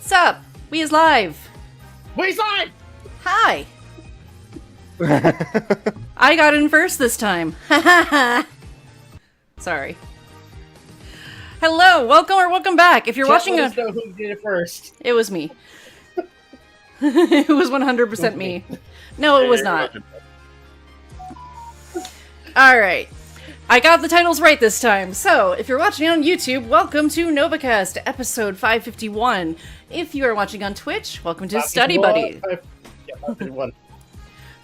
Sup? We is live. We's live! Hi. I got in first this time. Sorry. Hello, welcome or welcome back. If you're watching Let us know who did it first. It was me. It was 100% me. No, it was not. Alright. I got the titles right this time. So, if you're watching on YouTube, welcome to Novakast, episode 551. If you are watching on Twitch, welcome to Study Buddy. 551.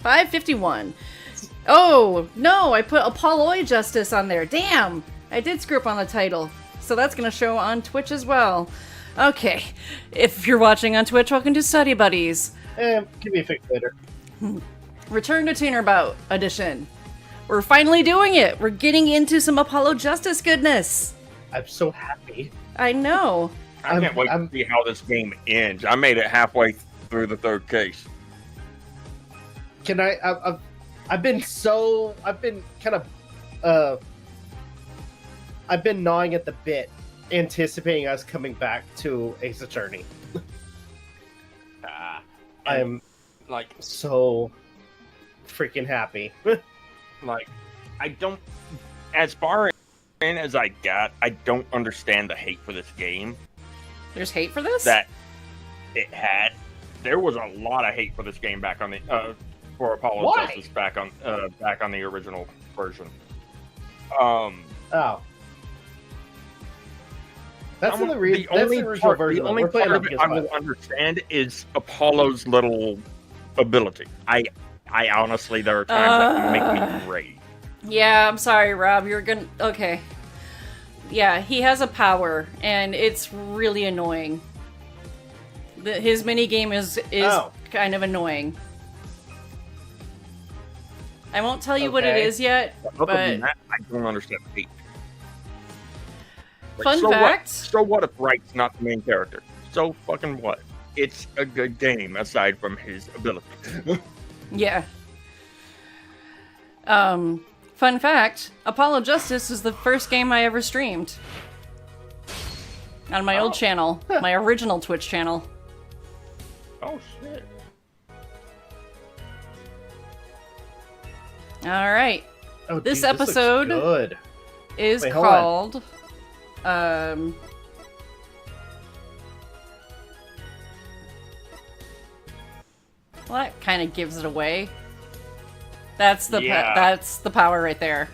551. Oh, no, I put Apollo Justice on there. Damn! I did screw up on the title. So that's going to show on Twitch as well. Okay. If you're watching on Twitch, welcome to Study Buddies. Give me a fix later. Return to Turnabout edition. We're finally doing it. We're getting into some Apollo Justice goodness. I'm so happy. I know. I can't wait to see how this game ends. I made it halfway through the third case. Can I've been gnawing at the bit, anticipating us coming back to Ace Attorney. I am like so freaking happy. like I don't, as far in as I got, I don't understand the hate for this game There's hate for this? that it had. There was a lot of hate for this game back on the for Apollo Why? Justice back on the original version. Oh. That's the original version. The only part of it I will understand is Apollo's little ability. I honestly, there are times that make me rage. Yeah, I'm sorry, Rob. You're gonna... Okay. Yeah, he has a power, and it's really annoying. His minigame is kind of annoying. I won't tell you what it is yet, Other but... than that, I don't understand hate. Fun so fact... So what if Wright's not the main character? So fucking what? It's a good game, aside from his ability. Yeah. Fun fact, Apollo Justice was the first game I ever streamed. On my old channel. My original Twitch channel. Oh, shit. Alright. Oh, This dude, episode looks good. is Wait, hold on. called... Well, that kind of gives it away. That's the that's the power right there.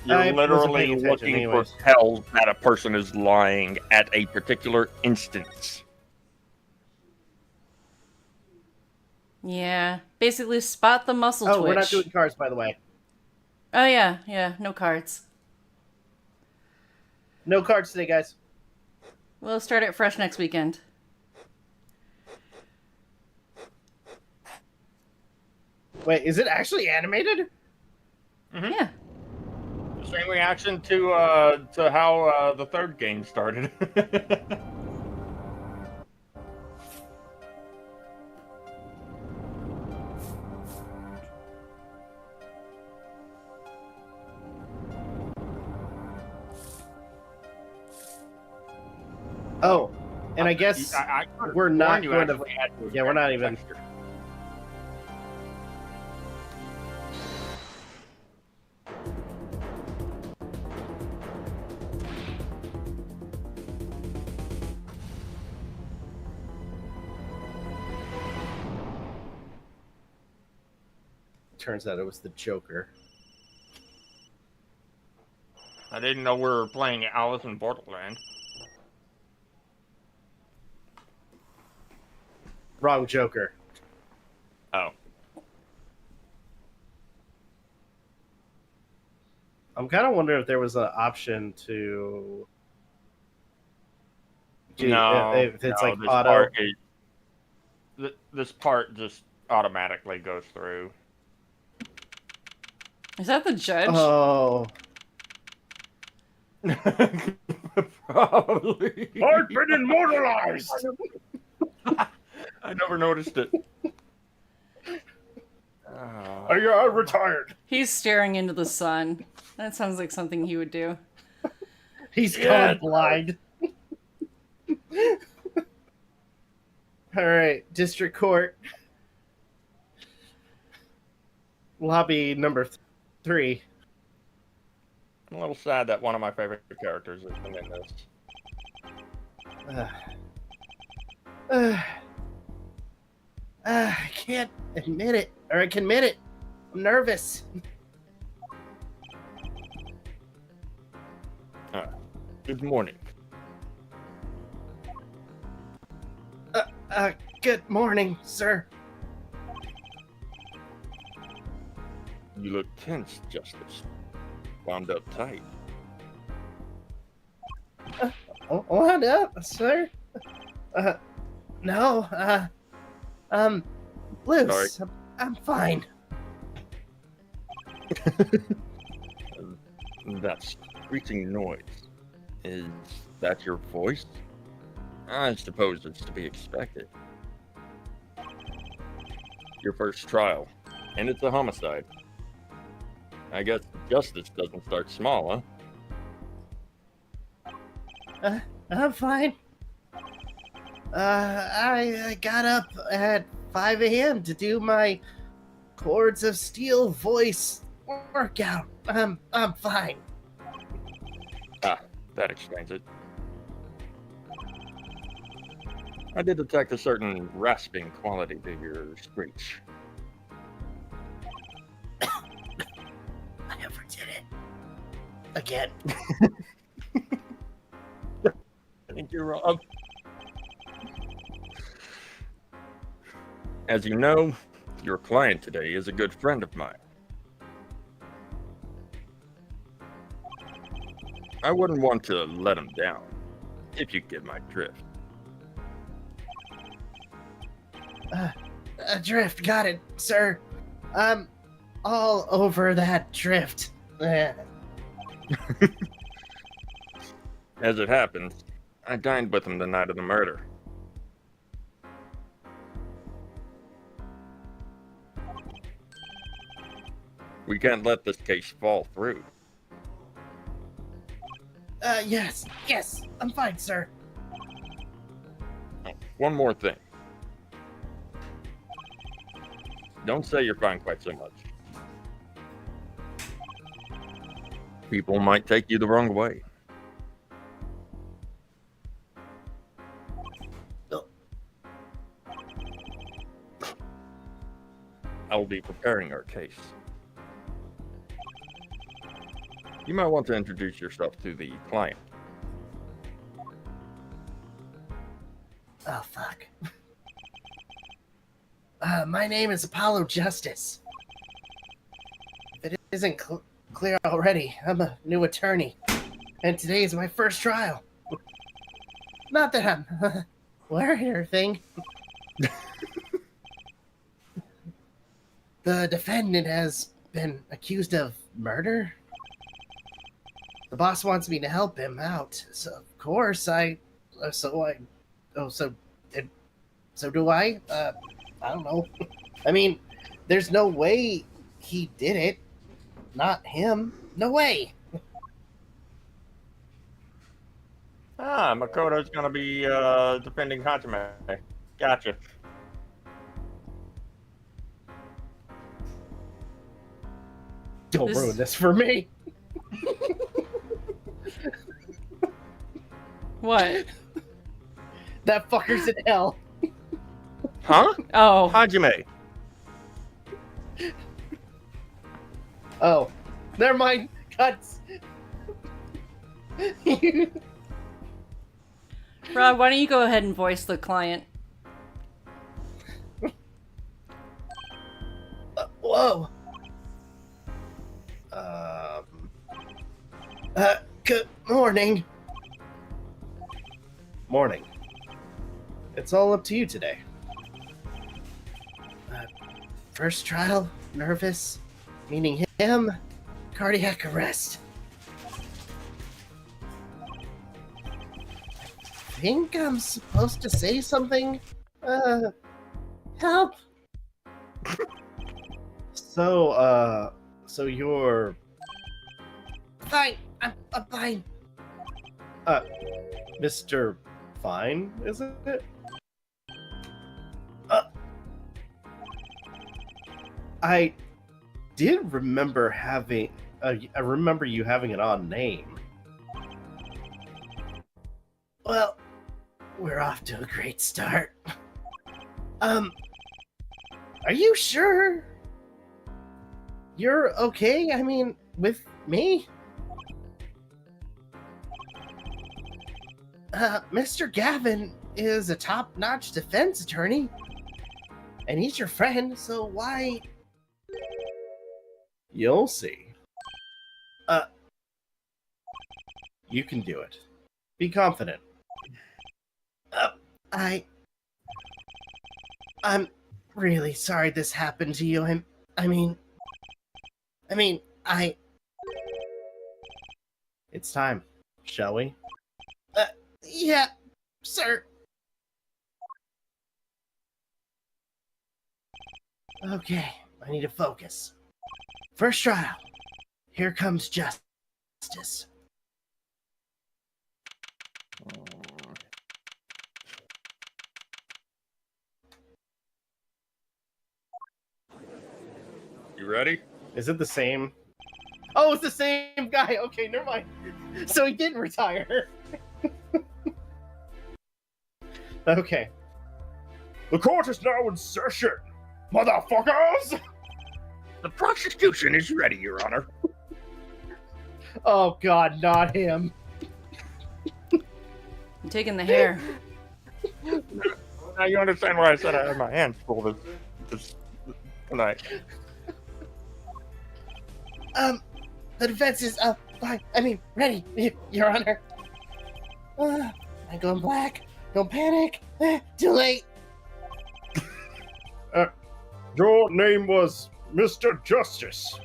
You're literally looking for tells that a person is lying at a particular instance. Yeah, basically spot the muscle twitch. Oh, we're not doing cards, by the way. Oh yeah, no cards. No cards today, guys. We'll start it fresh next weekend. Wait, is it actually animated? Mm-hmm. Yeah. Same reaction to how the third game started. Oh, and I guess we're not going to... Yeah, we're not even... Turns out it was the Joker. I didn't know we were playing Alice in Borderland. Wrong Joker. Oh. I'm kind of wondering if there was an option to... if it's like this auto... Part this part just automatically goes through. Is that the judge? Oh. Probably. I've been immortalized! I never noticed it. Are you retired? He's staring into the sun. That sounds like something he would do. He's colorblind. All right, District Court, lobby number 3. I'm a little sad that one of my favorite characters isn't in this. I can't admit it, or I can admit it. I'm nervous. Good morning. Good morning, sir. You look tense, Justice. Wound up tight. What up, sir? No, loose. I'm fine. That screeching noise. Is that your voice? I suppose it's to be expected. Your first trial, and it's a homicide. I guess justice doesn't start small, huh? I'm fine. I got up at 5 a.m. to do my Chords of Steel voice workout. I'm fine. That explains it. I did detect a certain rasping quality to your screech. I never did it. Again. I think you're wrong. As you know, your client today is a good friend of mine. I wouldn't want to let him down, if you get my drift. Drift, got it, sir. I'm all over that drift. As it happens, I dined with him the night of the murder. We can't let this case fall through. Yes, I'm fine, sir. Oh, one more thing. Don't say you're fine quite so much. People might take you the wrong way. Oh. I will be preparing our case. You might want to introduce yourself to the client. Oh, fuck. My name is Apollo Justice. If it isn't clear already, I'm a new attorney, and today is my first trial. Not that I'm worried or anything. The defendant has been accused of murder. The boss wants me to help him out, so of course so do I. I don't know. I mean, there's no way he did it. Not him. No way. Makoto's gonna be defending Hajime. Gotcha. Don't ruin this for me. What? That fucker's in hell. Huh? Oh. Hajime. Oh. Never mind. Cuts. Rob, why don't you go ahead and voice the client? Whoa. Good morning. Morning. It's all up to you today. First trial, nervous, meaning him, cardiac arrest. I think I'm supposed to say something. Help. So you're fine. I'm fine. Mr. fine, isn't it? I did remember having. I remember you having an odd name. Well, we're off to a great start. Are you sure you're okay? I mean, with me? Mr. Gavin is a top-notch defense attorney, and he's your friend, so why? You'll see. You can do it. Be confident. I'm really sorry this happened to you. I mean, It's time, shall we? Yeah, sir. Okay, I need to focus. First trial. Here comes justice. You ready? Is it the same? Oh, it's the same guy. Okay, never mind. So he didn't retire. Okay. The court is now in session, motherfuckers! The prosecution is ready, Your Honor. Oh God, not him. I'm taking the hair. Now you understand why I said I had my hands full this tonight. The defense is fine. Ready, Your Honor. I'm going black. Don't panic. Too late. Your name was Mr. Justice,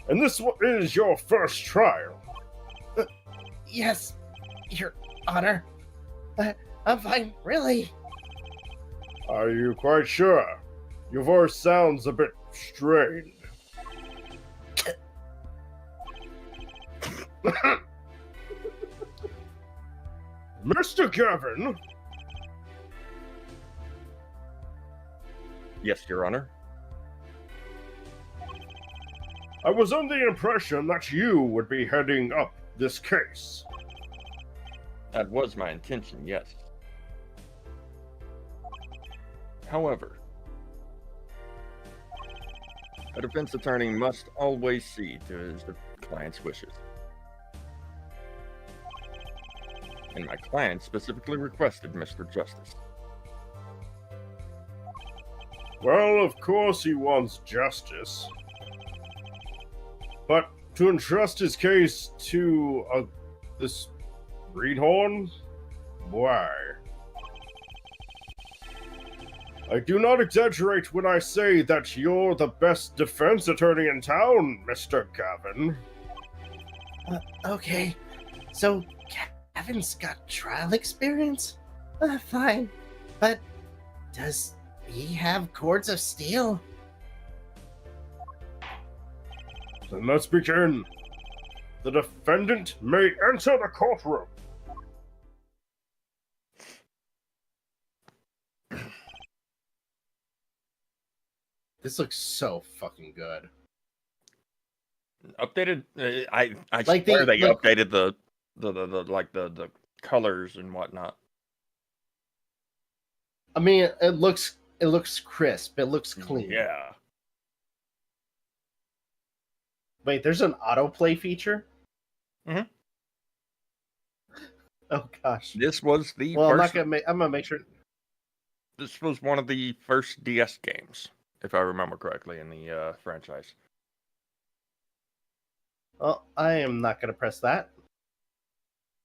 and this is your first trial. Yes, Your Honor. I'm fine, really. Are you quite sure? Your voice sounds a bit strained. Mr. Gavin? Yes, Your Honor. I was under the impression that you would be heading up this case. That was my intention, yes. However, a defense attorney must always see to his client's wishes. And my client specifically requested Mr. Justice. Well, of course he wants justice. But to entrust his case to this greenhorn? Why? I do not exaggerate when I say that you're the best defense attorney in town, Mr. Gavin. Okay. So, Gavin's got trial experience? Fine. But does he have cords of steel? Then let's begin. The defendant may enter the courtroom. This looks so fucking good. Updated. I Like swear they like- updated the colors and whatnot. I mean, it looks crisp. It looks clean. Yeah. Wait, there's an autoplay feature? Mhm. Oh gosh. This was the Well, first. I'm gonna make sure. This was one of the first DS games, if I remember correctly, in the franchise. Well, I am not gonna press that.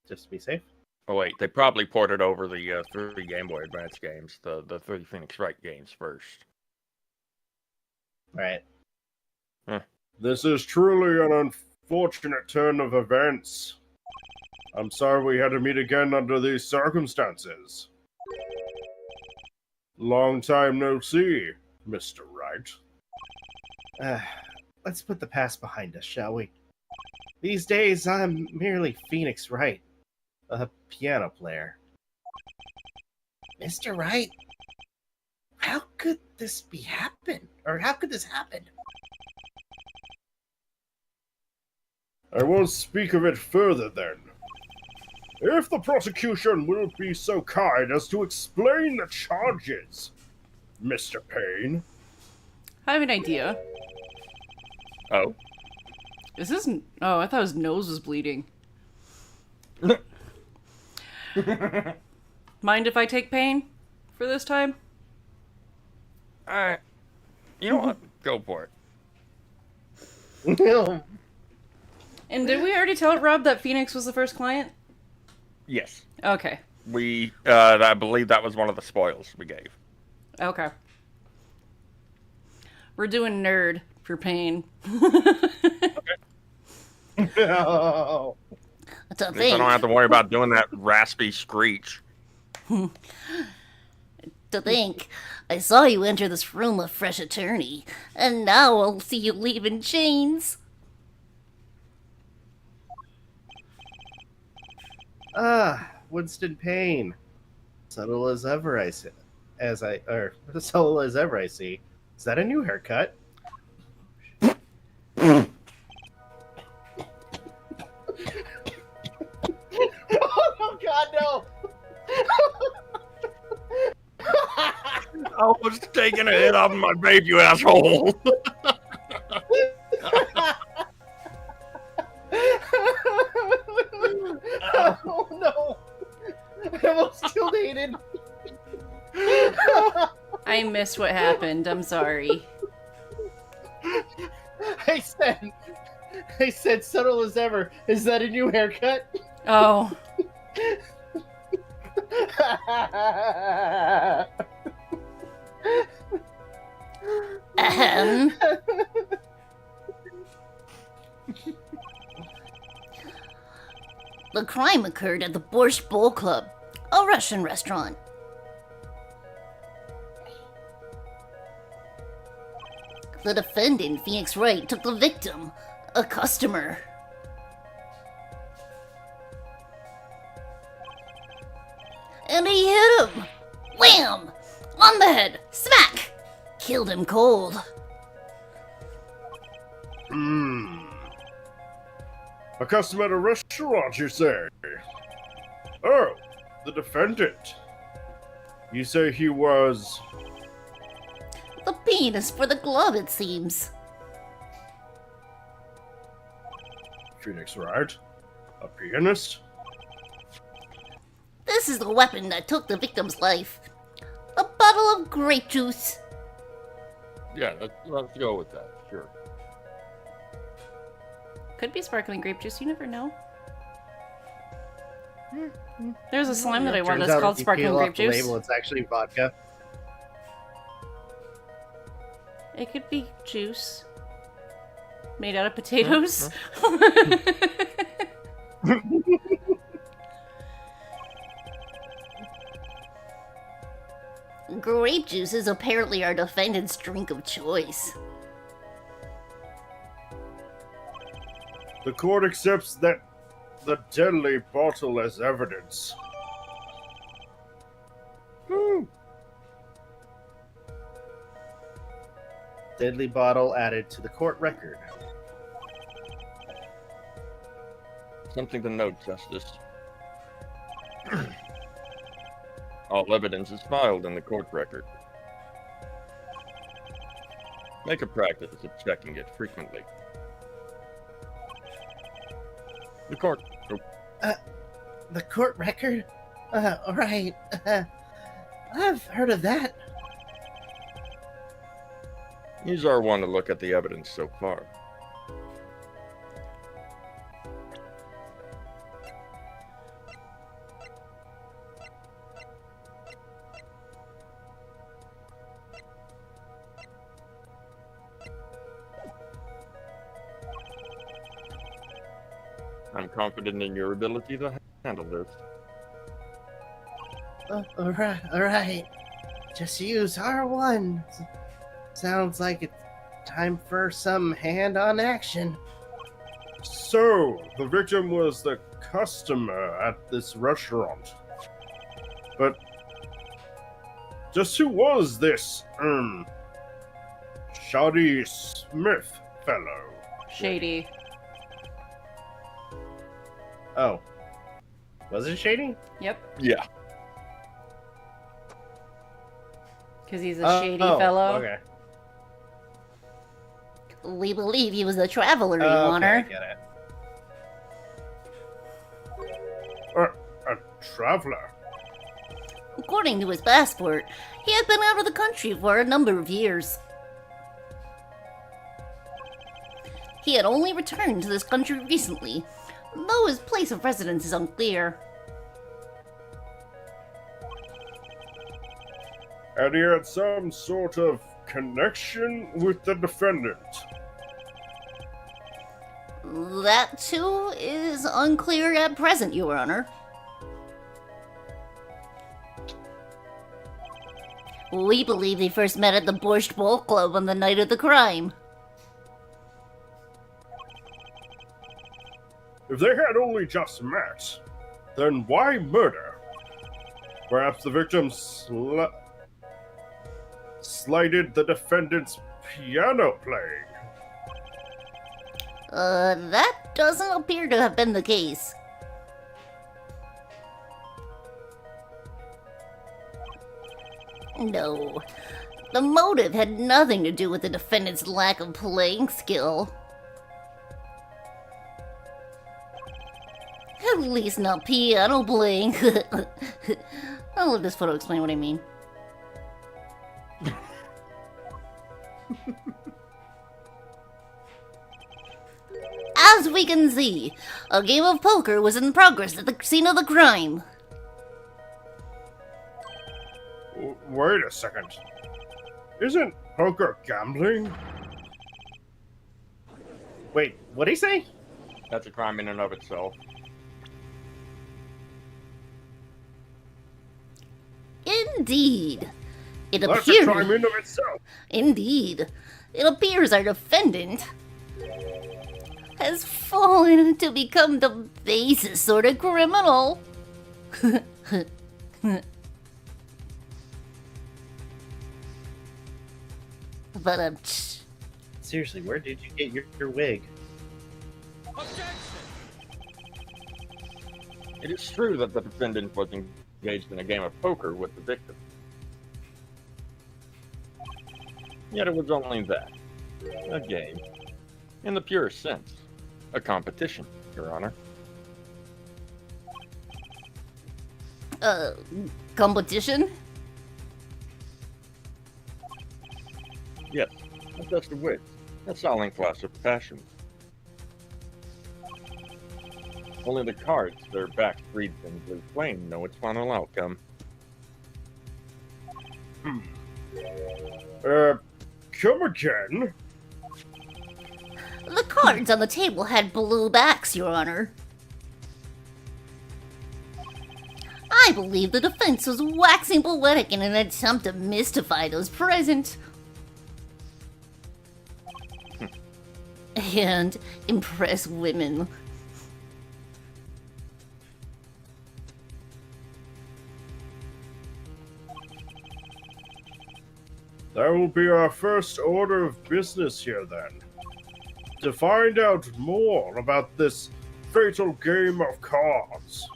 Just to be safe. Oh wait, they probably ported over the 3 Game Boy Advance games, the 3 Phoenix Wright games first. Right. This is truly an unfortunate turn of events. I'm sorry we had to meet again under these circumstances. Long time no see, Mr. Wright. Let's put the past behind us, shall we? These days, I'm merely Phoenix Wright, a piano player. Mr. Wright, how could this be happen? Or how could this happen? I won't speak of it further then. If the prosecution will be so kind as to explain the charges, Mr. Phayn. I have an idea. Oh. Is this... Oh, I thought his nose was bleeding. Mind if I take Phayn for this time? Alright. You know what? Go for it. No. And did we already tell Rob that Phoenix was the first client? Yes. Okay. I believe that was one of the spoils we gave. Okay. We're doing nerd for Phayn. No. To At least I don't have to worry about doing that raspy screech. think, I saw you enter this room a fresh attorney, and now I'll see you leave in chains. Winston Payne. Subtle as ever I see. Subtle as ever I see. Is that a new haircut? Oh God, no! I was taking a hit off my babe, you asshole. Oh no! I almost killed Aden. I missed what happened. I'm sorry. I said subtle as ever. Is that a new haircut? Oh. Ahem. The crime occurred at the Borscht Bowl Club, a Russian restaurant. The defendant, Phoenix Wright, took the victim, a customer. And he hit him! Wham! On the head! Smack! Killed him cold. A customer at a restaurant, you say? Oh, the defendant. You say he was... The penis for the glove, it seems. Phoenix Wright? A pianist? This is the weapon that took the victim's life. A bottle of grape juice. Yeah, let's go with that. Sure. Could be sparkling grape juice. You never know. There's a slime that I want Turns that's out called if you sparkling peel grape off the juice. label, it's actually vodka. It could be juice made out of potatoes. Grape juice is apparently our defendant's drink of choice. The court accepts that the deadly bottle as evidence. Deadly bottle added to the court record. Something to note, Justice. All evidence is filed in the court record. Make a practice of checking it frequently. The court. The court record? Right. I've heard of that. Use R1 to look at the evidence so far. I'm confident in your ability to handle this. Alright. Just use R1. Sounds like it's time for some hand-on action. So, the victim was the customer at this restaurant. But Just who was this, Shoddy Smith fellow? Shady. Oh. Was it Shady? Yep. Yeah. Because he's a shady fellow. Okay. We believe he was a traveler, Your Okay, Honor. I get it. A traveler? According to his passport, he had been out of the country for a number of years. He had only returned to this country recently, though his place of residence is unclear. And he had some sort of connection with the defendant. That, too, is unclear at present, Your Honor. We believe they first met at the Borscht Bowl Club on the night of the crime. If they had only just met, then why murder? Perhaps the victim slighted the defendant's piano playing. That doesn't appear to have been the case. No. The motive had nothing to do with the defendant's lack of playing skill. At least not piano playing. I'll let this photo explain what I mean. As we can see, a game of poker was in progress at the scene of the crime. Wait a second. Isn't poker gambling? Wait, what'd he say? That's a crime in and of itself. Indeed. It That's a appears. crime in of itself. Indeed. It appears our defendant has fallen to become the basest sort of criminal. But Seriously, where did you get your wig? It is true that the defendant was engaged in a game of poker with the victim. Yet it was only that. A game. In the purest sense. A competition, Your Honor. Competition? Yes, a test of wits. A solid class of passions. Only the cards, their backs breathed in blue flame, know its final outcome. Come again? The cards on the table had blue backs, Your Honor. I believe the defense was waxing poetic in an attempt to mystify those present. And impress women. That will be our first order of business here then. To find out more about this fatal game of cards.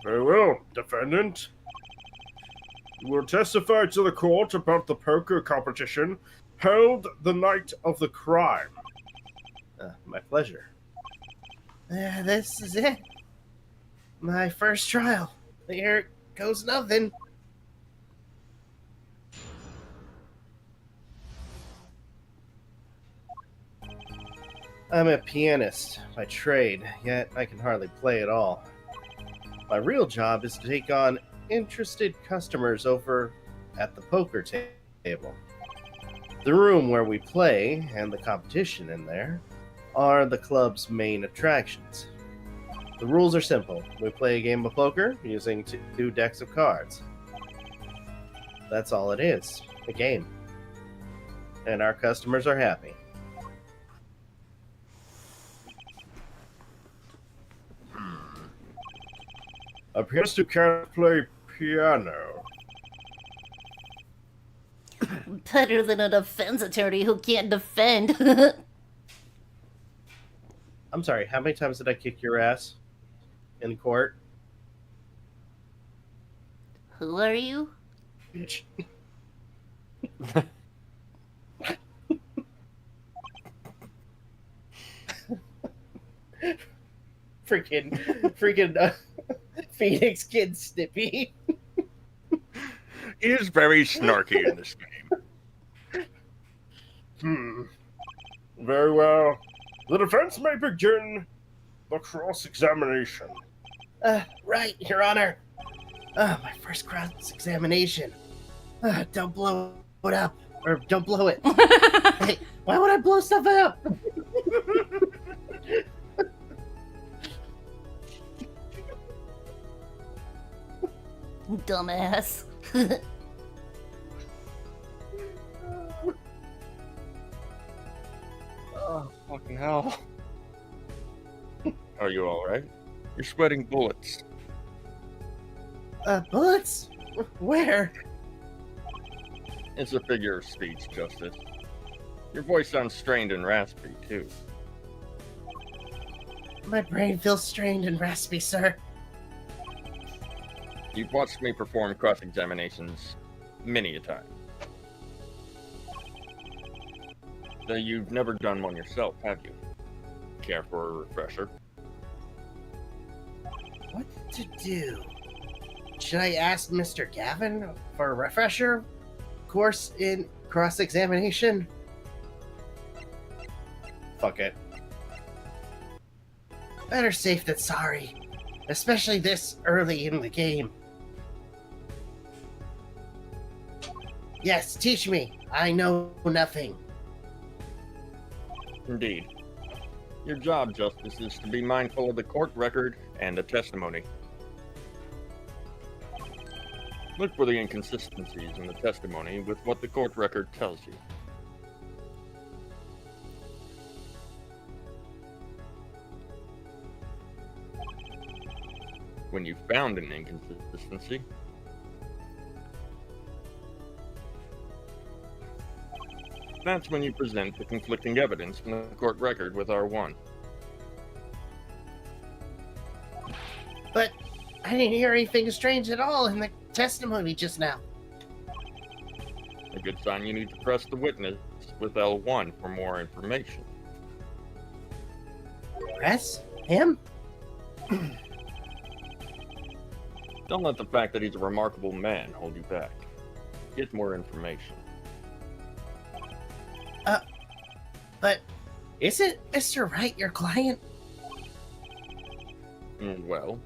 Very well, defendant. You will testify to the court about the poker competition held the night of the crime. My pleasure. This is it. My first trial. Here goes nothing. I'm a pianist by trade, yet I can hardly play at all. My real job is to take on interested customers over at the poker table. The room where we play, and the competition in there, are the club's main attractions. The rules are simple. We play a game of poker using two decks of cards. That's all it is, a game. And our customers are happy. A pianist who can't play piano. Better than a defense attorney who can't defend. I'm sorry, how many times did I kick your ass in court? Who are you? Bitch. freaking Phoenix Kid Snippy. He is very snarky in this game. Very well. The defense may begin the cross-examination. Right, Your Honor. My first cross-examination. Don't blow it up. Or don't blow it. Hey, why would I blow stuff up? Dumbass. Oh, fucking hell. Are you alright? You're sweating bullets. Bullets? Where? It's a figure of speech, Justice. Your voice sounds strained and raspy, too. My brain feels strained and raspy, sir. You've watched me perform cross-examinations many a time. Though you've never done one yourself, have you? Care for a refresher? What to do? Should I ask Mr. Gavin for a refresher course in cross-examination? Fuck it. Better safe than sorry, especially this early in the game. Yes, teach me. I know nothing. Indeed. Your job, Justice, is to be mindful of the court record and the testimony. Look for the inconsistencies in the testimony with what the court record tells you. When you've found an inconsistency, that's when you present the conflicting evidence from the court record with R1. But I didn't hear anything strange at all in the testimony just now. A good sign you need to press the witness with L1 for more information. Press? Him? Don't let the fact that he's a remarkable man hold you back. Get more information. But isn't Mr. Wright your client? Well,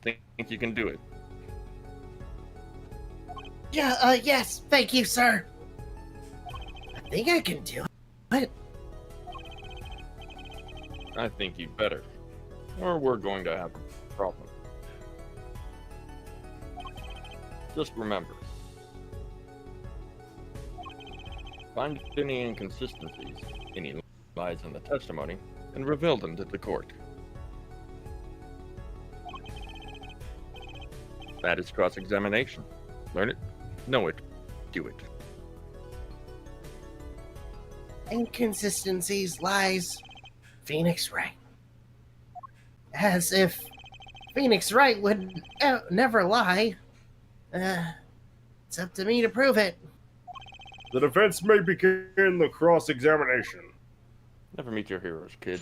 think you can do it. Yeah, yes, thank you, sir. I think I can do it. I think you'd better, or we're going to have a problem. Just remember, find any inconsistencies, any lies in the testimony, and reveal them to the court. That is cross-examination. Learn it, know it, do it. Inconsistencies, lies, Phoenix Wright. As if Phoenix Wright would never lie. It's up to me to prove it. The defense may begin the cross-examination. Never meet your heroes, kid.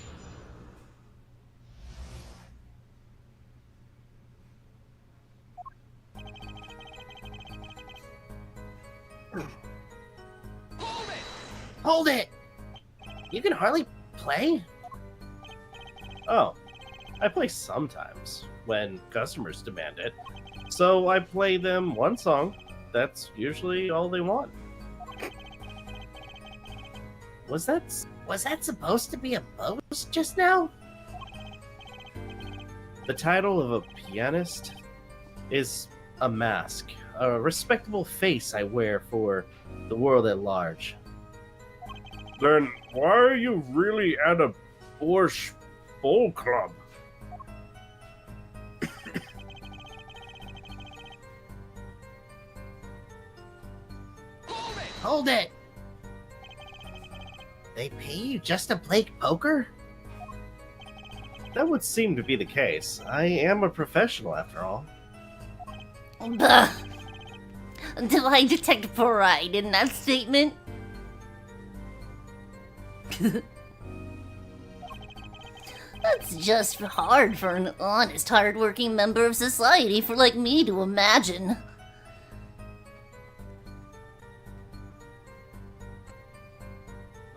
Hold it! You can hardly play? Oh, I play sometimes, when customers demand it. So I play them one song. That's usually all they want. Was that supposed to be a boast just now? The title of a pianist is a mask, a respectable face I wear for the world at large. Then why are you really at a Borscht Bowl Club? Hold it! They pay you just to play poker? That would seem to be the case. I am a professional, after all. Bah. Do I detect pride in that statement? That's just hard for an honest, hard-working member of society like me to imagine.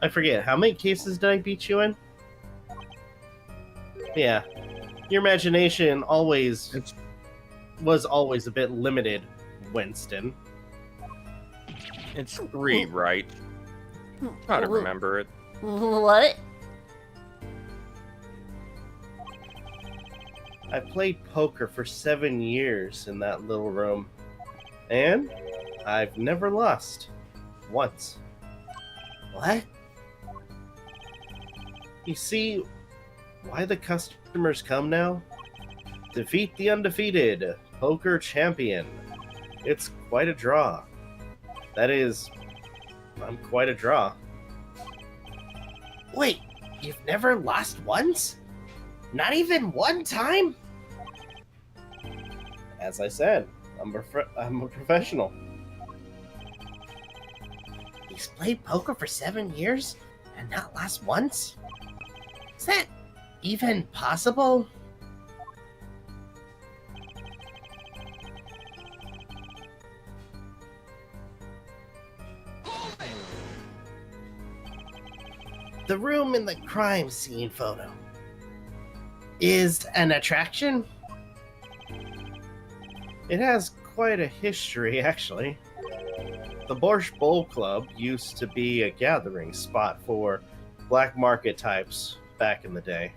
I forget, how many cases did I beat you in? Yeah. Your imagination was always a bit limited, Winston. It's 3, right? Try to remember it. What? I played poker for 7 years in that little room, and I've never lost. Once. What? You see why the customers come now? Defeat the undefeated poker champion. It's quite a draw. That is, I'm quite a draw. Wait, you've never lost once? Not even one time? As I said, I'm a professional. He's played poker for 7 years and not lost once? Is that even possible? The room in the crime scene photo is an attraction? It has quite a history, actually. The Borscht Bowl Club used to be a gathering spot for black market types back in the day.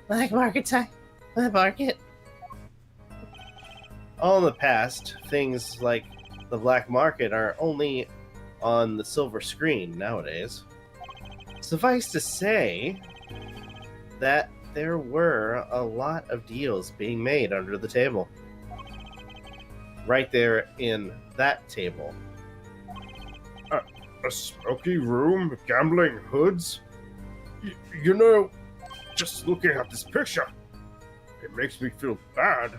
Black market time? Black market? All in the past, things like the black market are only on the silver screen nowadays. Suffice to say that there were a lot of deals being made under the table. Right there in that table. A smoky room, gambling hoods? You know, just looking at this picture, it makes me feel bad.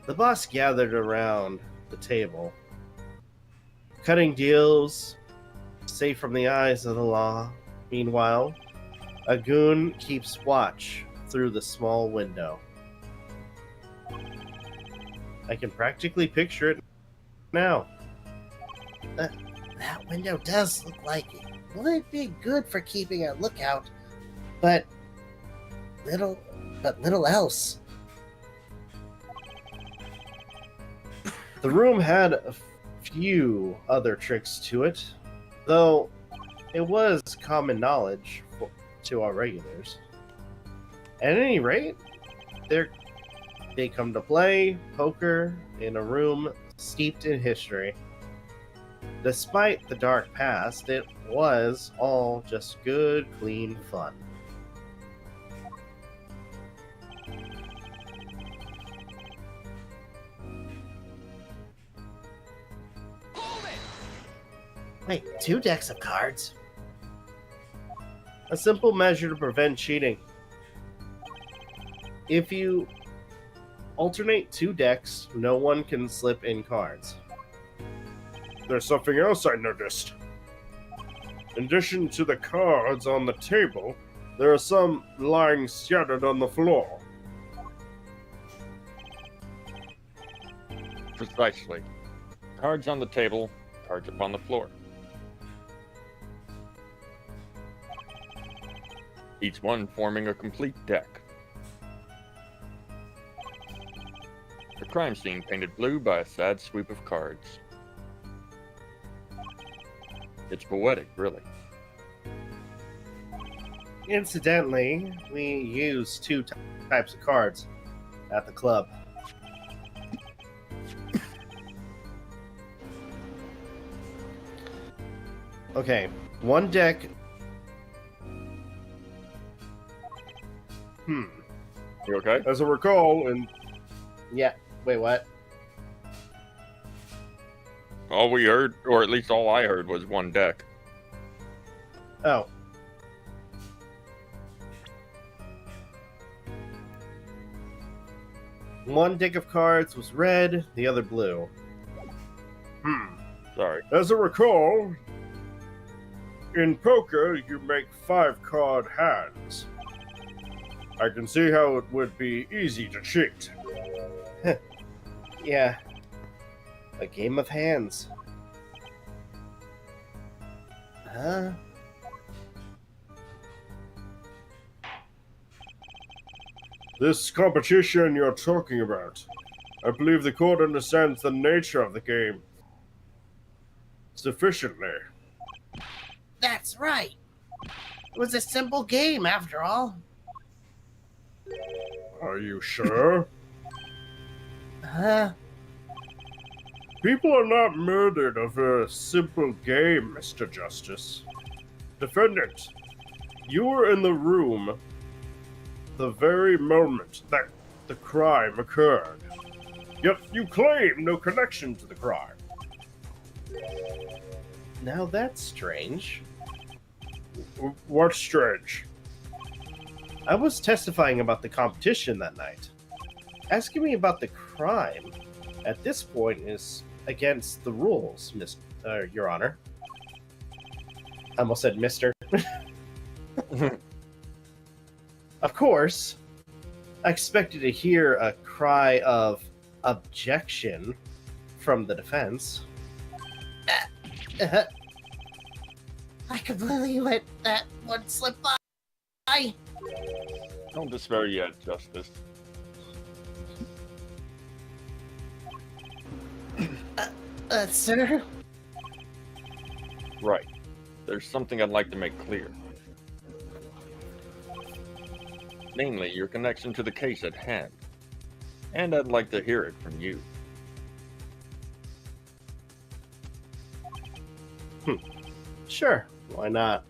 The boss gathered around the table, cutting deals, safe from the eyes of the law. Meanwhile, a goon keeps watch through the small window. I can practically picture it now. That window does look like it would be good for keeping a lookout, but little else. The room had a few other tricks to it, though it was common knowledge to our regulars. At any rate, they come to play poker in a room steeped in history. Despite the dark past, it was all just good, clean fun. Wait, 2 decks of cards? A simple measure to prevent cheating. If you alternate 2 decks, no one can slip in cards. There's something else I noticed. In addition to the cards on the table, there are some lying scattered on the floor. Precisely. Cards on the table, cards upon the floor. Each one forming a complete deck. The crime scene painted blue by a sad sweep of cards. It's poetic, really. Incidentally, we use 2 types of cards at the club. Okay, one deck. You okay? As I recall, in Yeah, Wait, what? All we heard, or at least all I heard, was one deck. Oh. One deck of cards was red, the other blue. Sorry. As I recall, in poker, you make 5-card hands. I can see how it would be easy to cheat. Yeah. A game of hands. Huh? This competition you're talking about, I believe the court understands the nature of the game sufficiently. That's right. It was a simple game, after all. Are you sure? Huh? People are not murdered over a simple game, Mr. Justice. Defendant, you were in the room the very moment that the crime occurred. Yet you claim no connection to the crime. Now that's strange. What's strange? I was testifying about the competition that night. Asking me about the crime at this point is against the rules, Your Honor. I almost said Mister. Of course, I expected to hear a cry of objection from the defense. I completely let that one slip by. Don't despair yet, Justice. Sir? Right. There's something I'd like to make clear. Namely, your connection to the case at hand. And I'd like to hear it from you. Sure, why not?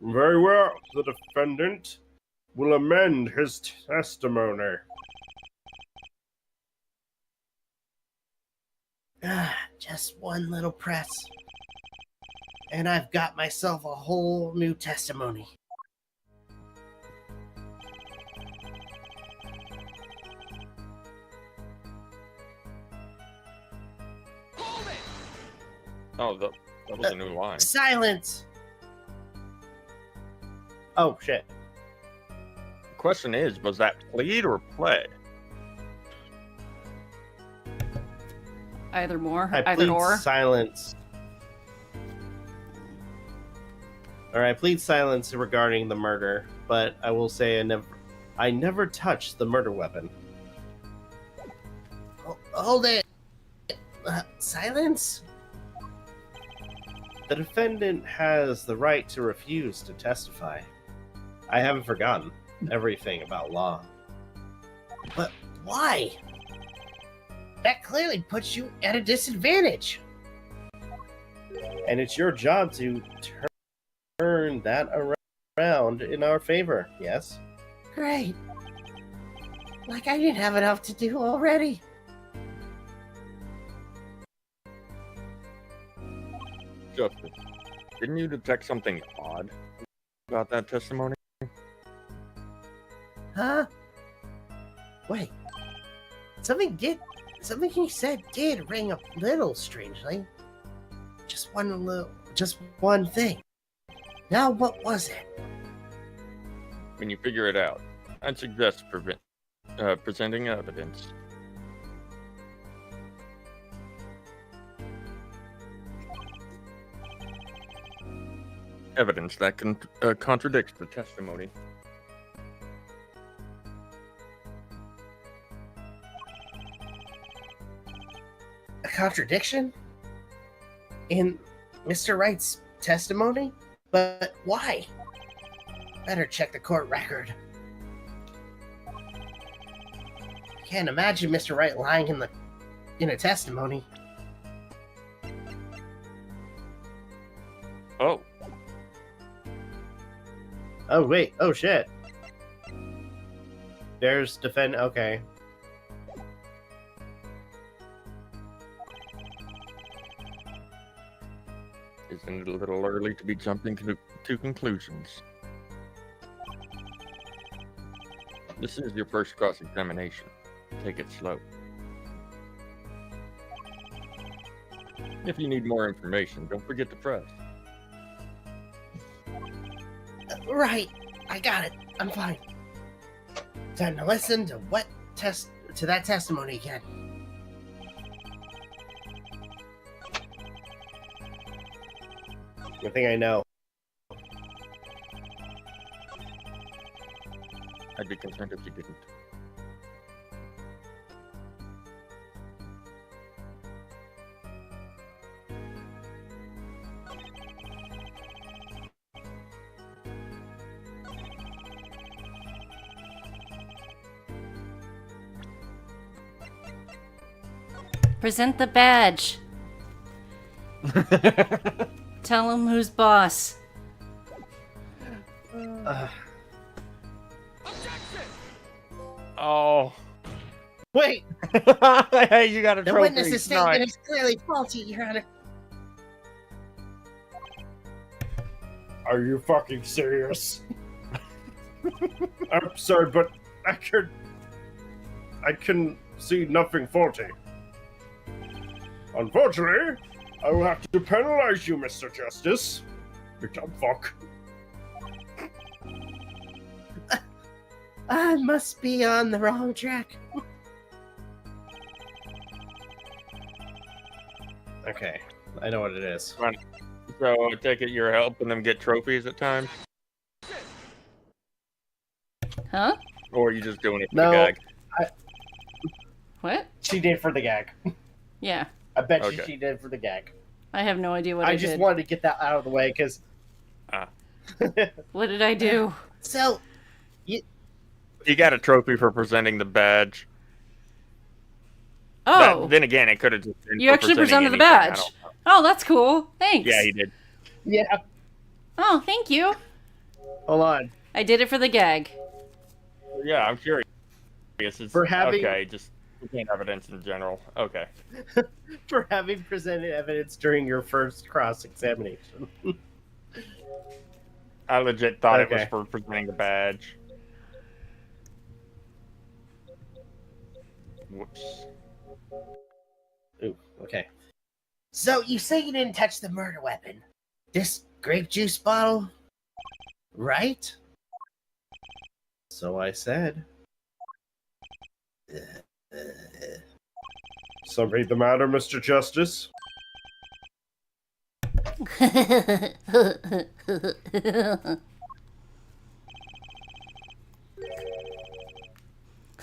Very well. The defendant will amend his testimony. Just one little press. And I've got myself a whole new testimony. Oh, that was a new line. Silence! Oh, shit. The question is, was that plead or play? Either more, I either plead or. silence. Or I plead silence regarding the murder, but I will say I never touched the murder weapon. Hold it! Silence? The defendant has the right to refuse to testify. I haven't forgotten everything about law. But why? That clearly puts you at a disadvantage. And it's your job to turn that around in our favor, yes? Great. Like I didn't have enough to do already. Justice, didn't you detect something odd about that testimony? Huh? Wait. Something he said did ring a little strangely. Just one thing. Now what was it? When you figure it out, I'd suggest presenting evidence. Evidence that contradicts the testimony. A contradiction? In Mr. Wright's testimony? But why? Better check the court record. Can't imagine Mr. Wright lying in a testimony. Oh, Oh, wait. Oh, shit. There's okay. Isn't it a little early to be jumping to conclusions? This is your first cross-examination. Take it slow. If you need more information, don't forget to press. Right. I got it. I'm fine. Time to listen to that testimony again. Good thing I know. I'd be concerned if you didn't. Present the badge. Tell him who's boss. Oh. Wait! Hey, you got a The trophy. witness's statement is clearly faulty, Your Honor. Are you fucking serious? I'm sorry, but I can see nothing faulty. Unfortunately, I will have to penalize you, Mr. Justice. You dumb fuck. I must be on the wrong track. Okay, I know what it is. So I take it you're helping them get trophies at times? Huh? Or are you just doing it for No. the gag? What? She did for the gag. Yeah. I bet you Okay. she did for the gag. I have no idea what I I just did. wanted to get that out of the way because. What did I do? So, You got a trophy for presenting the badge. Oh, Then again, it could have just been you for actually presenting presented the anything, I badge. don't know. Oh, that's cool. Thanks. Yeah, he did. Yeah. Oh, thank you. Hold on. I did it for the gag. Yeah, I'm curious. It's, For having- Okay, just present evidence in general. Okay. For having presented evidence during your first cross-examination. I legit thought it was Okay. for presenting the badge. Whoops. Ooh, okay. so you say you didn't touch the murder weapon? This grape juice bottle? Right? So I said. Something the matter, Mr. Justice?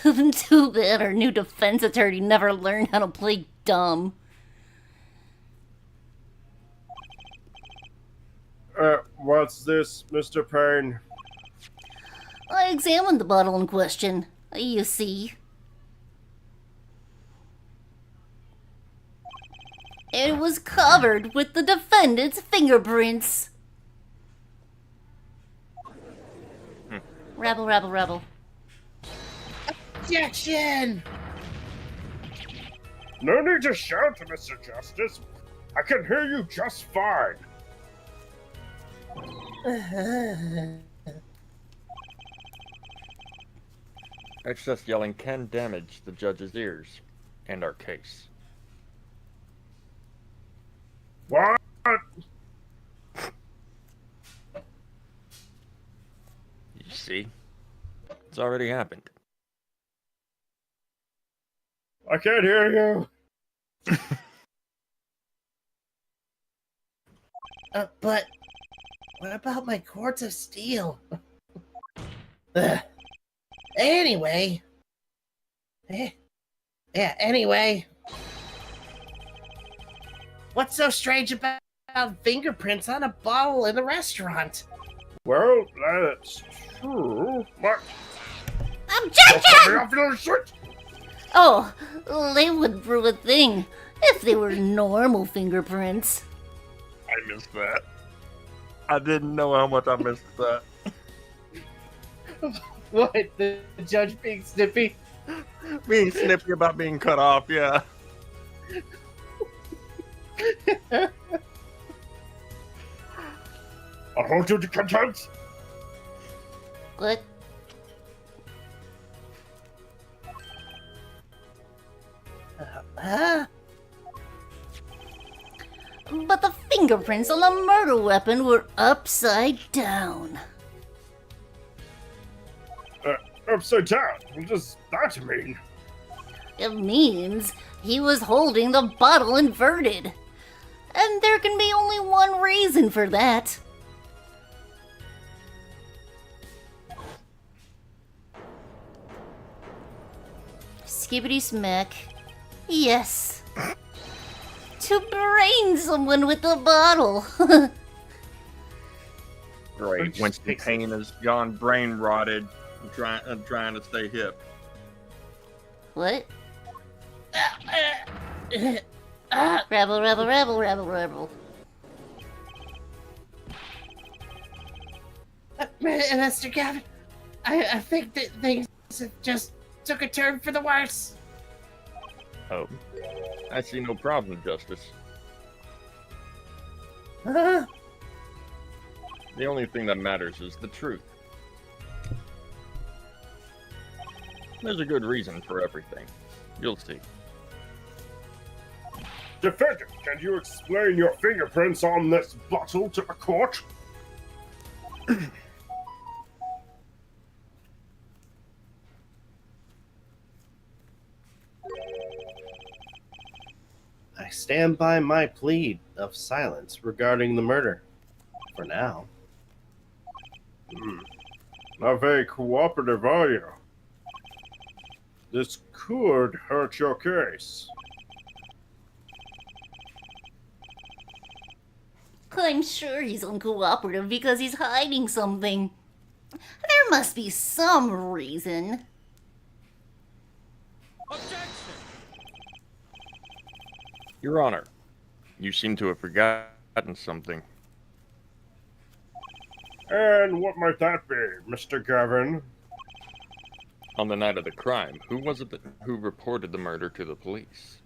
Too bad our new defense attorney never learned how to play dumb. What's this, Mr. Phayn? I examined the bottle in question. You see. It was covered with the defendant's fingerprints. Rebel, rebel, rebel. Objection! No need to shout, Mr. Justice. I can hear you just fine. Excess yelling can damage the judge's ears and our case. What? You see? It's already happened. I can't hear you. But what about my quartz of steel? Ugh. Anyway. Anyway. What's so strange about fingerprints on a bottle in a restaurant? Well, that's true. What? Objection! Don't cut me off, you little shit! Oh, they wouldn't prove a thing if they were normal fingerprints. I missed that. I didn't know how much I missed that. What? The judge being snippy? Being snippy about being cut off, yeah. I'll hold you to contempt. What? Huh? But the fingerprints on the murder weapon were upside down. Upside down. What does that mean? It means he was holding the bottle inverted. And there can be only one reason for that. Skibbity smack. Yes. To brain someone with the bottle. Great. Winston Payne has gone brain rotted and trying to stay hip. What? Rebel, rebel, rebel, rebel, rebel. Mr. Gavin, I think that things just took a turn for the worse. Oh. I see no problem, Justice. Huh? The only thing that matters is the truth. There's a good reason for everything. You'll see. Defendant, can you explain your fingerprints on this bottle to the court? I stand by my plea of silence regarding the murder. For now. Not very cooperative, are you? This could hurt your case. I'm sure he's uncooperative because he's hiding something. There must be some reason. Your Honor, you seem to have forgotten something. And what might that be, Mr. Gavin? On the night of the crime, who was it who reported the murder to the police?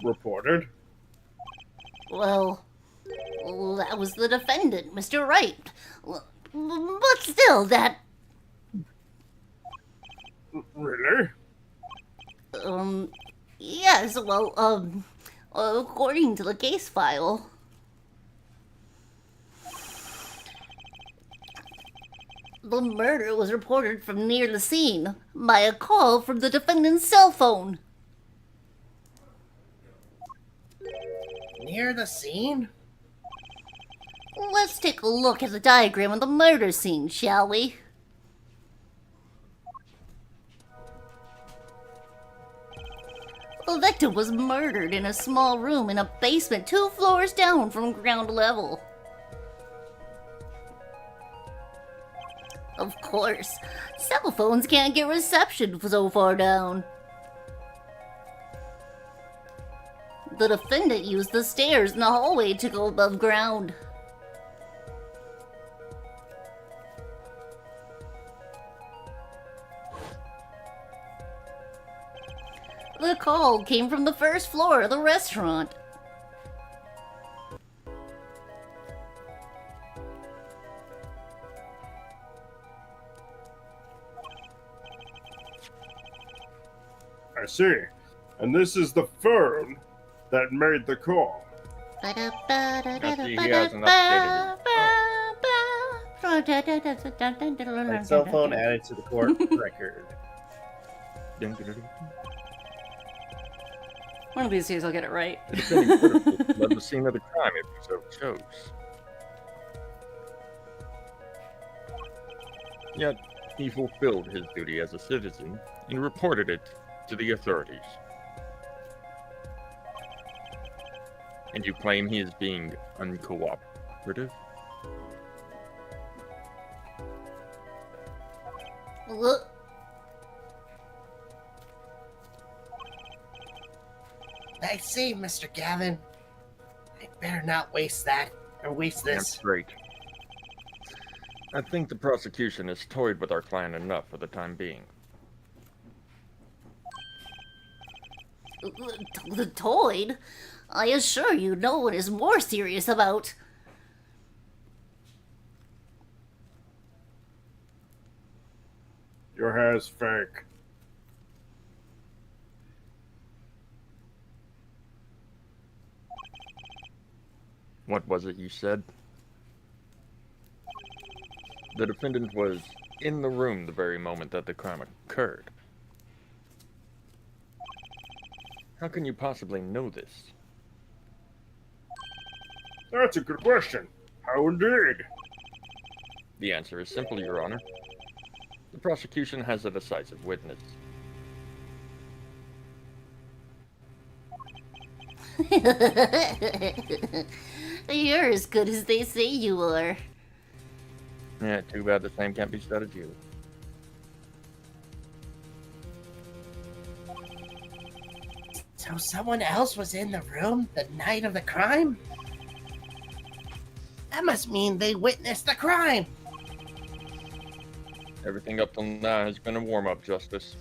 Reported? Well, that was the defendant, Mr. Wright. But still, that... Really? Yes, well, according to the case file... The murder was reported from near the scene by a call from the defendant's cell phone. Near the scene? Let's take a look at the diagram of the murder scene, shall we? The victim was murdered in a small room in a basement 2 floors down from ground level. Of course, cell phones can't get reception so far down. The defendant used the stairs in the hallway to go above ground. The call came from the first floor of the restaurant. I see. And this is the phone that made the call. He hasn't updated My cell phone added to the court record. One of these days I'll get it right. The defendant could have led the scene of the crime if he so chose. Yet, he fulfilled his duty as a citizen and reported it to the authorities. And you claim he is being uncooperative? Look. I see, Mr. Gavin. I better not waste that, or waste this. That's great. I think the prosecution has toyed with our client enough for the time being. The toyed? I assure you no one is more serious about... Your hair's fake. What was it you said? The defendant was in the room the very moment that the crime occurred. How can you possibly know this? That's a good question. How indeed? The answer is simple, Your Honor. The prosecution has a decisive witness. You're as good as they say you are. Yeah, too bad the same can't be said of you. So someone else was in the room the night of the crime? That must mean they witnessed the crime. Everything up till now has been a warm-up, Justice.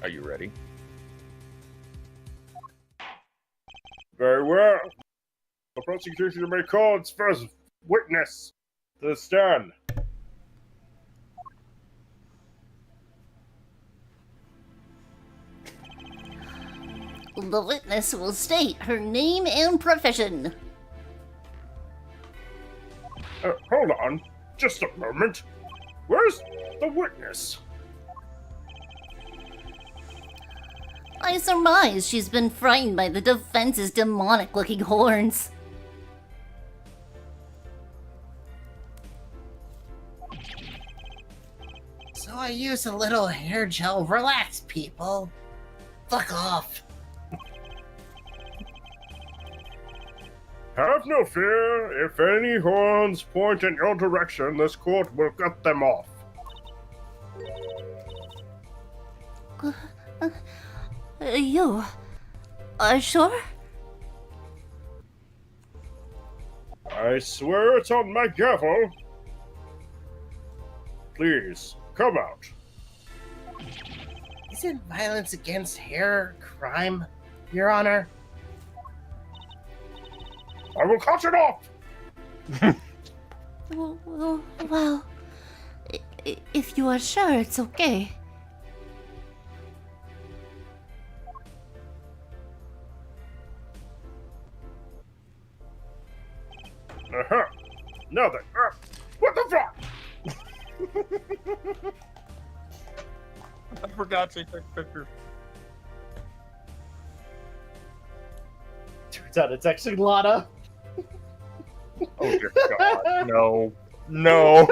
Are you ready? Very well. The prosecution may call its first witness to the stand. The witness will state her name and profession. Hold on. Just a moment. Where's the witness? I surmise she's been frightened by the defense's demonic-looking horns. So I use a little hair gel. Relax, people. Fuck off. Have no fear. If any horns point in your direction, this court will cut them off. You are sure? I swear it's on my gavel. Please, come out. Isn't violence against hair a crime, Your Honor? I will cut it off! Well, if you are sure it's okay. Uh-huh. Now then, what the fuck? I forgot to take pictures. Turns out it's actually Lana. Oh dear God, no. No.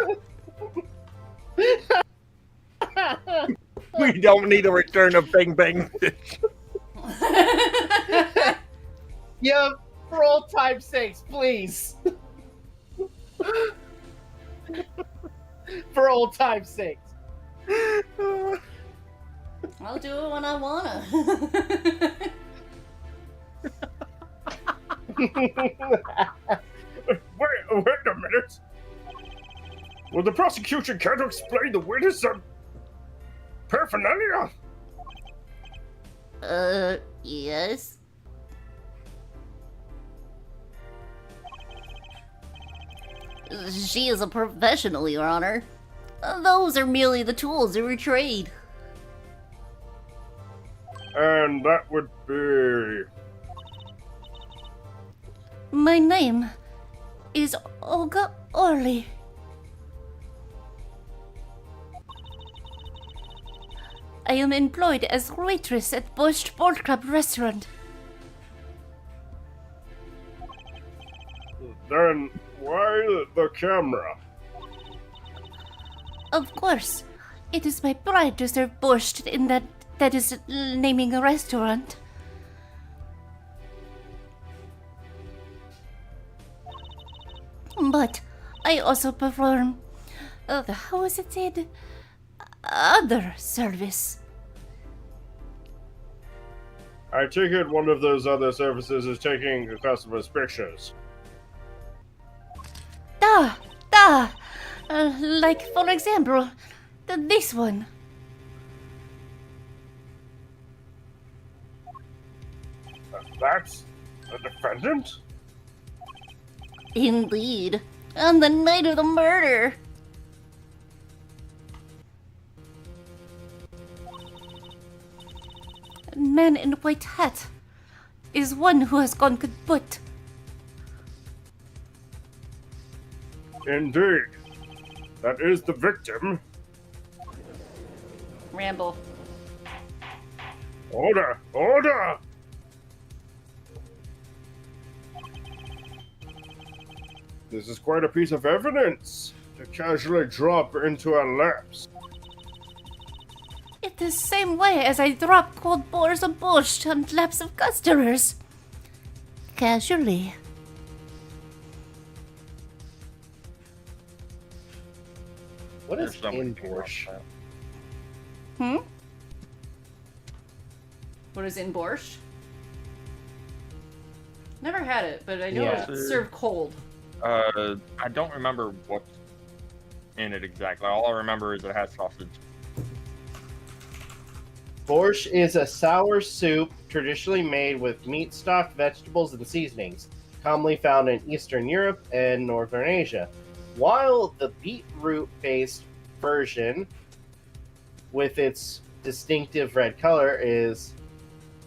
We don't need a return of Bang Bang Fish. Yeah, for old time's sakes, please. For old time's sakes. I'll do it when I wanna. Wait a minute. Will the prosecution care to explain the witness and paraphernalia? Yes? She is a professional, Your Honor. Those are merely the tools of her trade. And that would be... My name is Olga Orly. I am employed as waitress at Borscht Board Club restaurant. Then why the camera? Of course, it is my pride to serve borscht in that is naming a restaurant. But I also perform, how is it said? Other service. I take it one of those other services is taking the customer's pictures. Like, for example, this one. That's the defendant? Indeed. On the night of the murder. man in white hat is one who has gone kaput. Indeed. That is the victim. Ramble. Order! Order! This is quite a piece of evidence to casually drop into our laps. It is the same way as I drop cold boars of borscht on laps of customers. Casually. What is There's so many in things wrong with borscht? that. Hmm? What is in borscht? Never had it, but I know Yeah. it's served cold. I don't remember what's in it exactly. All I remember is it has sausage. Borscht is a sour soup traditionally made with meat stock, vegetables, and seasonings, commonly found in Eastern Europe and Northern Asia. While the beetroot-based version, with its distinctive red color, is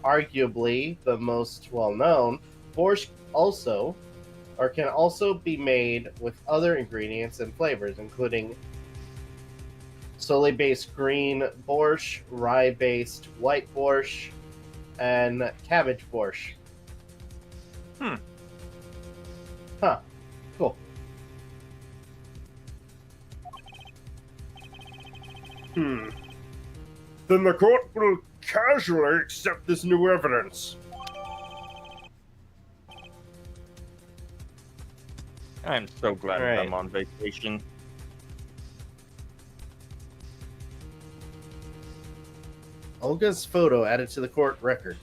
arguably the most well-known, borscht can also be made with other ingredients and flavors, including soy-based green borscht, rye-based white borscht, and cabbage borscht. Hmm. Huh. Cool. Then the court will casually accept this new evidence. I'm so glad Right. I'm on vacation. Olga's photo added to the court record.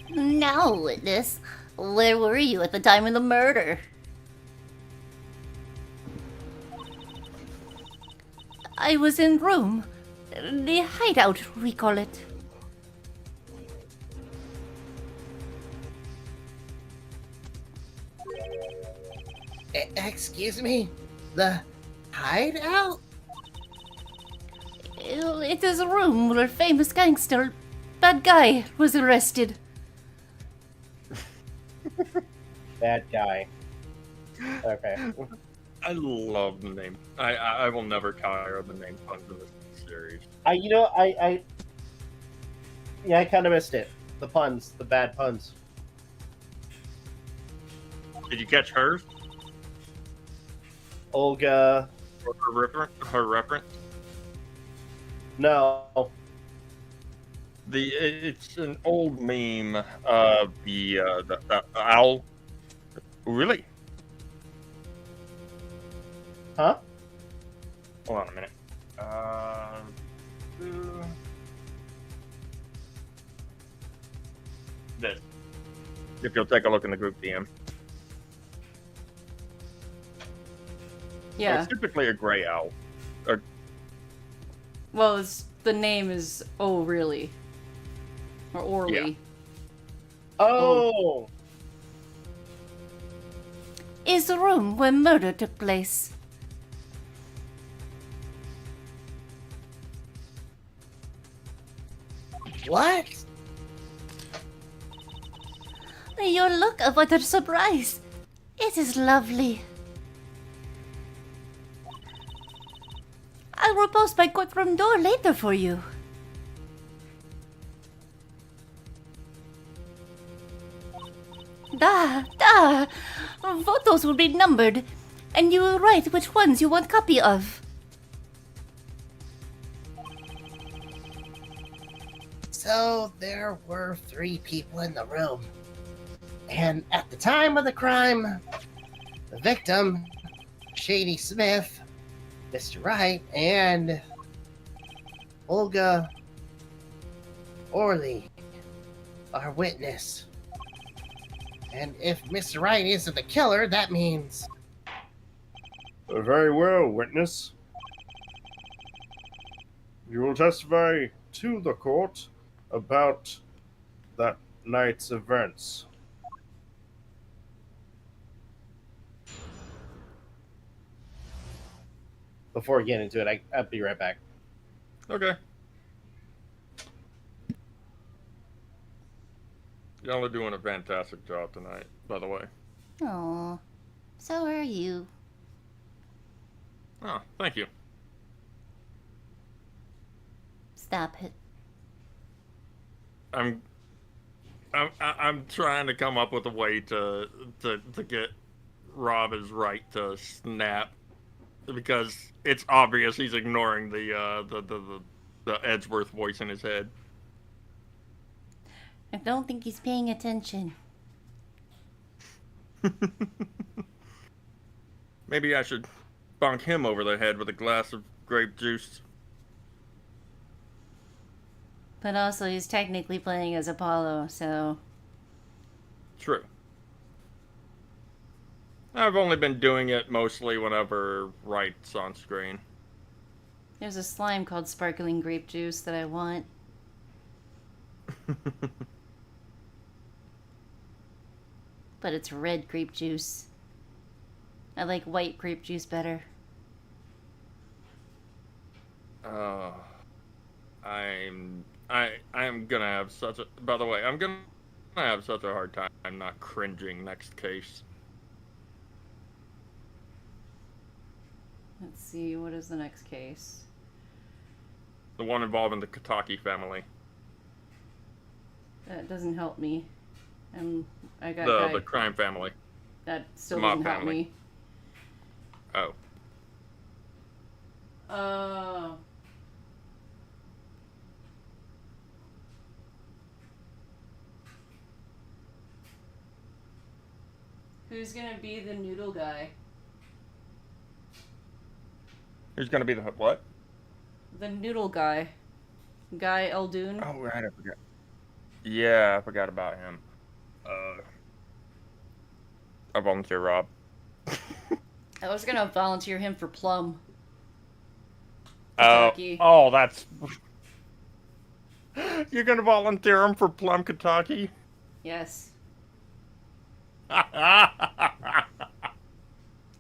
Now, witness, where were you at the time of the murder? I was in room. The hideout, we call it. Excuse me? The hideout? It is a room where a famous gangster, bad guy, was arrested. Bad guy. Okay. I love the name. I will never tire of the name puns in this series. I kind of missed it. The puns, the bad puns. Did you catch hers? Olga. Or her reference? No. It's an old meme of the owl. Really? Huh? Hold on a minute. This. If you'll take a look in the group DM. Yeah. It's typically a gray owl. Well, the name is Oh Really? Or Orly. Oh. Is the room where murder took place. What? Your look of utter surprise. It is lovely. I will post my courtroom door later for you. Da. Photos will be numbered, and you will write which ones you want copy of. So there were 3 people in the room. And at the time of the crime, the victim, Shady Smith, Mr. Wright, and Olga Orly are witness. And if Mr. Wright isn't the killer, that means... Very well, witness. You will testify to the court about that night's events. Before we get into it, I'll be right back. Okay. Y'all are doing a fantastic job tonight, by the way. Aw, so are you. Oh, thank you. Stop it. I'm trying to come up with a way to get Rob is right to snap, because it's obvious he's ignoring the Edgeworth voice in his head. I don't think he's paying attention. Maybe I should bonk him over the head with a glass of grape juice. But also, he's technically playing as Apollo, so... True. I've only been doing it mostly whenever Wright's on screen. There's a slime called Sparkling Grape Juice that I want. But it's red grape juice. I like white grape juice better. I'm gonna have such a... By the way, I'm gonna have such a hard time not cringing next case. Let's see, what is the next case? The one involving the Kataki family. That doesn't help me. I got The crime family. That still mob doesn't help family. me. Oh. Oh. Who's gonna be the noodle guy? Who's gonna be the what? The noodle guy. Guy Eldoon? Oh, right, I forgot. Yeah, I forgot about him. I volunteer Rob. I was gonna volunteer him for Plum. Oh, Kataki. oh, that's... You're gonna volunteer him for Plum Kataki? Yes.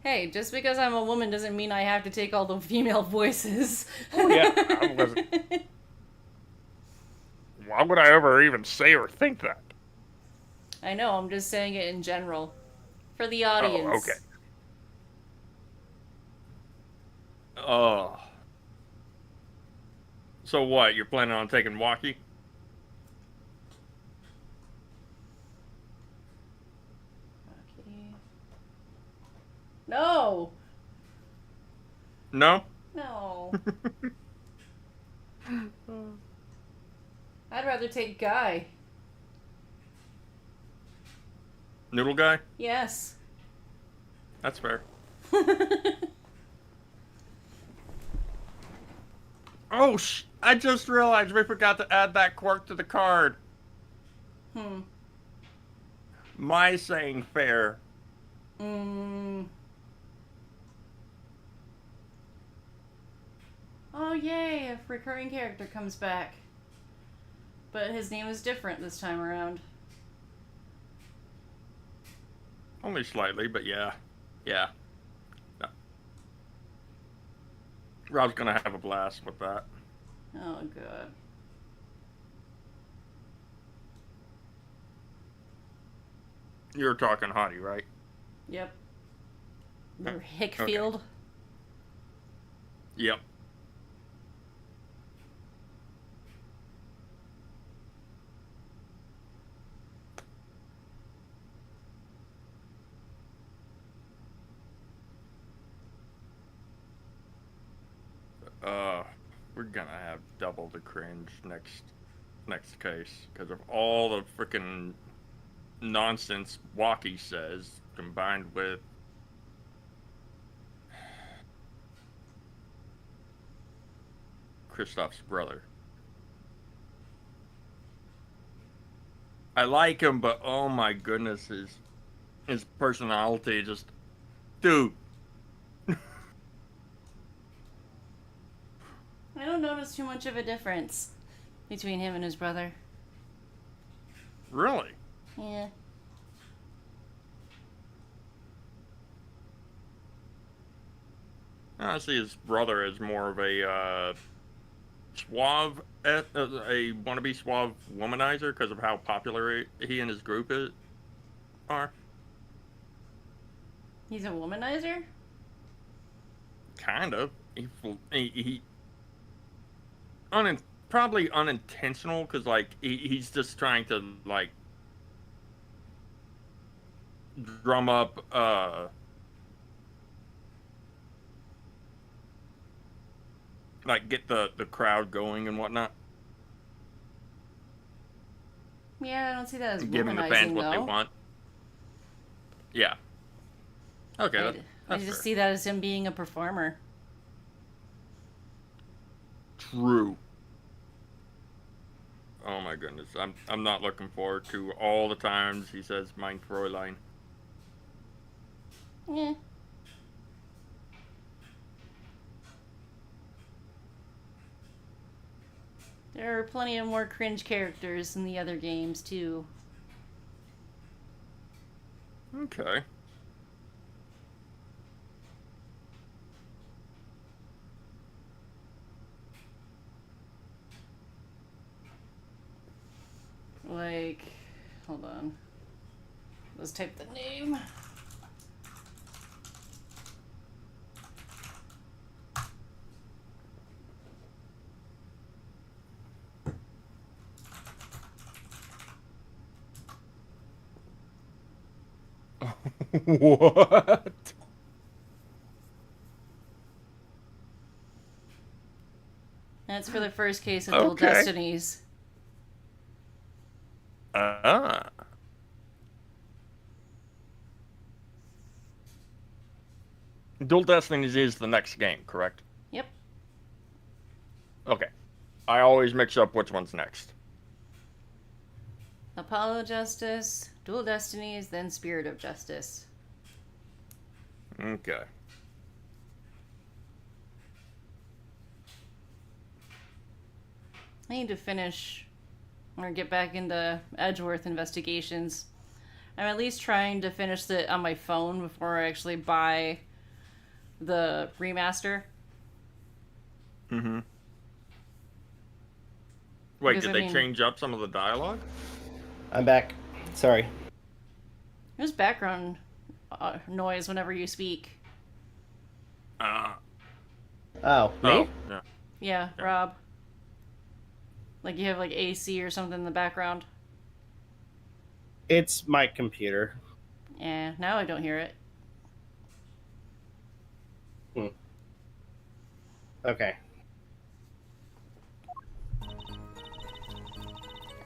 Hey, just because I'm a woman doesn't mean I have to take all the female voices. Oh, yeah, I wasn't... Why would I ever even say or think that? I know, I'm just saying it in general. For the audience. Oh, okay. Oh. So what, you're planning on taking walkie? Okay. No! No? No. I'd rather take Guy. Noodle guy? Yes. That's fair. Oh, I just realized we forgot to add that quirk to the card. My saying fair. Oh, yay, a recurring character comes back. But his name is different this time around. Only slightly, but yeah. Yeah. No. Rob's gonna have a blast with that. Oh, God. You're talking Hottie, right? Yep. Or Hickfield. Okay. Yep. We're gonna have double the cringe next case because of all the freaking nonsense Walkie says combined with Kristoff's brother. I like him, but oh my goodness, his personality just, dude. I don't notice too much of a difference between him and his brother. Really? Yeah. I see his brother as more of a suave a wannabe suave womanizer because of how popular he and his group are? He's a womanizer? Kind of. He probably unintentional because like he's just trying to like drum up like get the crowd going and whatnot. Yeah, I don't see that as Giving the fans womanizing, what they though. want. Yeah. Okay, I that's just fair. see that as him being a performer. True. Oh my goodness, I'm not looking forward to all the times he says "Mein Fräulein." Yeah. There are plenty of more cringe characters in the other games, too. Okay. Like, hold on. Let's type the name. What? That's for the first case of Dual Okay. Destinies. Ah. Dual Destinies is the next game, correct? Yep. Okay. I always mix up which one's next. Apollo Justice, Dual Destinies, then Spirit of Justice. Okay. I need to finish or get back into Edgeworth investigations. I'm at least trying to finish it on my phone before I actually buy the remaster. Mm-hmm. Wait, Because, did I they mean- change up some of the dialogue? I'm back. Sorry. There's background noise whenever you speak. Ah. Oh, me? Oh, yeah. Yeah, Rob. Like you have like AC or something in the background. It's my computer. Yeah, now I don't hear it. Okay.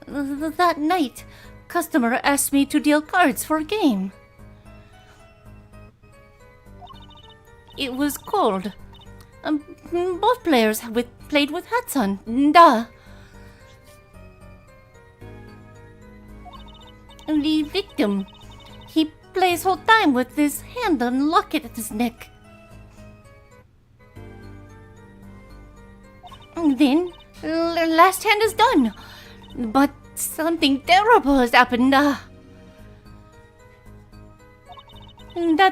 That night, customer asked me to deal cards for a game. It was cold. Both players played with hats on. Duh. The victim, he plays whole time with his hand on locket at his neck. Then, last hand is done. But something terrible has happened. That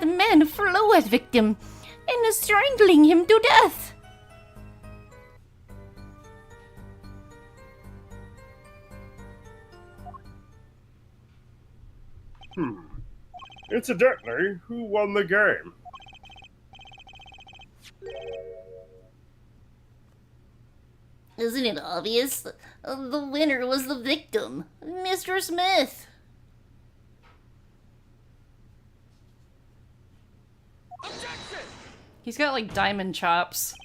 man flew at victim and is strangling him to death. Incidentally, who won the game? Isn't it obvious? The winner was the victim, Mr. Smith. He's got like diamond chops.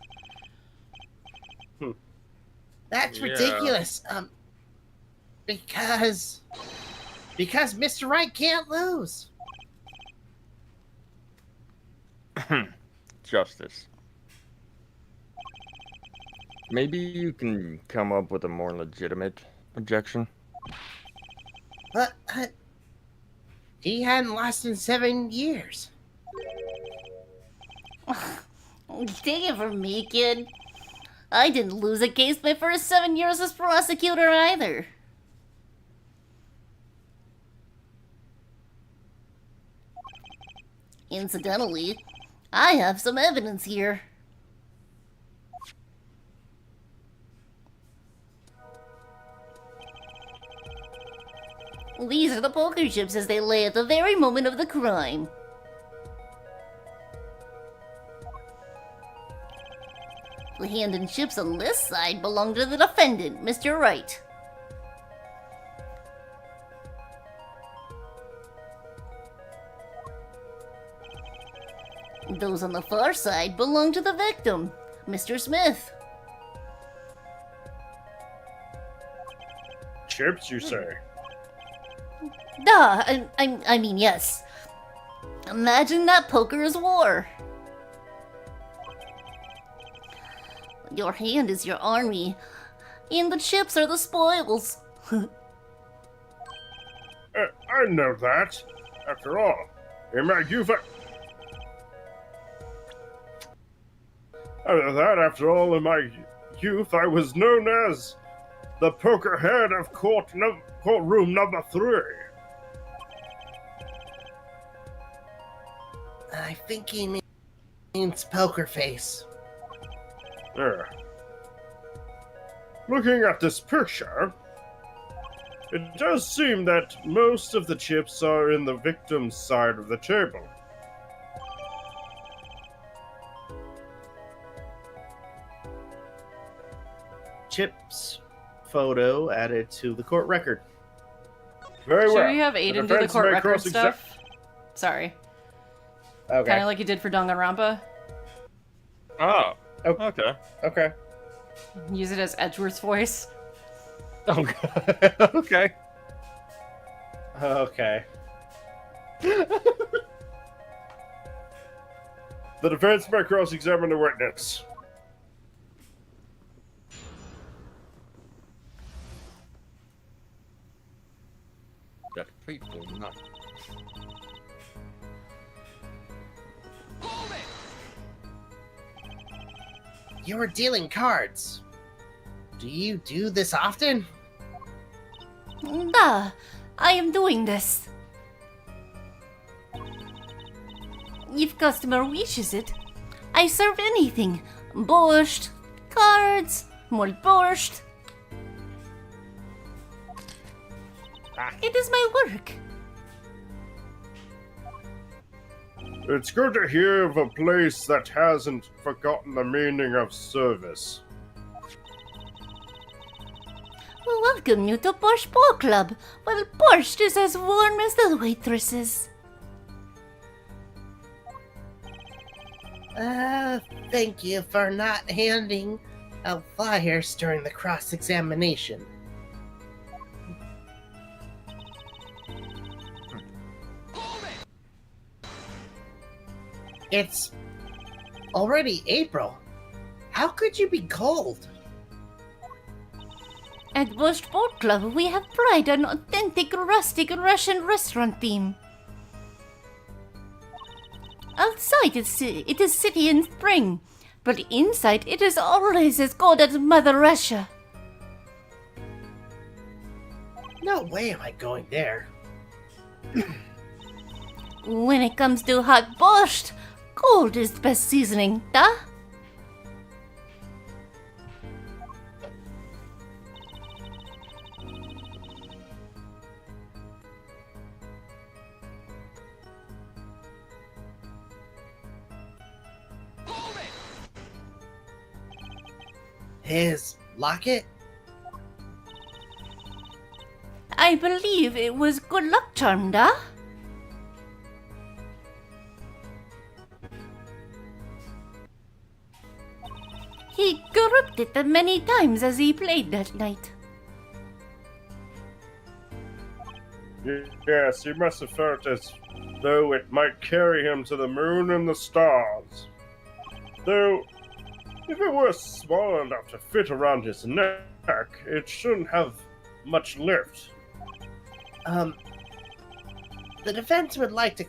That's Yeah. ridiculous. Because Mr. Right can't lose. Justice. Maybe you can come up with a more legitimate objection. But he hadn't lost in 7 years. Take it from me, kid. I didn't lose a case my first 7 years as prosecutor either. Incidentally, I have some evidence here. These are the poker chips as they lay at the very moment of the crime. The hand and chips on this side belong to the defendant, Mr. Wright. Those on the far side belong to the victim, Mr. Smith. Chips, you say? Duh, I mean, yes. Imagine that poker is war. Your hand is your army, and the chips are the spoils. I know that. After all, in my youth, I was known as the poker head of courtroom number 3. I think he means poker face. Looking at this picture, it does seem that most of the chips are in the victim's side of the table. Chip's photo added to the court record. Very Should well. we have Aden do the defense court may record cross-examine- stuff? Sorry. Okay. Kind of like you did for Danganronpa. Oh. Oh. Okay. Okay. Use it as Edgeworth's voice. Okay. Okay. Okay. The defense may cross-examine the witness. That fateful night. You were dealing cards. Do you do this often? Duh, I am doing this. If customer wishes it, I serve anything. Borscht, cards, more borscht. It is my work. It's good to hear of a place that hasn't forgotten the meaning of service. Welcome you to Borscht Ball Club. Well, borscht is as warm as the waitresses. Thank you for not handing out flyers during the cross-examination. It's already April. How could you be cold? At Borscht Ball Club, we have pride on authentic rustic Russian restaurant theme. Outside it is city in spring, but inside it is always as cold as Mother Russia. No way am I going there. When it comes to hot borscht, cold is the best seasoning, duh? His locket? I believe it was good luck charm, duh? He gripped it many times as he played that night. Yes, he must have felt as though it might carry him to the moon and the stars. Though, if it were small enough to fit around his neck, it shouldn't have much lift. The defense would like to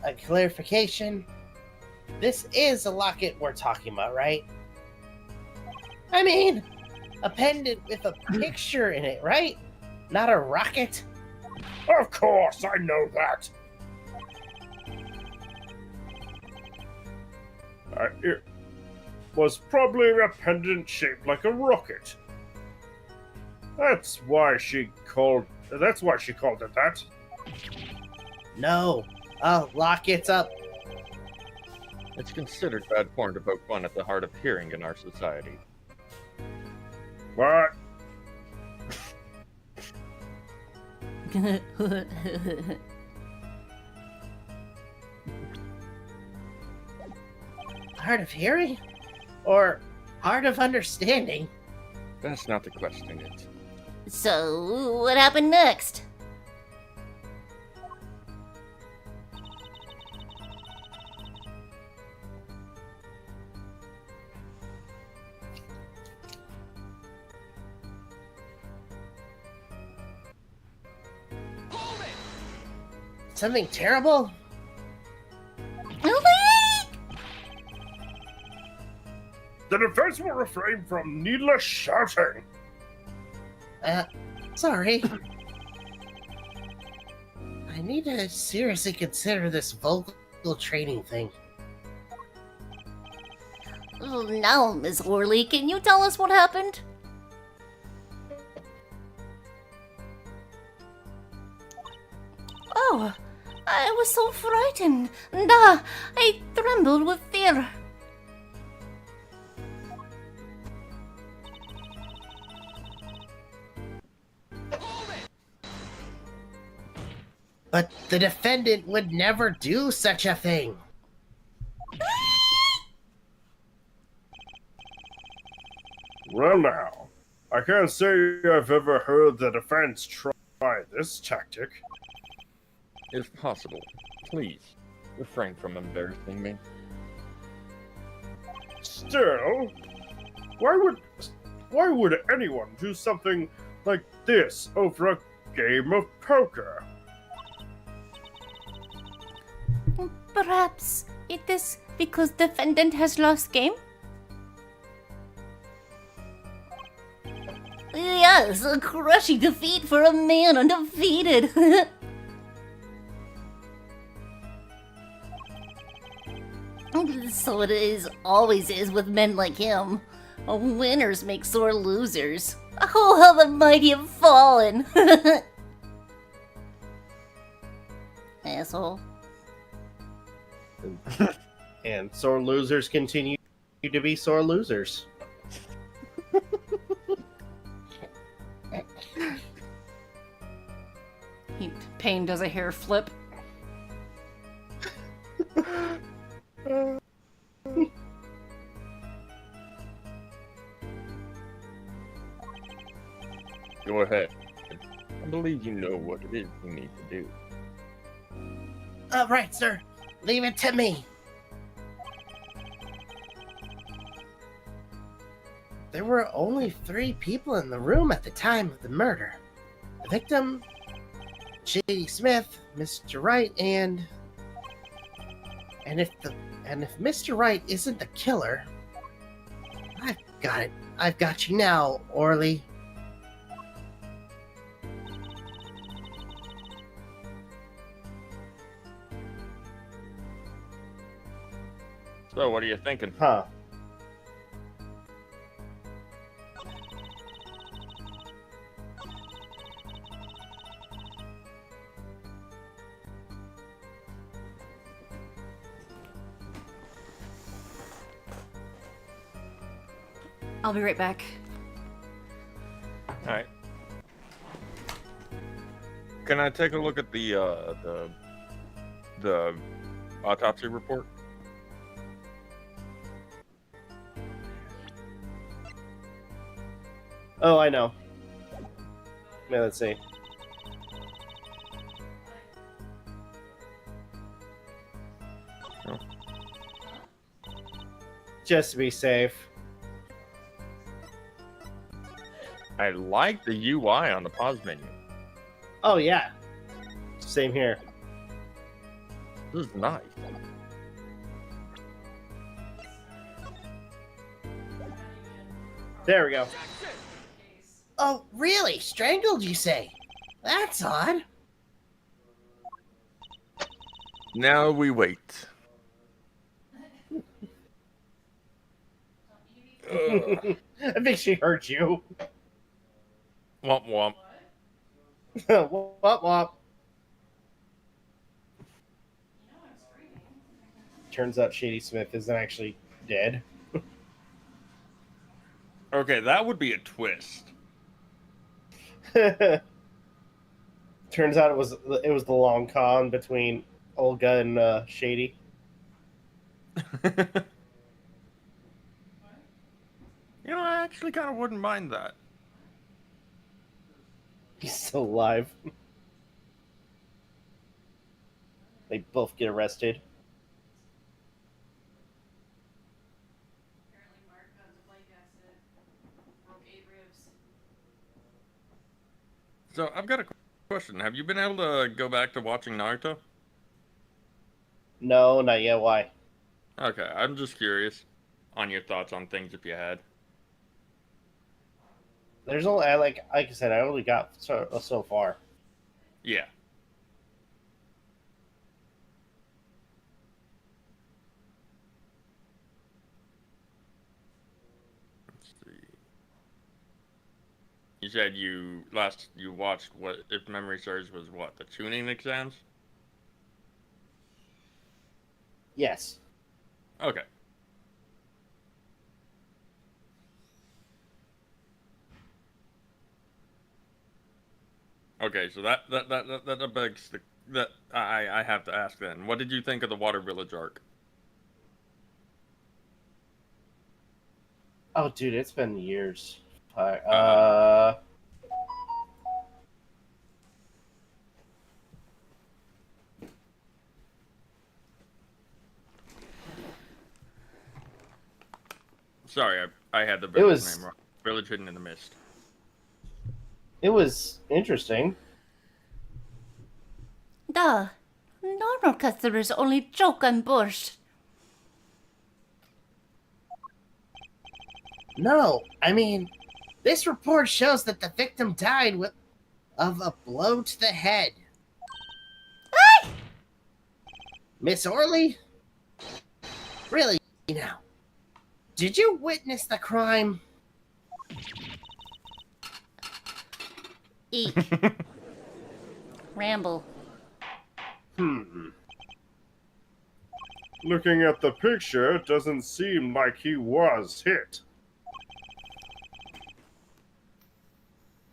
a clarification. This is a locket we're talking about, right? I mean, a pendant with a picture in it, right? Not a rocket? Of course, I know that. It was probably a pendant shaped like a rocket. That's why she called That's why she called it that. No. Oh, lock it up. It's considered bad form to poke fun at the hard of hearing in our society. What? Hard of hearing? Or hard of understanding? That's not the question, it's... So, what happened next? Something terrible? The defense will refrain from needless shouting. Sorry. I need to seriously consider this vocal training thing. Now, Miss Orley, can you tell us what happened? Oh, I was so frightened. I trembled with fear. But the defendant would never do such a thing. Well now, I can't say I've ever heard the defense try this tactic. If possible, please, refrain from embarrassing me. Still, why would anyone do something like this over a game of poker? Perhaps it is because defendant has lost game? Yes, a crushing defeat for a man undefeated. So it always is with men like him. Winners make sore losers. Oh, how the mighty have fallen. Asshole. And sore losers continue to be sore losers. Phayn does a hair flip. Go ahead. I believe you know what it is you need to do. Right, sir. Leave it to me. There were only 3 people in the room at the time of the murder. The victim, J.D. Smith, Mr. Wright, and if Mr. Wright isn't the killer, I've got it. I've got you now, Orly. So, what are you thinking? Huh. I'll be right back. Alright. Can I take a look at the autopsy report? Oh, I know. Yeah, let's see. Oh. Just to be safe. I like the UI on the pause menu. Oh, yeah. Same here. This is nice. There we go. Oh, really? Strangled, you say? That's odd. Now we wait. I think she hurt you. Womp womp. Wop wop. Turns out Shady Smith isn't actually dead. Okay, that would be a twist. Turns out it was the long con between Olga and Shady. I actually kind of wouldn't mind that. He's still alive. They both get arrested. Apparently Mark got into a bike accident. Broke 8 ribs. So I've got a question. Have you been able to go back to watching Naruto? No, not yet. Why? Okay, I'm just curious on your thoughts on things if you had. There's only like I said, I only got so far. Yeah. Let's see. You said you watched what, if memory serves, was what, the tuning exams? Yes. Okay. Okay, so that begs that I have to ask then. What did you think of the Water Village arc? Oh, dude, it's been years. Sorry, I had the village was- name wrong. Village Hidden in the Mist. It was interesting. Duh. Normal customers only joke on borscht. No, I mean, this report shows that the victim died of a blow to the head. Miss Orley? Really, now? Did you witness the crime? Eek. Ramble. Looking at the picture, it doesn't seem like he was hit.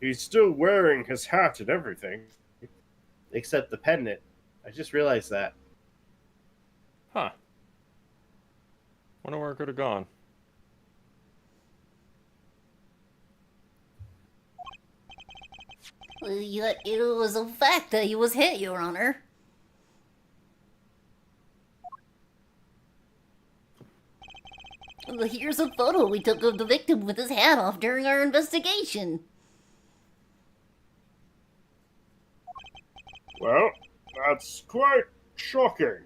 He's still wearing his hat and everything. Except the pendant. I just realized that. Huh. Wonder where it could have gone. Yet it was a fact that he was hit, Your Honor. Here's a photo we took of the victim with his hat off during our investigation. Well, that's quite shocking.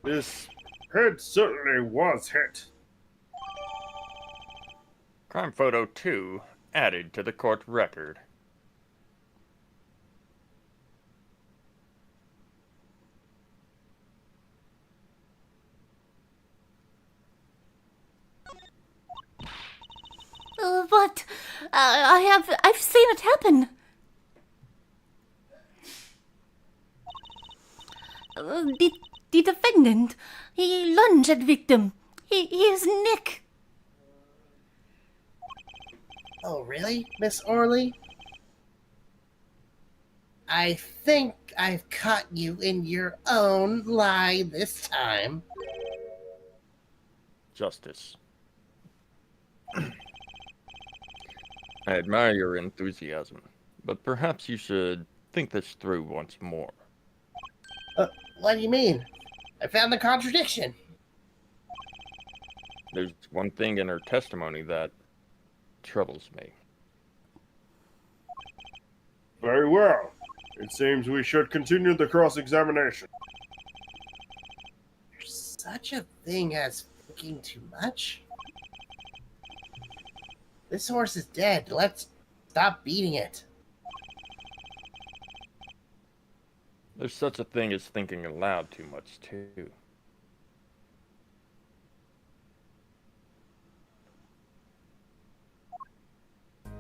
His head certainly was hit. Crime photo 2 added to the court record. But I've seen it happen. The defendant, he lunged at victim. He is Nick. Oh, really, Miss Orley? I think I've caught you in your own lie this time. Justice. I admire your enthusiasm, but perhaps you should think this through once more. What do you mean? I found the contradiction. There's one thing in her testimony that troubles me. Very well. It seems we should continue the cross-examination. There's such a thing as thinking too much? This horse is dead. Let's stop beating it. There's such a thing as thinking aloud too much, too.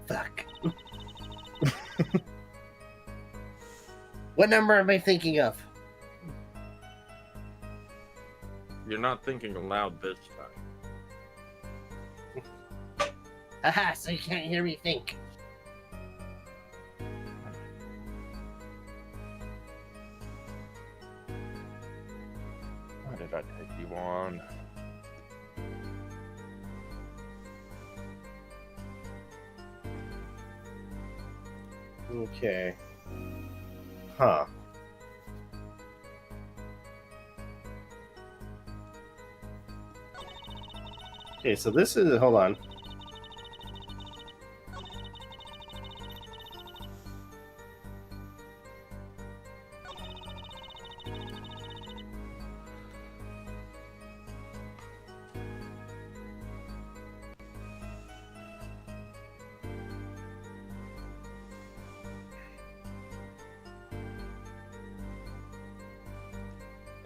Fuck. What number am I thinking of? You're not thinking aloud this time. Haha, so you can't hear me think. Why did I take you on? Okay. Huh. Okay, so this is... Hold on.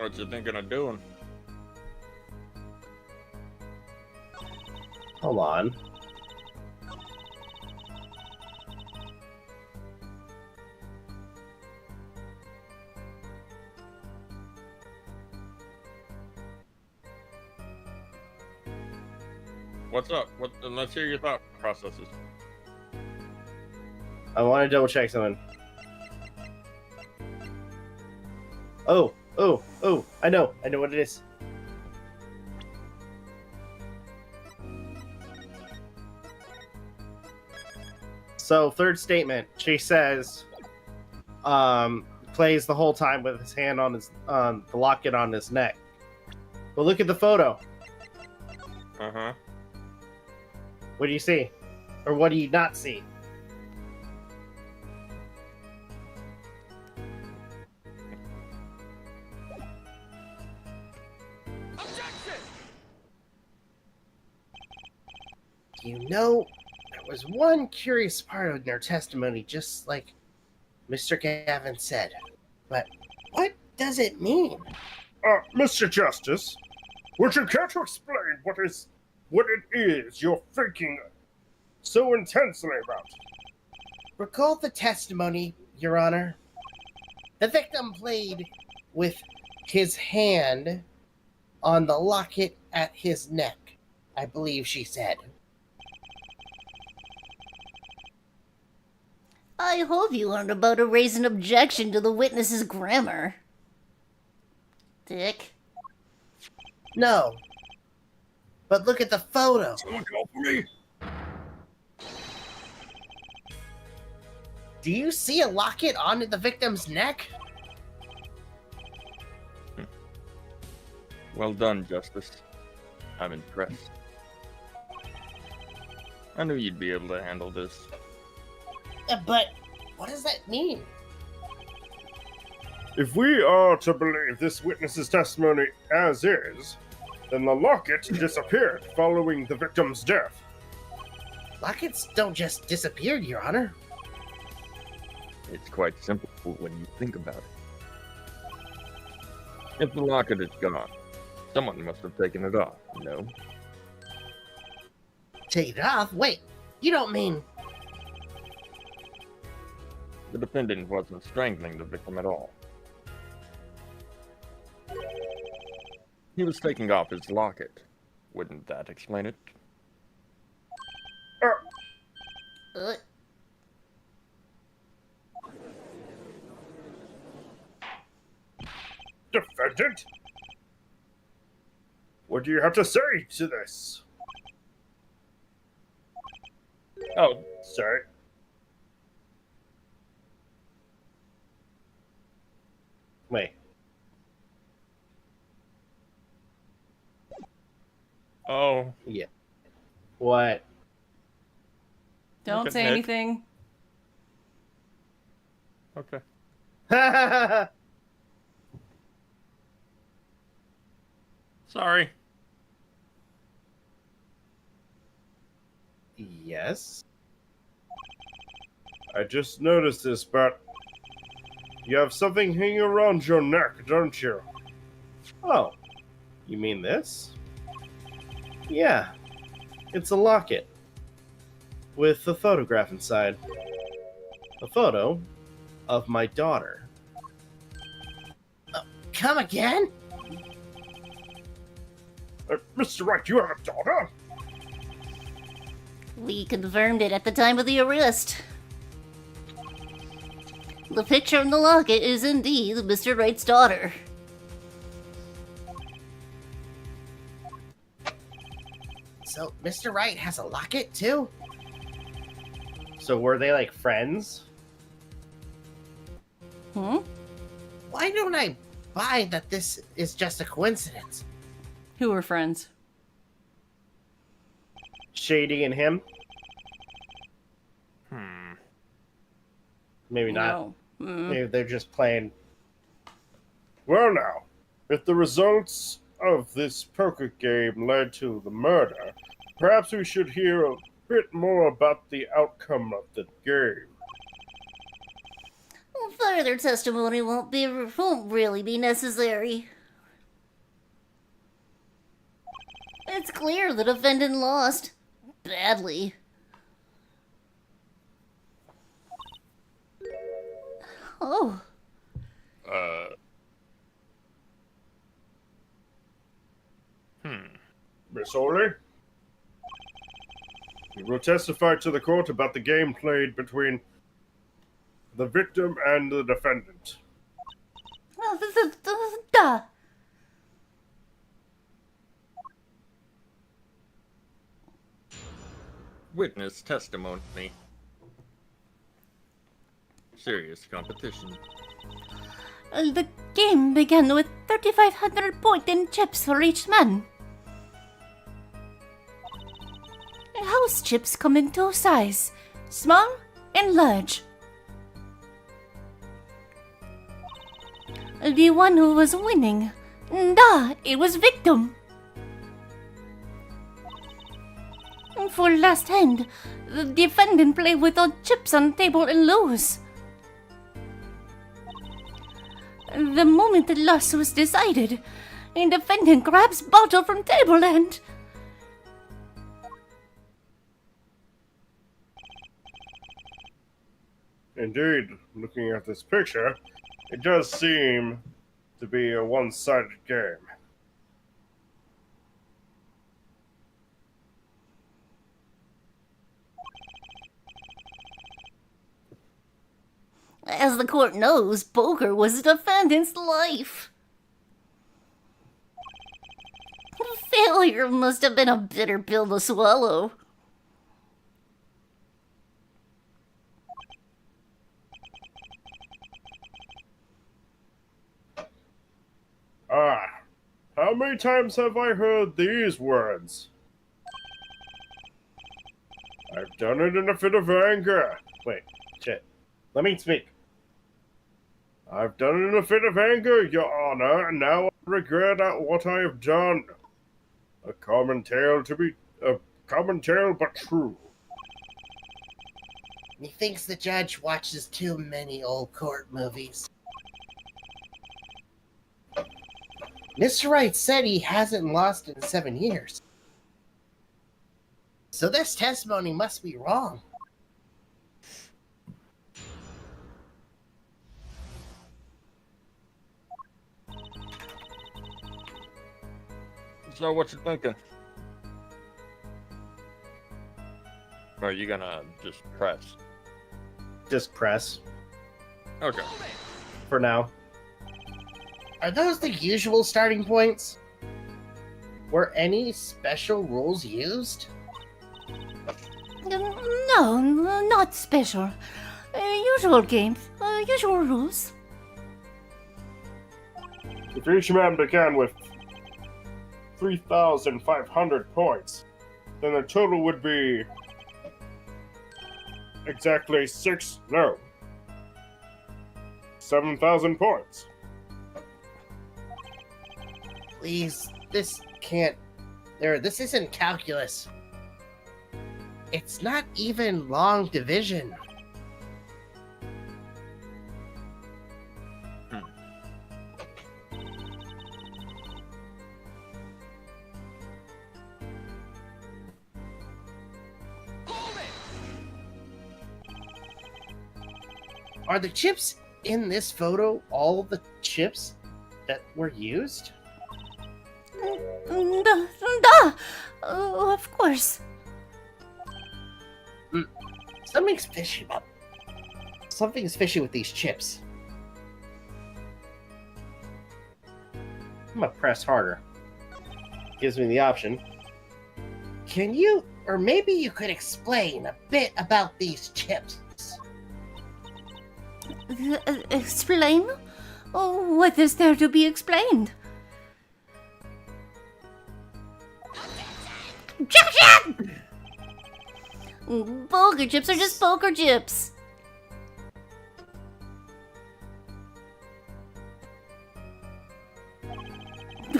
What you thinking of doing? Hold on. What's up? Let's hear your thought processes. I want to double check something. Oh, I know what it is. So, third statement, she says, plays the whole time with his hand on his, the locket on his neck. But look at the photo. Uh-huh. What do you see? Or what do you not see? You know, there was one curious part in their testimony, just like Mr. Gavin said. But what does it mean? Mr. Justice, would you care to explain what it is you're thinking so intensely about? Recall the testimony, Your Honor. The victim played with his hand on the locket at his neck, I believe she said. I hope you learned about to raise an objection to the witness's grammar. Dick. No. But look at the photo. Someone call for me. Do you see a locket on the victim's neck? Well done, Justice. I'm impressed. I knew you'd be able to handle this. But what does that mean? If we are to believe this witness's testimony as is, then the locket disappeared following the victim's death. Lockets don't just disappear, Your Honor. It's quite simple when you think about it. If the locket is gone, someone must have taken it off, no? Take it off? Wait, you don't mean... The defendant wasn't strangling the victim at all. He was taking off his locket. Wouldn't that explain it? Uh, Defendant? What do you have to say to this? Oh, Say. Wait. oh, Yeah. What? Don't Look at say Nick. anything. okay. Sorry. Yes. I just noticed this, but you have something hanging around your neck, don't you? Oh, you mean this? Yeah, it's a locket with a photograph inside. A photo of my daughter. come again? Mr. Wright, you have a daughter? We confirmed it at the time of the arrest. The picture in the locket is indeed Mr. Wright's daughter. So, Mr. Wright has a locket, too? So were they like friends? Hmm? Why don't I buy that this is just a coincidence? Who were friends? Shady and him? Hmm. Maybe not. No. Mm. Maybe they're just playing. Well, now, if the results of this poker game led to the murder, perhaps we should hear a bit more about the outcome of the game. Further testimony won't really be necessary. It's clear the defendant lost. Badly. Oh. Miss Orley? You will testify to the court about the game played between the victim and the defendant. Duh. Witness testimony. Serious competition. The game began with 3,500 points in chips for each man. House chips come in two sizes, small and large. The one who was winning, it was victim. For last hand, the defendant played with all chips on table and lose. The moment the loss was decided, the defendant grabs bottle from table and... Indeed, looking at this picture, it does seem to be a one-sided game. As the court knows, poker was the defendant's life. Failure must have been a bitter pill to swallow. How many times have I heard these words? I've done it in a fit of anger. Wait, shit. Let me speak. I've done it in a fit of anger, Your Honor, and now I regret at what I have done. A common tale but true. Methinks the judge watches too many old court movies. Mr. Wright said he hasn't lost in 7 years. So this testimony must be wrong. So what you thinking? Or are you gonna just press? Just press. Okay. For now. Are those the usual starting points? Were any special rules used? No, not special. Usual games, usual rules. If each man began with 3,500 points, then the total would be exactly 7,000 points. Please, this can't... This isn't calculus. It's not even long division. Are the chips in this photo all the chips that were used? Duh. Of course. Something's fishy with these chips. I'm gonna press harder. Gives me the option. Can you, or maybe you could explain a bit about these chips? Explain? Oh, what is there to be explained? Shut! Poker chips are just poker chips.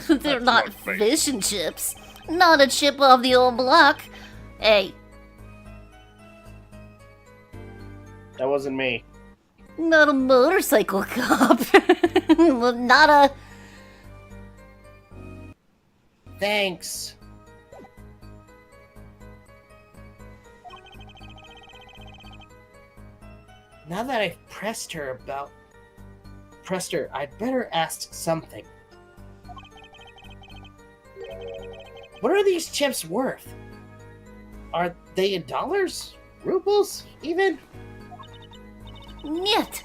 They're That's not not fake. fish and chips. Not a chip off the old block. Hey, That wasn't me. not a motorcycle cop. Not a... Thanks. Now that I've pressed her, I'd better ask something. What are these chips worth? Are they in dollars? Rubles? Even? Yet,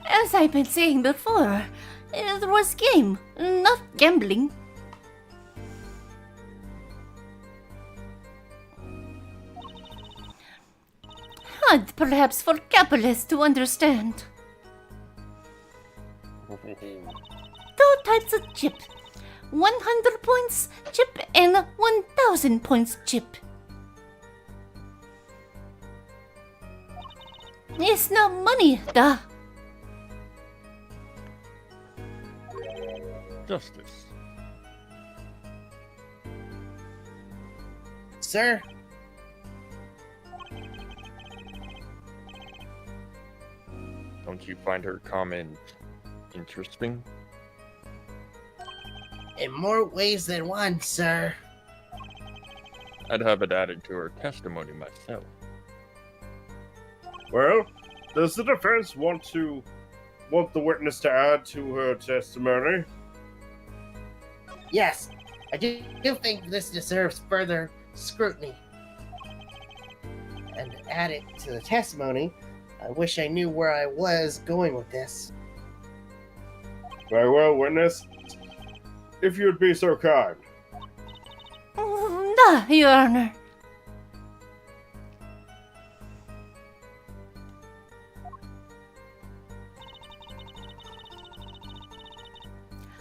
as I've been saying before, it was game, not gambling. Hard perhaps for capitalists to understand. Two types of chip. 100 points chip and 1000 points chip. It's not money, duh. Justice. Sir? Don't you find her comment interesting? In more ways than one, sir. I'd have it added to her testimony myself. Well, does the defense want the witness to add to her testimony? Yes, I do think this deserves further scrutiny. And to add it to the testimony, I wish I knew where I was going with this. Very well, witness. If you'd be so kind. Duh, Your Honor.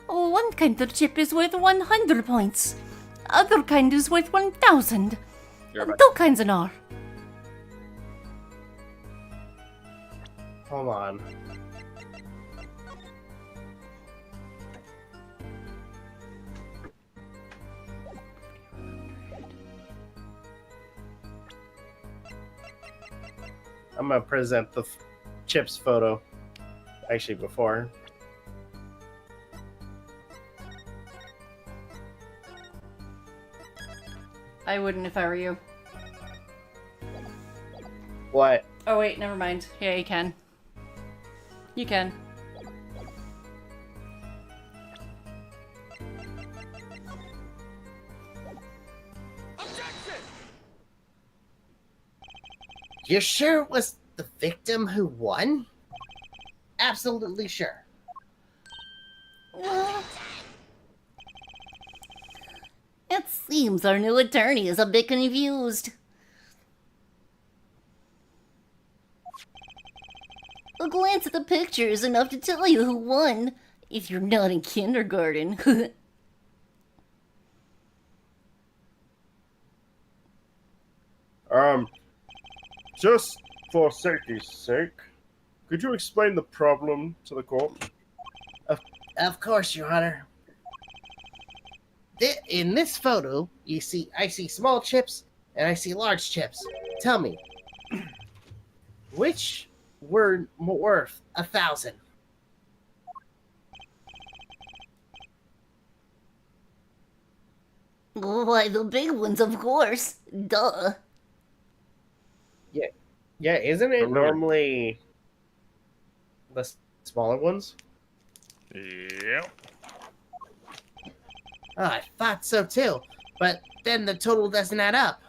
One kind of chip is worth 100 points. Other kind is worth 1000. You're right. Two kinds and all. Hold on. I'm gonna present the chips photo. Actually, before. I wouldn't if I were you. What? Oh wait, never mind. Yeah, you can. You can. You're sure it was the victim who won? Absolutely sure. It seems our new attorney is a bit confused. A glance at the picture is enough to tell you who won, if you're not in kindergarten. Just for safety's sake, could you explain the problem to the court? Of course, Your Honor. In this photo, I see small chips and I see large chips. Tell me, which were worth 1,000? Why, the big ones, of course. Duh. Yeah, isn't it Really? normally the smaller ones? Yep. Oh, I thought so too, but then the total doesn't add up.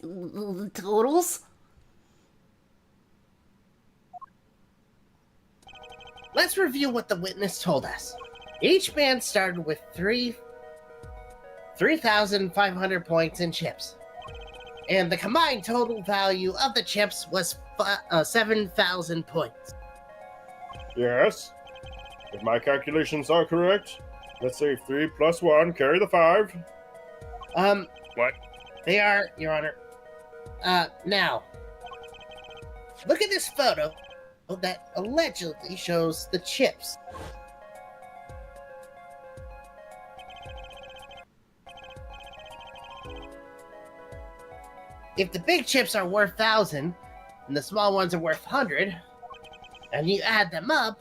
The totals? Let's review what the witness told us. Each man started with 3,500 points in chips. And the combined total value of the chips was 7,000 points. Yes. If my calculations are correct, let's say 3 plus 1, carry the 5. What? They are, Your Honor. Now, look at this photo that allegedly shows the chips. If the big chips are worth 1,000 and the small ones are worth 100, and you add them up,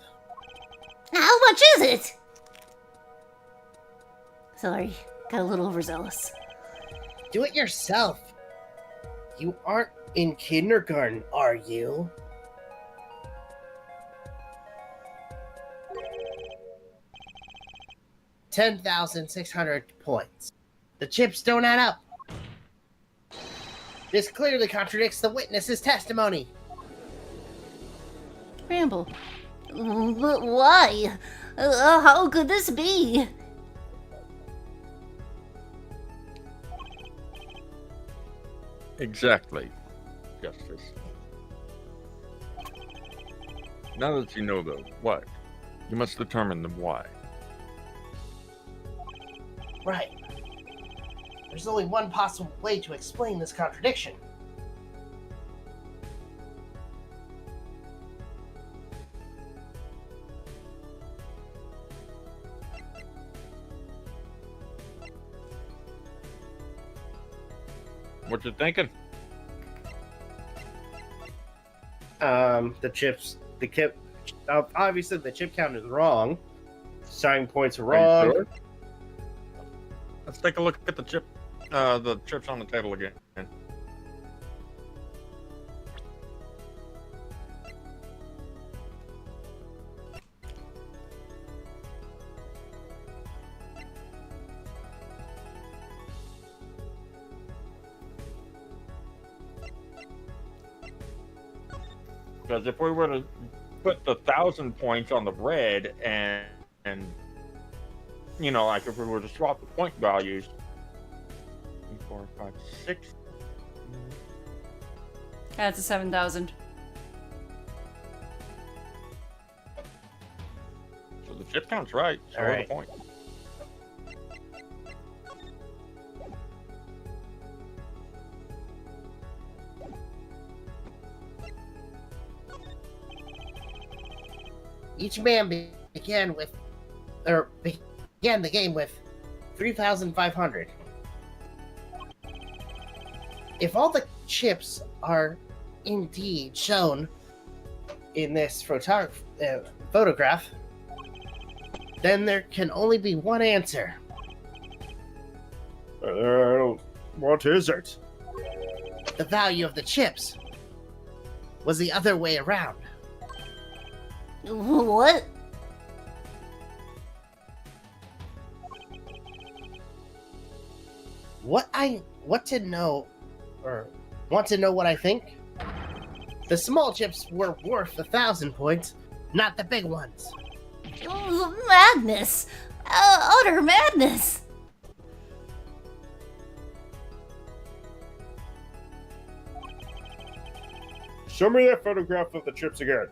How much is it? Sorry, got a little overzealous. do it yourself. You aren't in kindergarten, are you? $10,600 points. The chips don't add up. This clearly contradicts the witness's testimony. Ramble. But why? How could this be? Exactly, Justice. Now that you know the what, you must determine the why. Right. There's only one possible way to explain this contradiction. What you thinking? The chips, obviously the chip count is wrong. Starting points are Are you wrong. sure? Let's take a look at the chips on the table again. Because if we were to put the 1,000 points on the red and you know, like if we were to swap the point values, 3, 4, 5, 6. That's a 7,000. So the chip count's right. So All are right. the point. Each man began the game with 3,500. If all the chips are indeed shown in this photograph, then there can only be one answer. What is it? The value of the chips was the other way around. What? Want to know what I think? The small chips were worth 1,000 points, not the big ones. Madness! Utter madness! Show me that photograph of the chips again.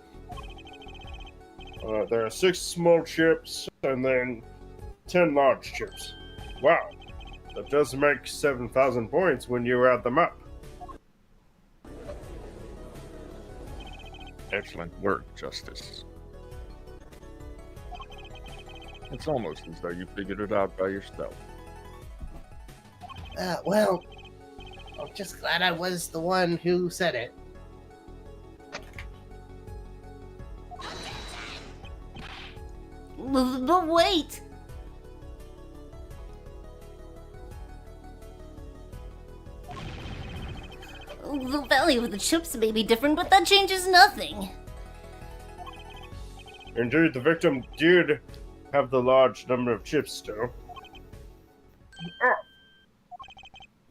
There are 6 small chips and then 10 large chips. Wow, that does make 7,000 points when you add them up. Excellent work, Justice. It's almost as though you figured it out by yourself. Well, I'm just glad I was the one who said it. But wait! The value of the chips may be different, but that changes nothing. Indeed, the victim did have the large number of chips still.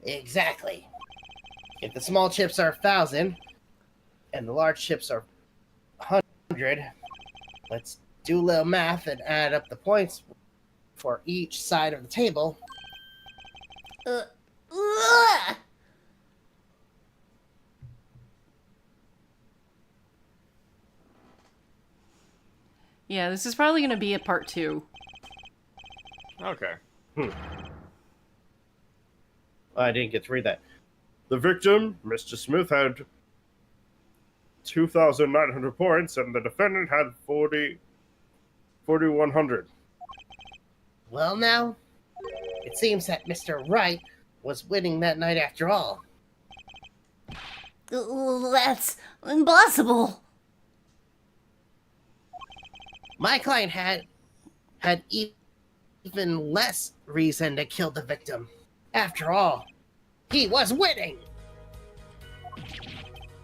Exactly. If the small chips are 1,000 and the large chips are 100, let's do a little math and add up the points for each side of the table. Ugh. Yeah, this is probably going to be a part 2. Okay. I didn't get to read that. The victim, Mr. Smith, had 2,900 points, and the defendant had 4,100. Well, now, it seems that Mr. Wright was winning that night after all. That's impossible. My client had even less reason to kill the victim. After all, he was winning!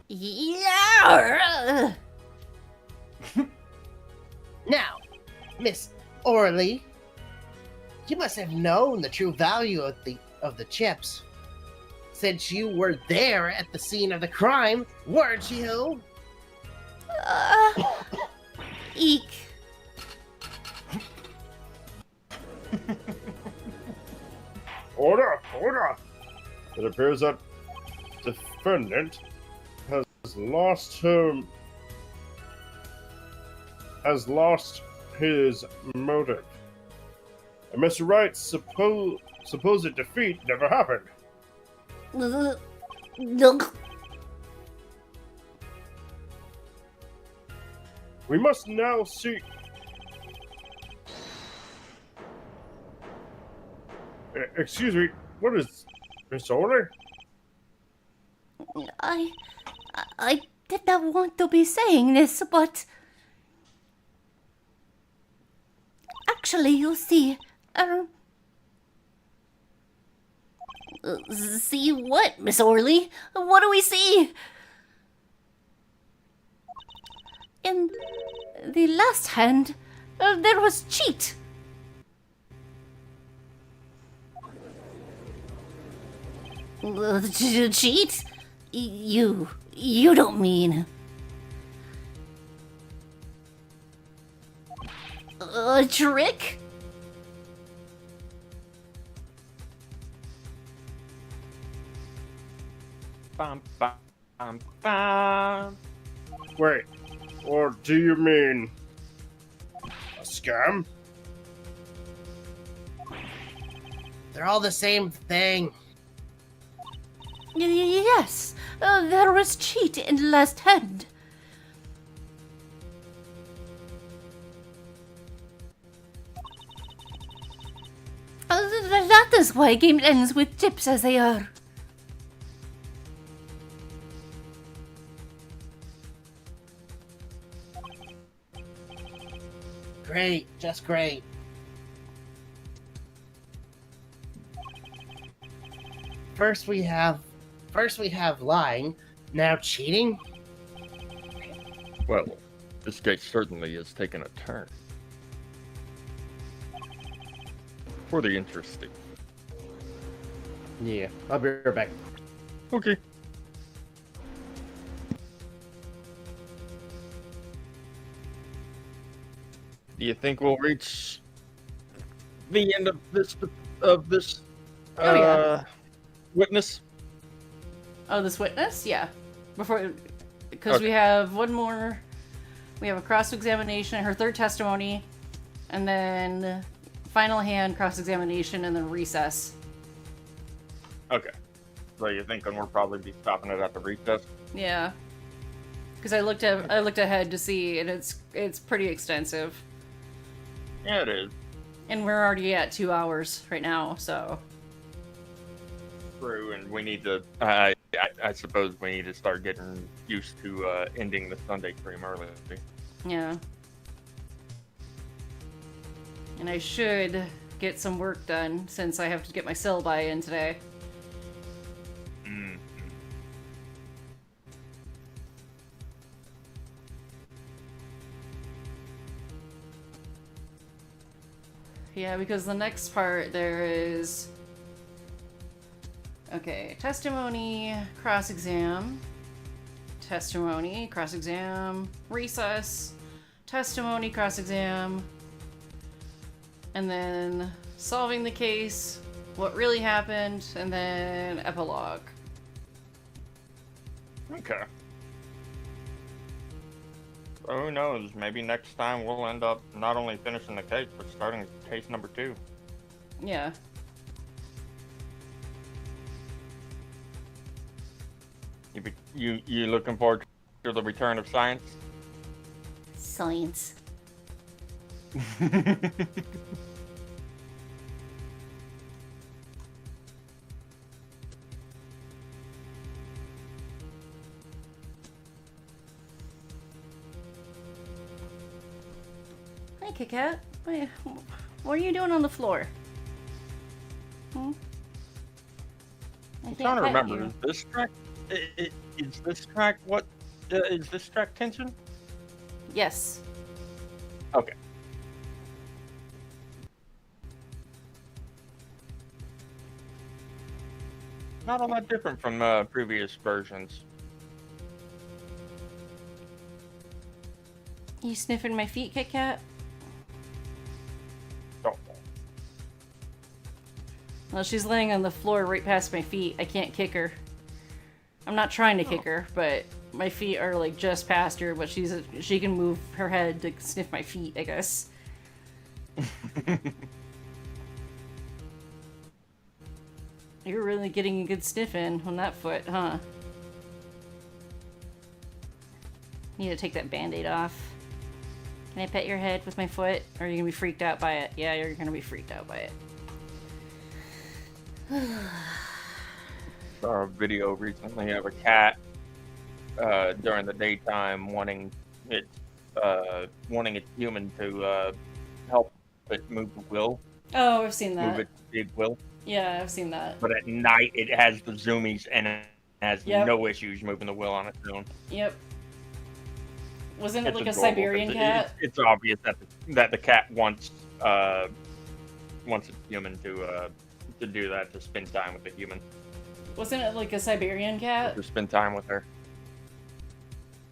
Yeah. Now, Miss Orley, you must have known the true value of the chips, since you were there at the scene of the crime, weren't you? Eek. Order! Order! It appears that defendant has lost his motive. And Mr. Wright's supposed defeat never happened. We must now see. Excuse me, what is Miss Orley? I did not want to be saying this, but actually, you see, see what, Miss Orley? What do we see? In the last hand, there was cheat. Cheat? You don't mean... a trick? Bum, bum, bum. Wait, or do you mean a scam? They're all the same thing. Yes, there was cheat in the last hand. That is why game ends with chips as they are. Great, just great. First we have lying, now cheating? Well, this case certainly has taken a turn. For the interesting. Yeah, I'll be right back. Okay. Do you think we'll reach the end of this yeah. witness? Oh, this witness? Yeah. Because Okay. we have one more. We have a cross-examination, her third testimony, and then final hand cross-examination, and then recess. Okay. So you're thinking we'll probably be stopping it at the recess? Yeah. Because I looked ahead to see, and it's pretty extensive, Yeah, it is. and we're already at 2 hours right now. So True, and we need to. I suppose we need to start getting used to ending the Sunday stream early. yeah. And I should get some work done since I have to get my syllabi in today. Mm. Yeah, because the next part there is... Okay, testimony, cross-exam, testimony, cross-exam, recess, testimony, cross-exam, and then solving the case, what really happened, and then epilogue. Okay. So who knows? Maybe next time we'll end up not only finishing the case, but starting case number 2. Yeah. You looking forward to the return of science? Science. Hi, Kit Kat. Wait, what are you doing on the floor? Hmm? I'm trying to remember. Is this track? Is this track what? Is this track tension? Yes. Okay. Not all that different from previous versions. You sniffing my feet, Kit Kat? Don't. Well, she's laying on the floor right past my feet. I can't kick her. I'm not trying to kick her, but my feet are like just past her, but she can move her head to sniff my feet, I guess. You're really getting a good sniff in on that foot, huh? Need to take that band-aid off. Can I pet your head with my foot? Or are you gonna be freaked out by it? Yeah, you're gonna be freaked out by it. Saw a video recently of a cat during the daytime wanting its human to help it move the wheel. Oh, I've seen that. Move its big wheel. Yeah, I've seen that. But at night it has the zoomies and it has Yep. no issues moving the wheel on its own. Yep. Wasn't it It's like a adorable, Siberian 'cause cat? It's obvious that the cat wants its human to do that, to spend time with the human. Wasn't it like a Siberian cat? To spend time with her.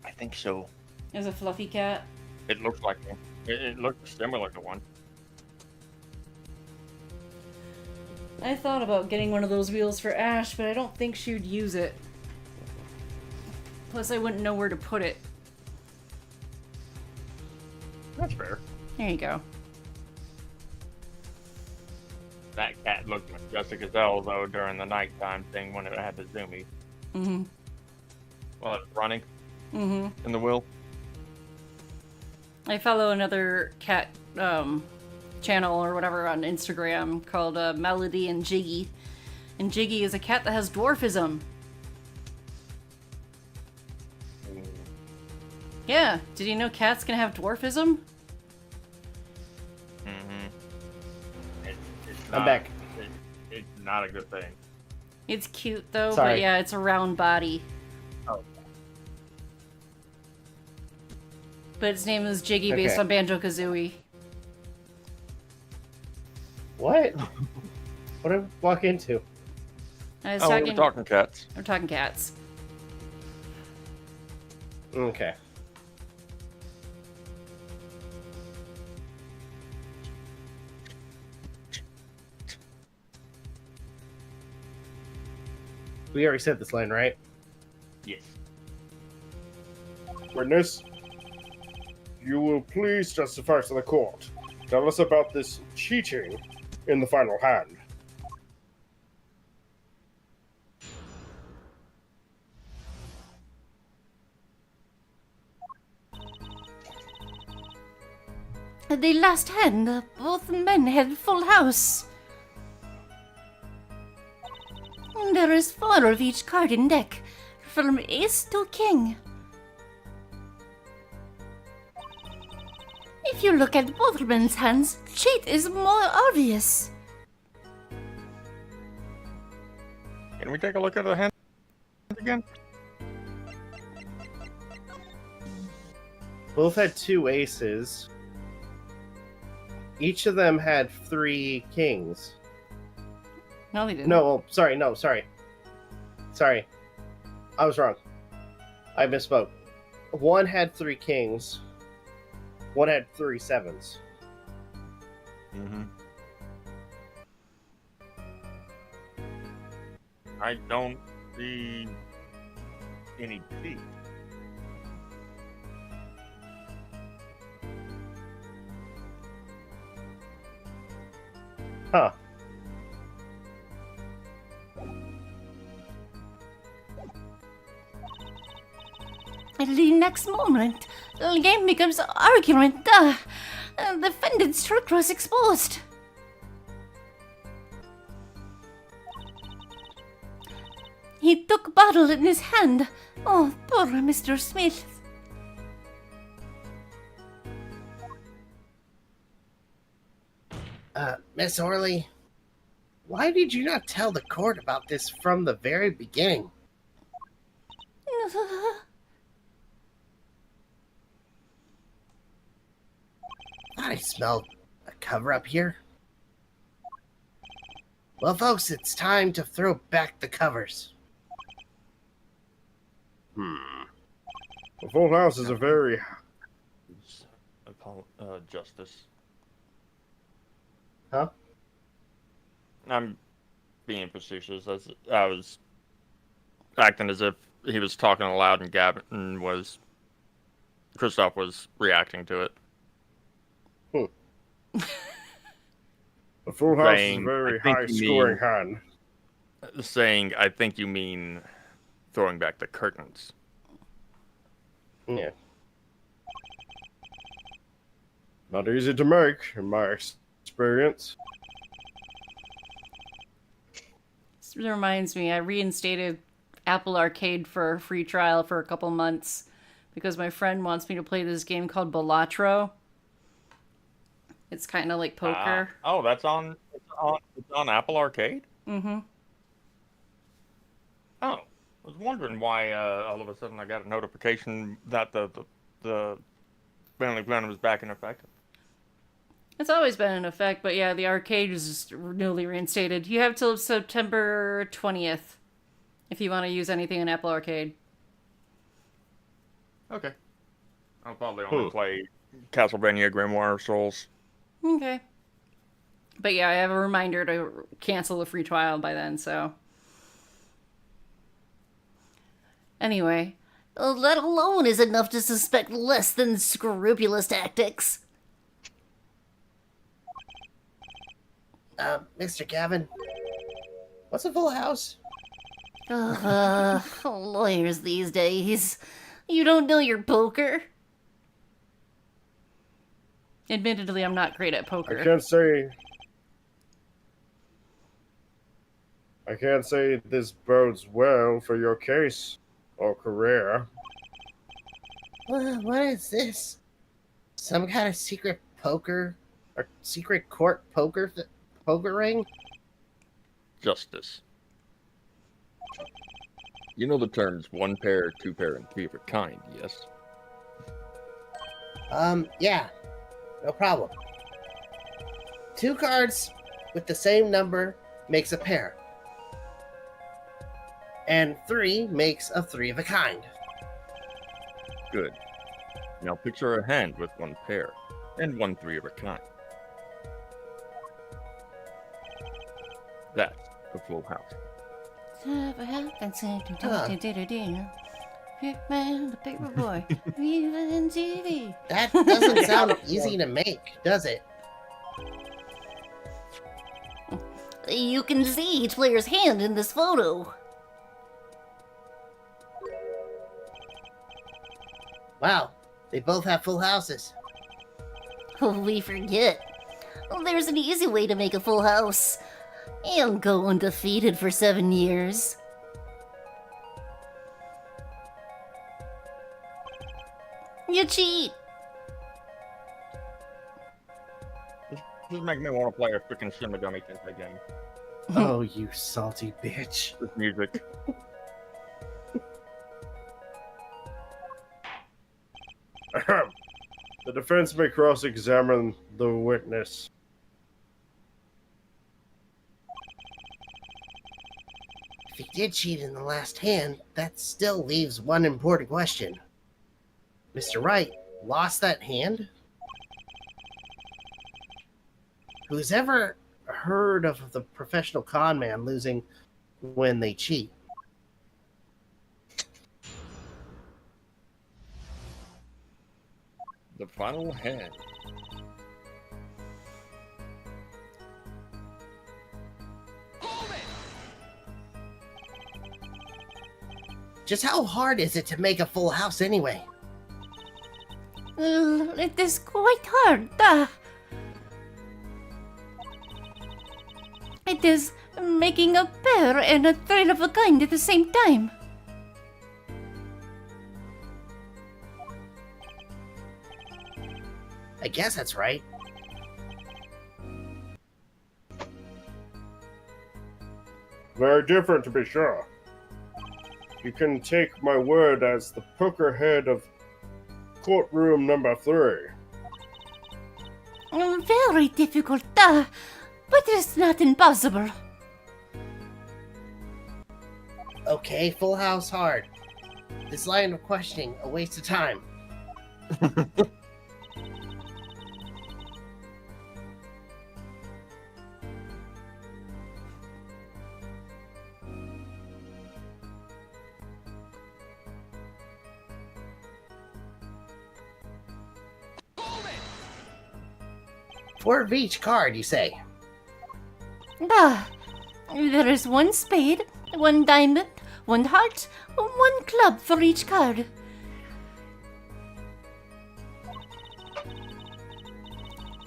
I think so. It was a fluffy cat. It looks like one. It looks similar to one. I thought about getting one of those wheels for Ash, but I don't think she would use it. Plus, I wouldn't know where to put it. That's fair. There you go. That cat looked majestic as hell, though, during the nighttime thing when it had the zoomies. Mm-hmm. While it was running Mm-hmm. in the wheel. I follow another cat channel or whatever on Instagram called Melody and Jiggy. And Jiggy is a cat that has dwarfism. Yeah, did you know cats can have dwarfism? Mm-hmm. It's I'm not, back. It's not a good thing. It's cute though, Sorry. but yeah, it's a round body. Oh. But its name is Jiggy based Okay. on Banjo-Kazooie. What? What did I walk into? I was Oh, talking. we're talking cats. We're talking cats. Okay. We already said this line, right? Yes. Witness, you will please justify to the court. Tell us about this cheating in the final hand. At the last hand, both men had full house. There is 4 of each card in deck, from ace to king. If you look at both men's hands, cheat is more obvious. Can we take a look at the hand again? Both had 2 aces. Each of them had 3 kings. No, they didn't. No, sorry. Sorry. I was wrong. I misspoke. One had 3 kings. One had 3 sevens. Mm-hmm. I don't see any teeth. Huh. The next moment, the game becomes argument. The defendant's trick was exposed. He took bottle in his hand. Oh, poor Mr. Smith. Miss Orley, why did you not tell the court about this from the very beginning? Thought I smelled a cover-up here. Well, folks, it's time to throw back the covers. A full house is a very... Justice. Huh? I'm being facetious. I was acting as if he was talking aloud and Gavin was... Kristoff was reacting to it. A full house is a Saying, very I think high-scoring you hand. Saying, I think you mean throwing back the curtains. Yeah. Not easy to make, in my experience. This reminds me, I reinstated Apple Arcade for a free trial for a couple months because my friend wants me to play this game called Balatro. It's kind of like poker. Oh, it's on Apple Arcade? Mm-hmm. Oh, I was wondering why all of a sudden I got a notification that the family plan was back in effect. It's always been in effect, but yeah, the arcade is just newly reinstated. You have till September 20th if you want to use anything in Apple Arcade. Okay. I'll probably only play Castlevania Grimoire of Souls. Okay. But yeah, I have a reminder to cancel the free trial by then, so. Anyway. That alone is enough to suspect less than scrupulous tactics. Mr. Gavin, what's a full house? Lawyers these days. You don't know your poker? Admittedly, I'm not great at poker. I can't say this bodes well for your case or career. What is this? Some kind of secret poker? Or secret court poker ring? Justice. You know the terms one pair, two pair, and three of a kind, yes? Yeah. No problem. 2 cards with the same number makes a pair. And 3 makes a 3 of a kind. Good. Now picture a hand with 1 pair and 1 3 of a kind. That's a full house. Man, the paper boy, even TV. That doesn't sound easy to make, does it? You can see each player's hand in this photo. Wow, they both have full houses. We forget. There's an easy way to make a full house and go undefeated for 7 years. You cheat. Just make me want to play a freaking Shin Megami Tensei game. Oh, you salty bitch. With music. The The defense may cross-examine the witness. If he did cheat in the last hand, that still leaves one important question. Mr. Wright lost that hand? Who's ever heard of the professional con man losing when they cheat? The final hand. Just how hard is it to make a full house anyway? It is quite hard. It is making a pair and a thrill of a kind at the same time. I guess that's right. Very different, to be sure. You can take my word as the poker head of courtroom number 3. Very difficult, but it's not impossible. Okay, full house hard. This line of questioning, a waste of time. Four of each card, you say? There is one spade, one diamond, one heart, one club for each card.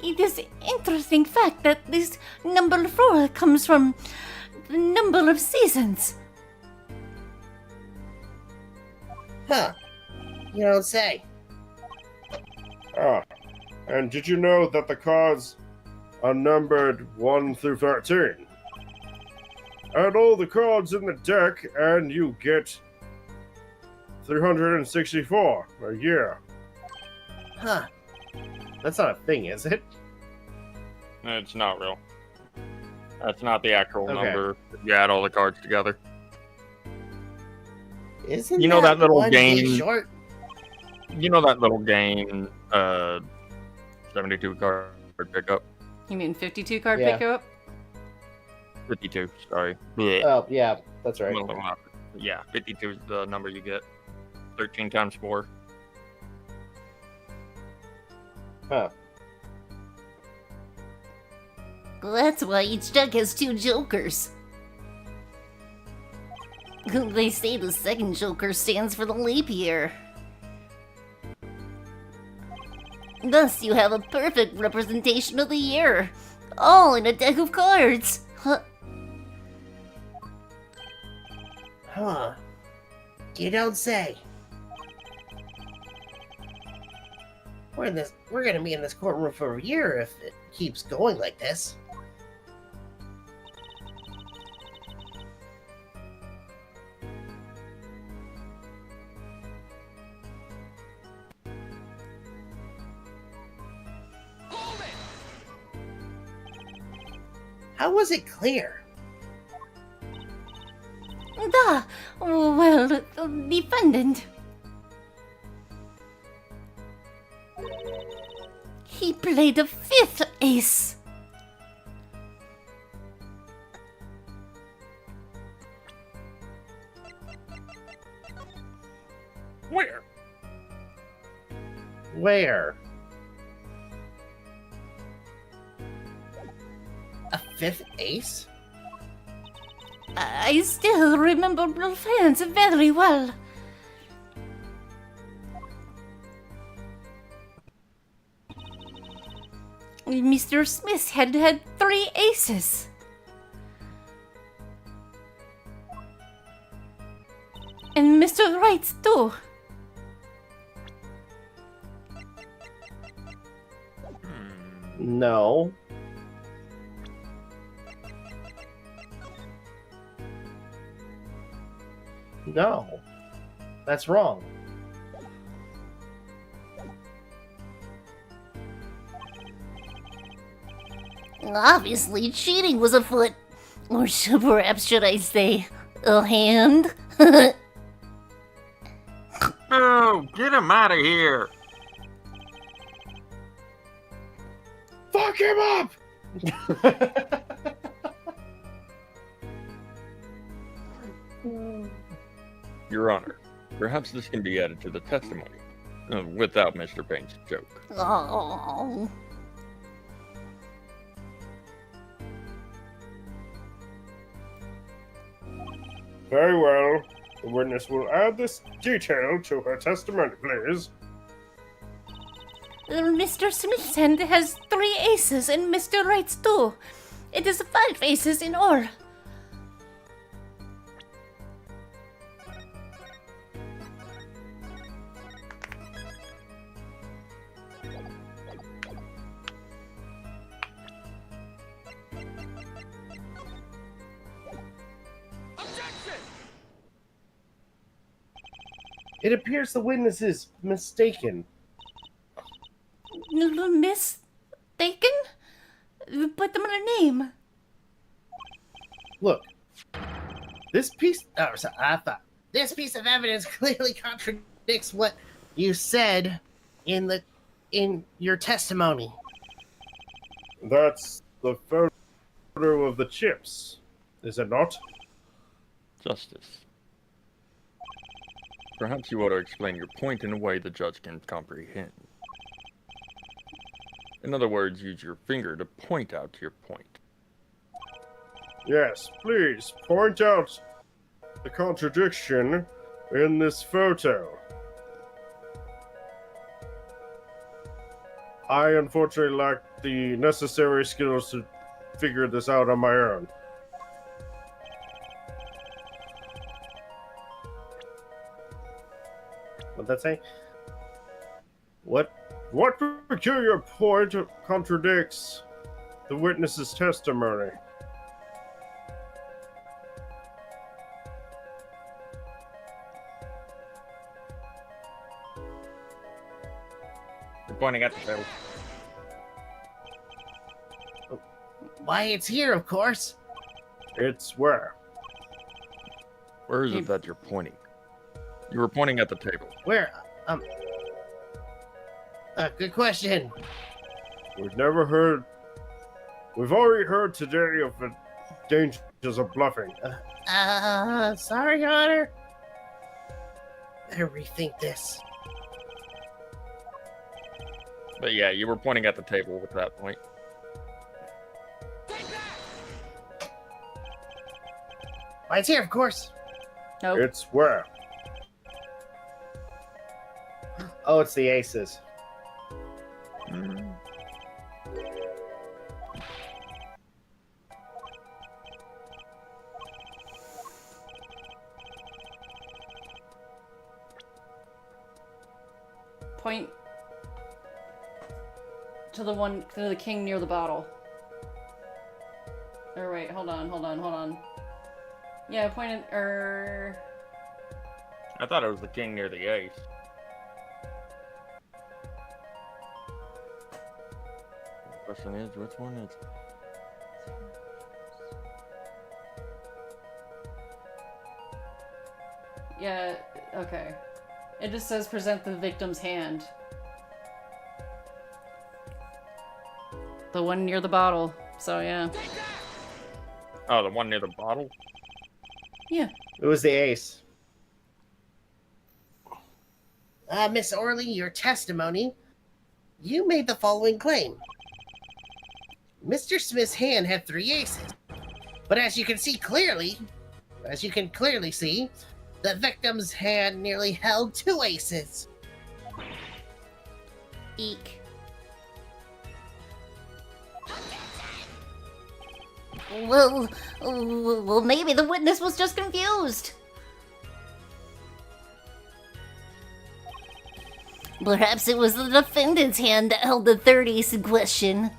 It is interesting fact that this number 4 comes from the number of seasons. Huh. You don't say. Ah, and did you know that the cards are numbered 1 through 13? Add all the cards in the deck and you get 364 a year. Huh. That's not a thing, is it? It's not real. That's not the actual Okay. number. You add all the cards together. Isn't You know that little one day game- short? You know that little game, 72 card pickup? You mean 52 card Yeah. pickup? 52, sorry. Blech. Oh, yeah, that's right. Yeah, 52 is the number you get. 13 times 4. Huh. That's why each deck has 2 jokers. They say the second joker stands for the leap year. Thus, you have a perfect representation of the year, all in a deck of cards. Huh. You don't say. We're gonna be in this courtroom for a year if it keeps going like this. How was it clear? Well, the defendant. He played a 5th ace. Where? Where? A 5th ace? I still remember both hands very well. Mr. Smith had 3 aces. And Mr. Wright too. No. No. That's wrong. Obviously, cheating was afoot. Or perhaps should I say, a hand? Oh, get him out of here! Fuck him up! Your Honor, perhaps this can be added to the testimony, without Mr. Phayn's joke. Oh. Very well. The witness will add this detail to her testimony, please. Mr. Smith's hand has 3 aces and Mr. Wright's 2. It is 5 aces in all. It appears the witness is mistaken. Mistaken? Put them on a name. Look, this piece. This piece of evidence clearly contradicts what you said in your testimony. That's the photo of the chips, is it not? Justice. Perhaps you ought to explain your point in a way the judge can comprehend. In other words, use your finger to point out your point. Yes, please, point out the contradiction in this photo. I unfortunately lack the necessary skills to figure this out on my own. What'd that say? What? What peculiar point contradicts the witness's testimony? You're pointing at the table. Why, it's here, of course. It's where? Where is it that you're pointing? You were pointing at the table. Where? Good question. We've already heard today of the dangers of bluffing. Sorry, Your Honor. Better rethink this. But yeah, you were pointing at the table at that point. Why, it's here, of course. Nope. It's where? Oh, it's the aces. Point to the king near the bottle. Or wait, hold on. Yeah, point at, I thought it was the king near the ace. The question is, which one is it? yeah, okay. It just says present the victim's hand. The one near the bottle, so yeah. Oh, the one near the bottle? Yeah. It was the ace. Miss Orley, your testimony. You made the following claim. Mr. Smith's hand had 3 aces. But as you can clearly see, the victim's hand nearly held 2 aces. Eek. Well, maybe the witness was just confused. Perhaps it was the defendant's hand that held the third ace in question.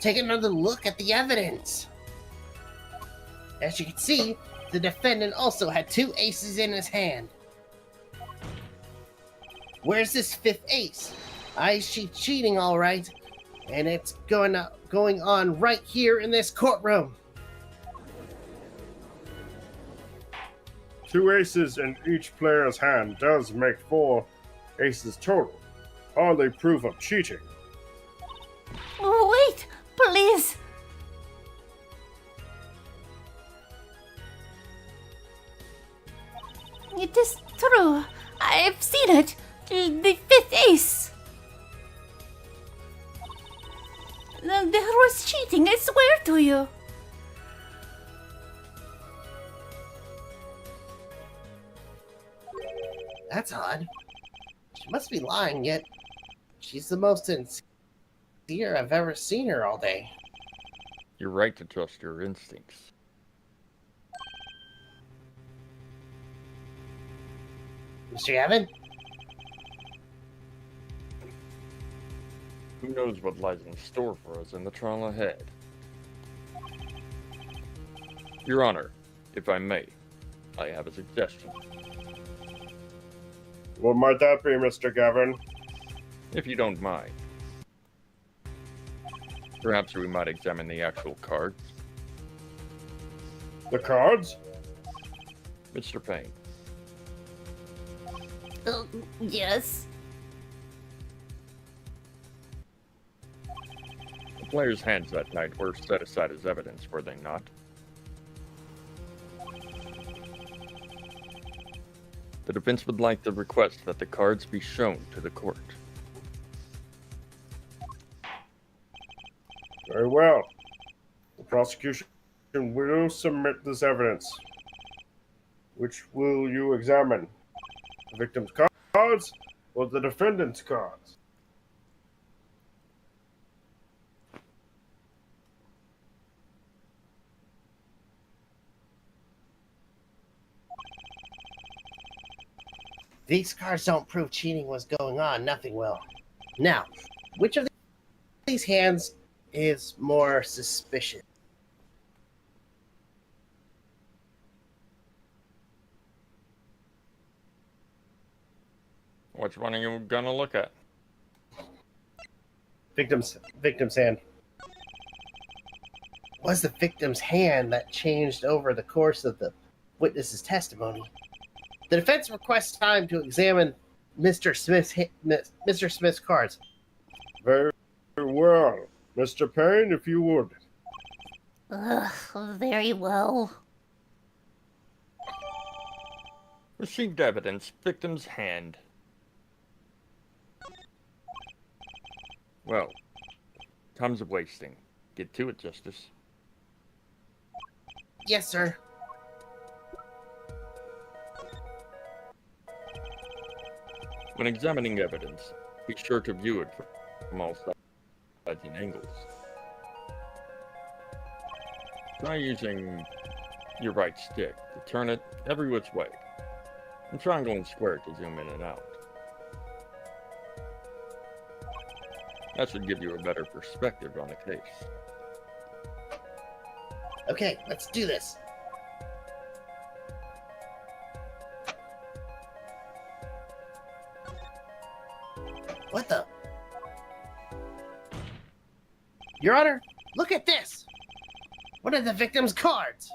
Take another look at the evidence. As you can see, the defendant also had 2 aces in his hand. Where's this fifth ace? She's cheating, all right, and it's going on right here in this courtroom. 2 aces in each player's hand does make 4 aces total. Hardly proof of cheating. Wait, please. It is true. I've seen it. The fifth ace. There was cheating, I swear to you. That's odd. She must be lying, yet she's the most sincere I've ever seen her all day. You're right to trust your instincts. Mr. Aden? Who knows what lies in store for us in the trial ahead? Your Honor, if I may, I have a suggestion. What might that be, Mr. Gavin? If you don't mind. Perhaps we might examine the actual cards. The cards? Mr. Phayn, Yes. the players' hands that night were set aside as evidence, were they not? The defense would like to request that the cards be shown to the court. Very well. The prosecution will submit this evidence. Which will you examine? The victim's cards or the defendant's cards? These cards don't prove cheating was going on. Nothing will. Now, which of these hands is more suspicious? Which one are you gonna look at? Victim's hand. Was the victim's hand that changed over the course of the witness's testimony? The defense requests time to examine Mr. Smith's cards. Very well. Mr. Phayn, if you would. Very well. Received evidence, victim's hand. Well, time's of wasting. Get to it, Justice. Yes, sir. When examining evidence, be sure to view it from all sides and angles. Try using your right stick to turn it every which way, and triangle and square to zoom in and out. That should give you a better perspective on the case. Okay, let's do this. What the? Your Honor, look at this! One of the victim's cards!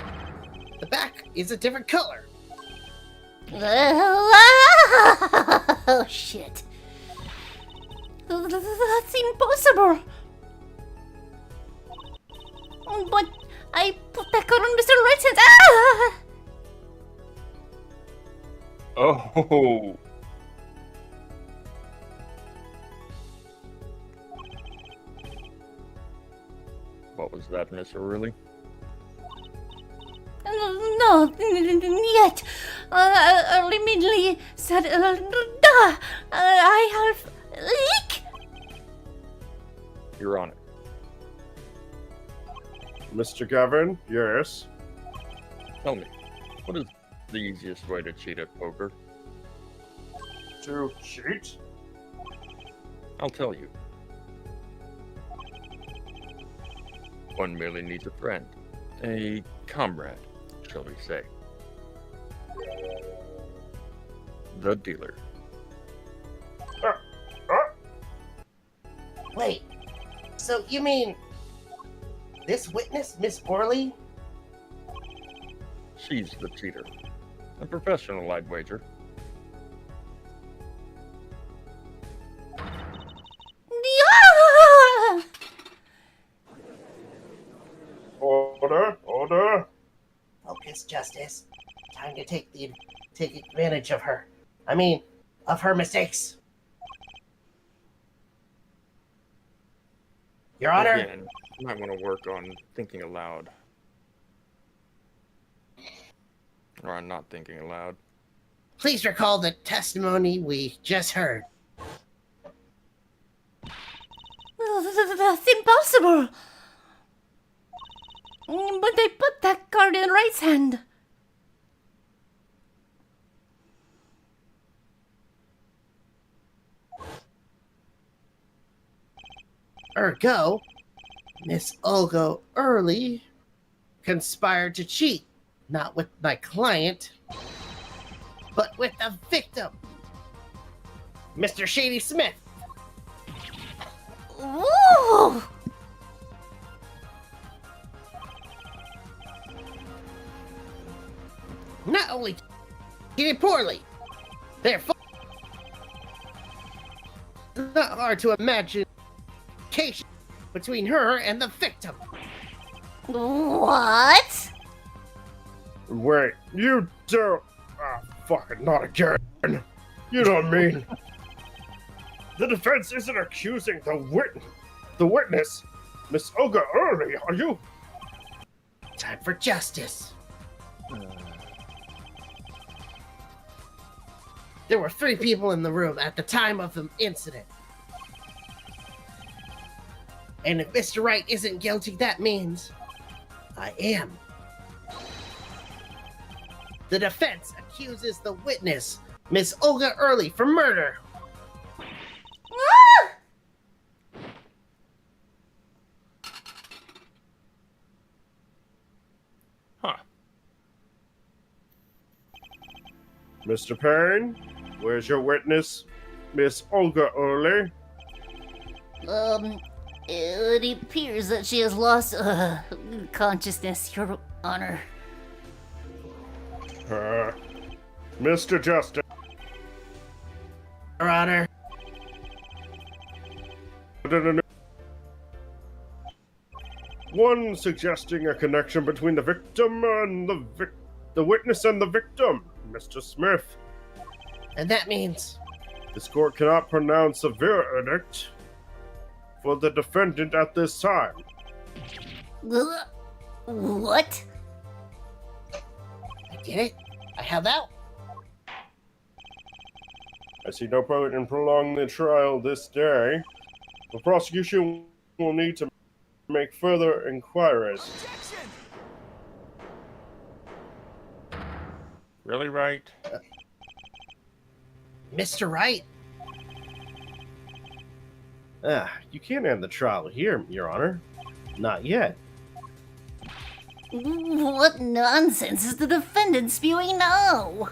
The back is a different color. Oh, shit. That's impossible. But I put that card on Mr. Right's hand. Ah! Oh! What was that, Miss O'Reilly? No, yet. Immediately said, I have leak. Your Honor. Mr. Gavin, yes. Tell me, what is the easiest way to cheat at poker? To cheat? I'll tell you. One merely needs a friend. A comrade, shall we say. The dealer. Wait, so you mean this witness, Miss Orley? She's the cheater. A professional, I'd wager. Yeah! Order, order. Focus, Justice. Time to take advantage of her. I mean, of her mistakes. Your Honor. Again, you might want to work on thinking aloud. Or on not thinking aloud. Please recall the testimony we just heard. That's impossible. But they put that card in Wright's hand. Ergo, Miss Olga Early conspired to cheat, not with my client, but with the victim, Mr. Shady Smith. Whoa! Not only he did poorly, therefore, it's not hard to imagine between her and the victim. What? Wait, you don't. Ah, fucking not again. You don't mean. The defense isn't accusing the witness, Miss Olga Early, are you? Time for justice. There were 3 people in the room at the time of the incident. And if Mr. Wright isn't guilty, that means I am. The defense accuses the witness, Miss Olga Early, for murder. Ah! Huh. Mr. Phayn, where's your witness, Miss Olga Early? It appears that she has lost consciousness, Your Honor. Mr. Justice. Your Honor. One suggesting a connection between the victim and the witness and the victim, Mr. Smith. And that means This court cannot pronounce a verdict for the defendant at this time. What? I did it. I held out. I see no point in prolonging the trial this day. The prosecution will need to make further inquiries. Really, right? Mr. Wright. You can't end the trial here, Your Honor. Not yet. What nonsense is the defendant spewing now?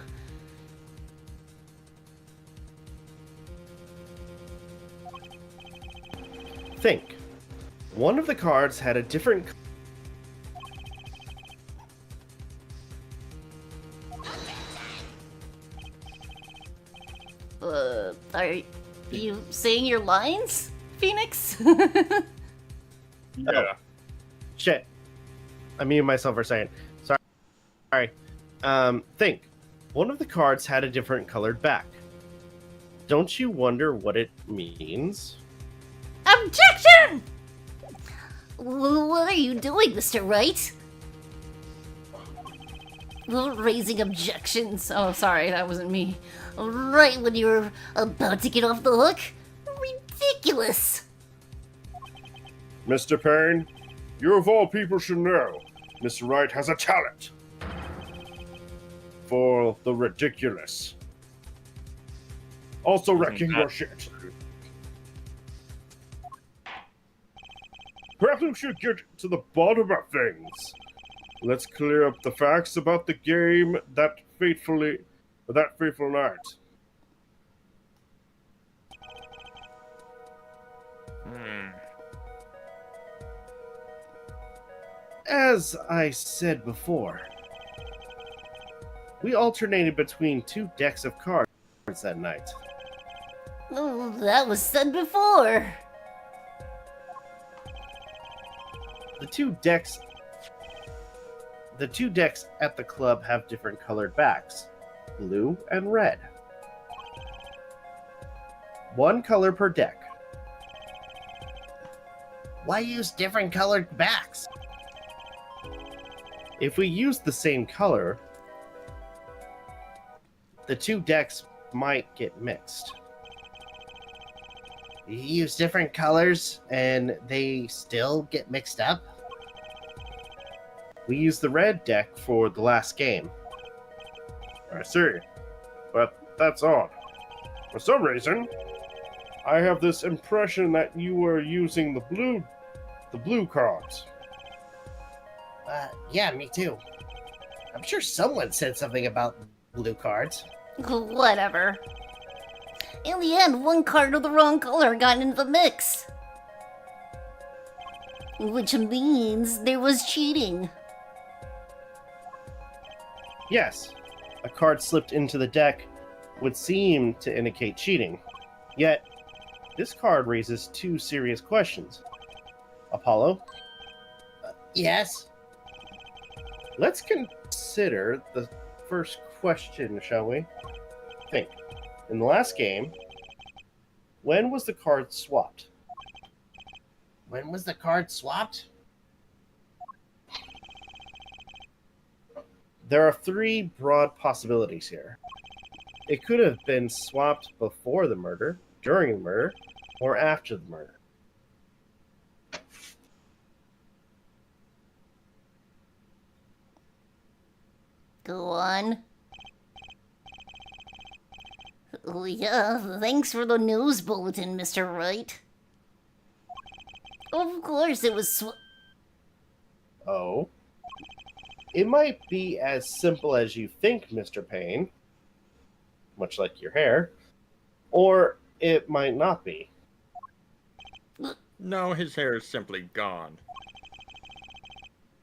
Think. One of the cards had a different... Are you saying your lines, Phoenix? Yeah. Shit. I muted myself for a second. Sorry. Think. One of the cards had a different colored back. Don't you wonder what it means? Objection! What are you doing, Mr. Wright? Raising objections. Oh, sorry, that wasn't me. Right when you were about to get off the hook? Ridiculous! Mr. Phayn, you of all people should know, Mr. Wright has a talent for the ridiculous. Also wrecking your shit. Perhaps we should get to the bottom of things. Let's clear up the facts about the game that fateful night. As I said before, we alternated between 2 decks of cards that night. Oh, that was said before. The two decks at the club have different colored backs, blue and red. 1 color per deck. Why use different colored backs? If we use the same color, the 2 decks might get mixed. You use different colors and they still get mixed up? We used the red deck for the last game. I see. But that's odd. For some reason, I have this impression that you were using the blue cards. Yeah, me too. I'm sure someone said something about blue cards. Whatever. In the end, 1 card of the wrong color got into the mix. Which means there was cheating. Yes, a card slipped into the deck would seem to indicate cheating. Yet, this card raises 2 serious questions. Apollo, Yes? let's consider the first question, shall we? Think. In the last game, when was the card swapped? When was the card swapped? There are 3 broad possibilities here. It could have been swapped before the murder, during the murder, or after the murder. Go on. Oh, yeah, thanks for the news bulletin, Mr. Wright. Of course it was Oh? It might be as simple as you think, Mr. Phayn, much like your hair, or it might not be. No, his hair is simply gone.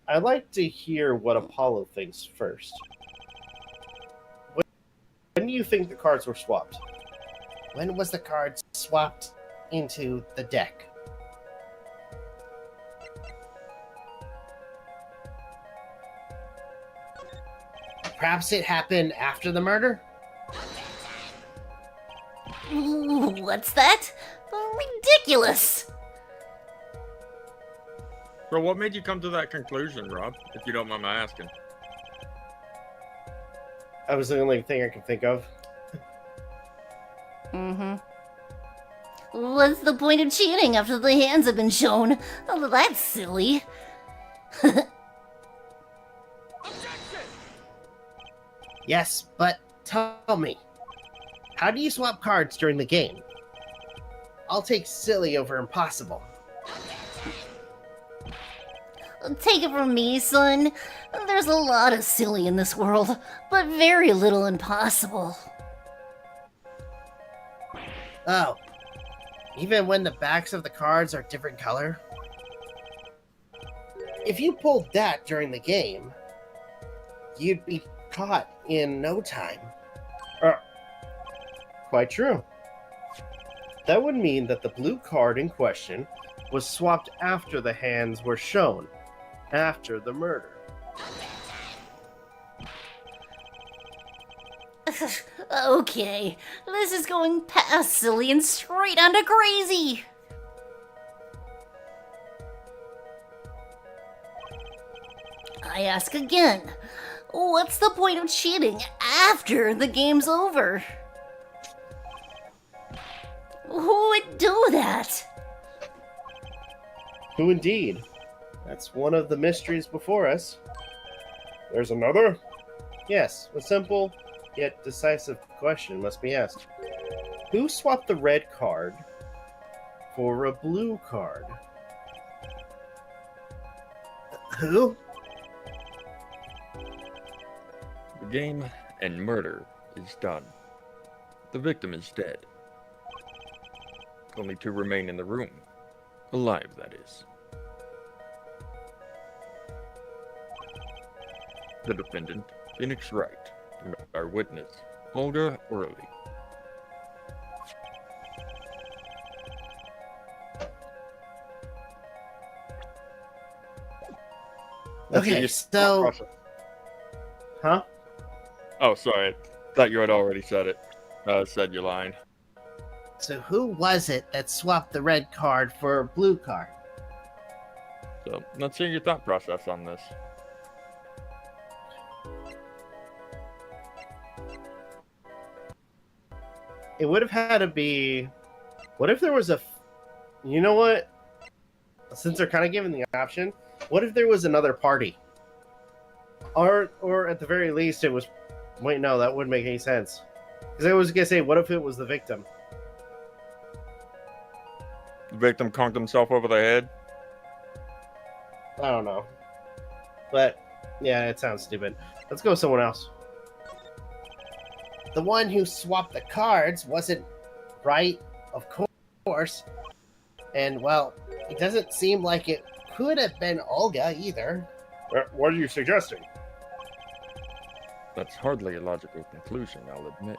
I'd like to hear what Apollo thinks first. When do you think the cards were swapped? When was the card swapped into the deck? Perhaps it happened after the murder? Ooh, what's that? Ridiculous! So what made you come to that conclusion, Rob, if you don't mind my asking? That was the only thing I could think of. Mm-hmm. What's the point of cheating after the hands have been shown? Oh, that's silly. Yes, but tell me, how do you swap cards during the game? I'll take silly over impossible. Take it from me, son. There's a lot of silly in this world, but very little impossible. Oh, even when the backs of the cards are different color? If you pulled that during the game, you'd be caught in no time. Quite true. That would mean that the blue card in question was swapped after the hands were shown, after the murder. Okay, this is going past silly and straight onto crazy. I ask again, what's the point of cheating after the game's over? Who would do that? Who indeed? That's one of the mysteries before us. There's another? Yes, a simple yet decisive question must be asked. Who swapped the red card for a blue card? Who? The game and murder is done. The victim is dead. Only 2 remain in the room. Alive, that is. The defendant, Phoenix Wright, and our witness, Olga Orley. Okay, so... Huh? Oh, sorry. I thought you had already said it. Said your line. So who was it that swapped the red card for a blue card? So, let's hear your thought process on this. It would have had to be... What if there was a... You know what? Since they're kind of given the option, what if there was another party? Or at the very least, it was... Wait, no, that wouldn't make any sense. Because I was going to say, what if it was the victim? The victim conked himself over the head. I don't know. But, yeah, it sounds stupid. Let's go with someone else. The one who swapped the cards wasn't right, of course. And, well, it doesn't seem like it could have been Olga either. What are you suggesting? That's hardly a logical conclusion, I'll admit.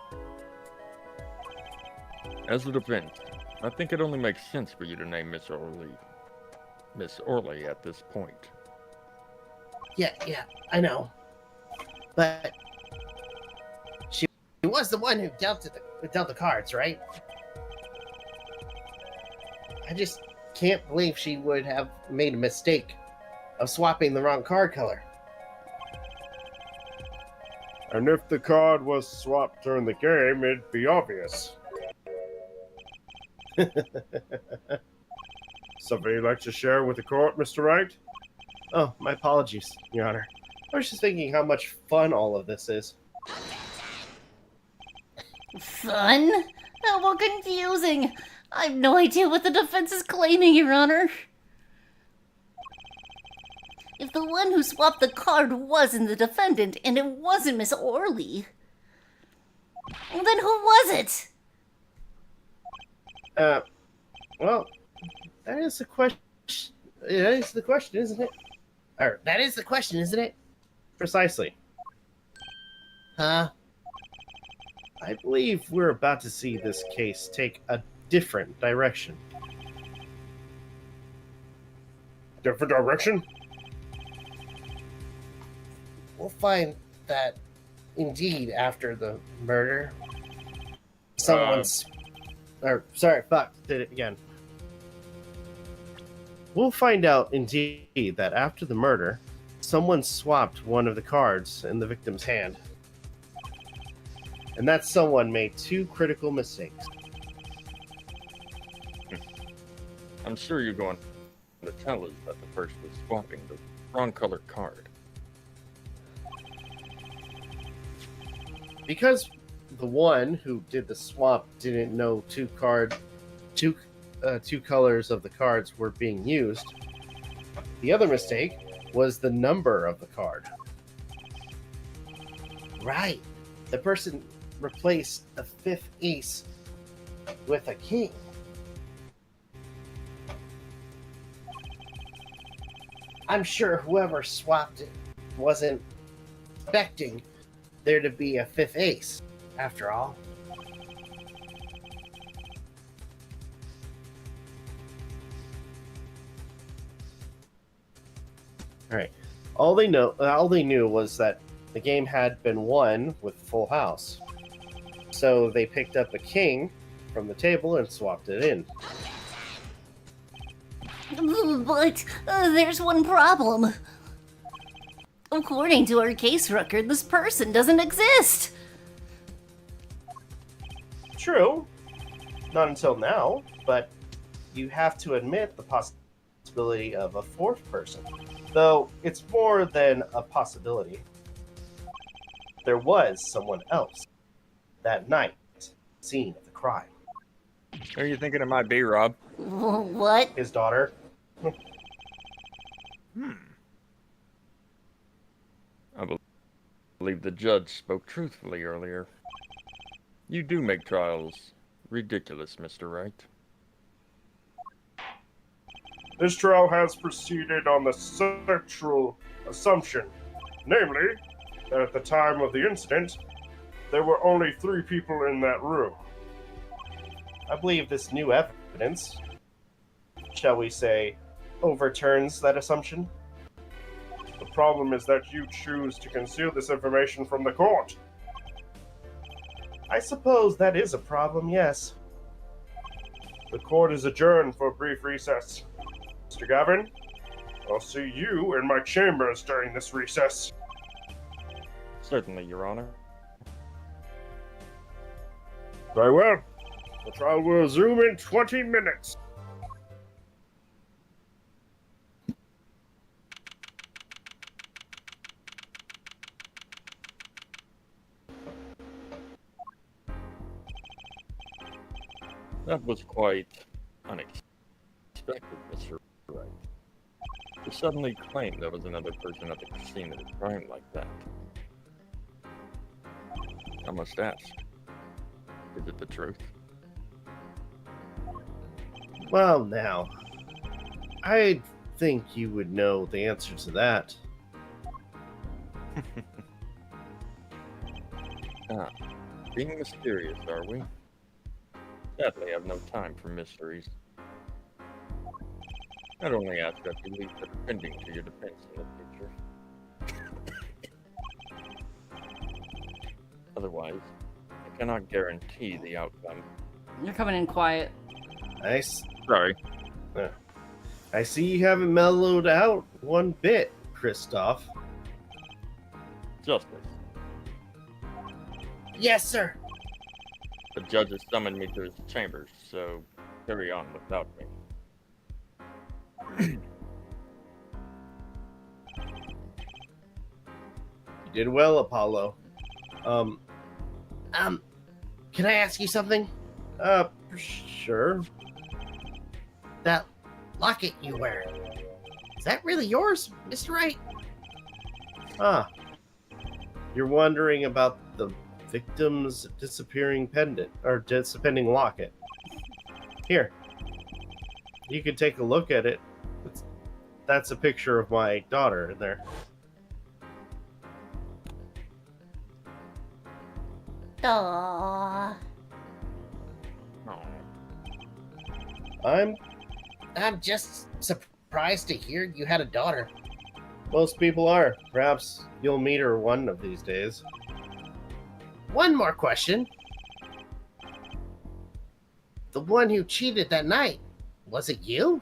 As the defense, I think it only makes sense for you to name Miss Orley at this point. Yeah, I know. But she was the one who dealt the cards, right? I just can't believe she would have made a mistake of swapping the wrong card color. And if the card was swapped during the game, it'd be obvious. Something you'd like to share with the court, Mr. Wright? Oh, my apologies, Your Honor. I was just thinking how much fun all of this is. Fun? How confusing. I have no idea what the defense is claiming, Your Honor. If the one who swapped the card wasn't the defendant, and it wasn't Miss Orley, then who was it? Well, that is the question. That is the question, isn't it? Or, that is the question, isn't it? Precisely. Huh? I believe we're about to see this case take a different direction. Different direction? We'll find that, indeed, after the murder, someone's... Did it again. We'll find out, indeed, that after the murder, someone swapped one of the cards in the victim's hand. And that someone made two critical mistakes. I'm sure you're going to tell us that the person was swapping the wrong colored card. Because the one who did the swap didn't know two colors of the cards were being used, the other mistake was the number of the card. Right. The person replaced the fifth ace with a king. I'm sure whoever swapped it wasn't expecting there to be a fifth ace, after all. All right. All they knew was that the game had been won with full house. So they picked up a king from the table and swapped it in. But there's one problem. According to our case record, this person doesn't exist. True. Not until now, but you have to admit the possibility of a fourth person. Though it's more than a possibility. There was someone else that night, scene of the crime. Who are you thinking it might be, Rob? What? His daughter. I believe the judge spoke truthfully earlier. You do make trials ridiculous, Mr. Wright. This trial has proceeded on the central assumption, namely, that at the time of the incident, there were only 3 people in that room. I believe this new evidence, shall we say, overturns that assumption. The problem is that you choose to conceal this information from the court. I suppose that is a problem, yes. The court is adjourned for a brief recess. Mr. Gavin, I'll see you in my chambers during this recess. Certainly, Your Honor. Very well. The trial will resume in 20 minutes. That was quite unexpected, Mr. Wright. To suddenly claim there was another person at the scene of a crime like that. I must ask, is it the truth? Well, now, I think you would know the answer to that. Being mysterious, are we? Sadly, I have no time for mysteries. I'd only ask that you leave the defending to your defense in the future. Otherwise, I cannot guarantee the outcome. You're coming in quiet. Nice. Sorry. I see you haven't mellowed out one bit, Kristoff. Justice. Yes, sir. The judge has summoned me to his chambers, so carry on without me. You did well, Apollo. Can I ask you something? Sure. That locket you wear, is that really yours, Mr. Wright? Ah. You're wondering about the victim's disappearing pendant, or disappearing locket. Here. You can take a look at it. That's a picture of my daughter in there. Aww. Oh, I'm just surprised to hear you had a daughter. Most people are. Perhaps you'll meet her one of these days. One more question. The one who cheated that night, was it you?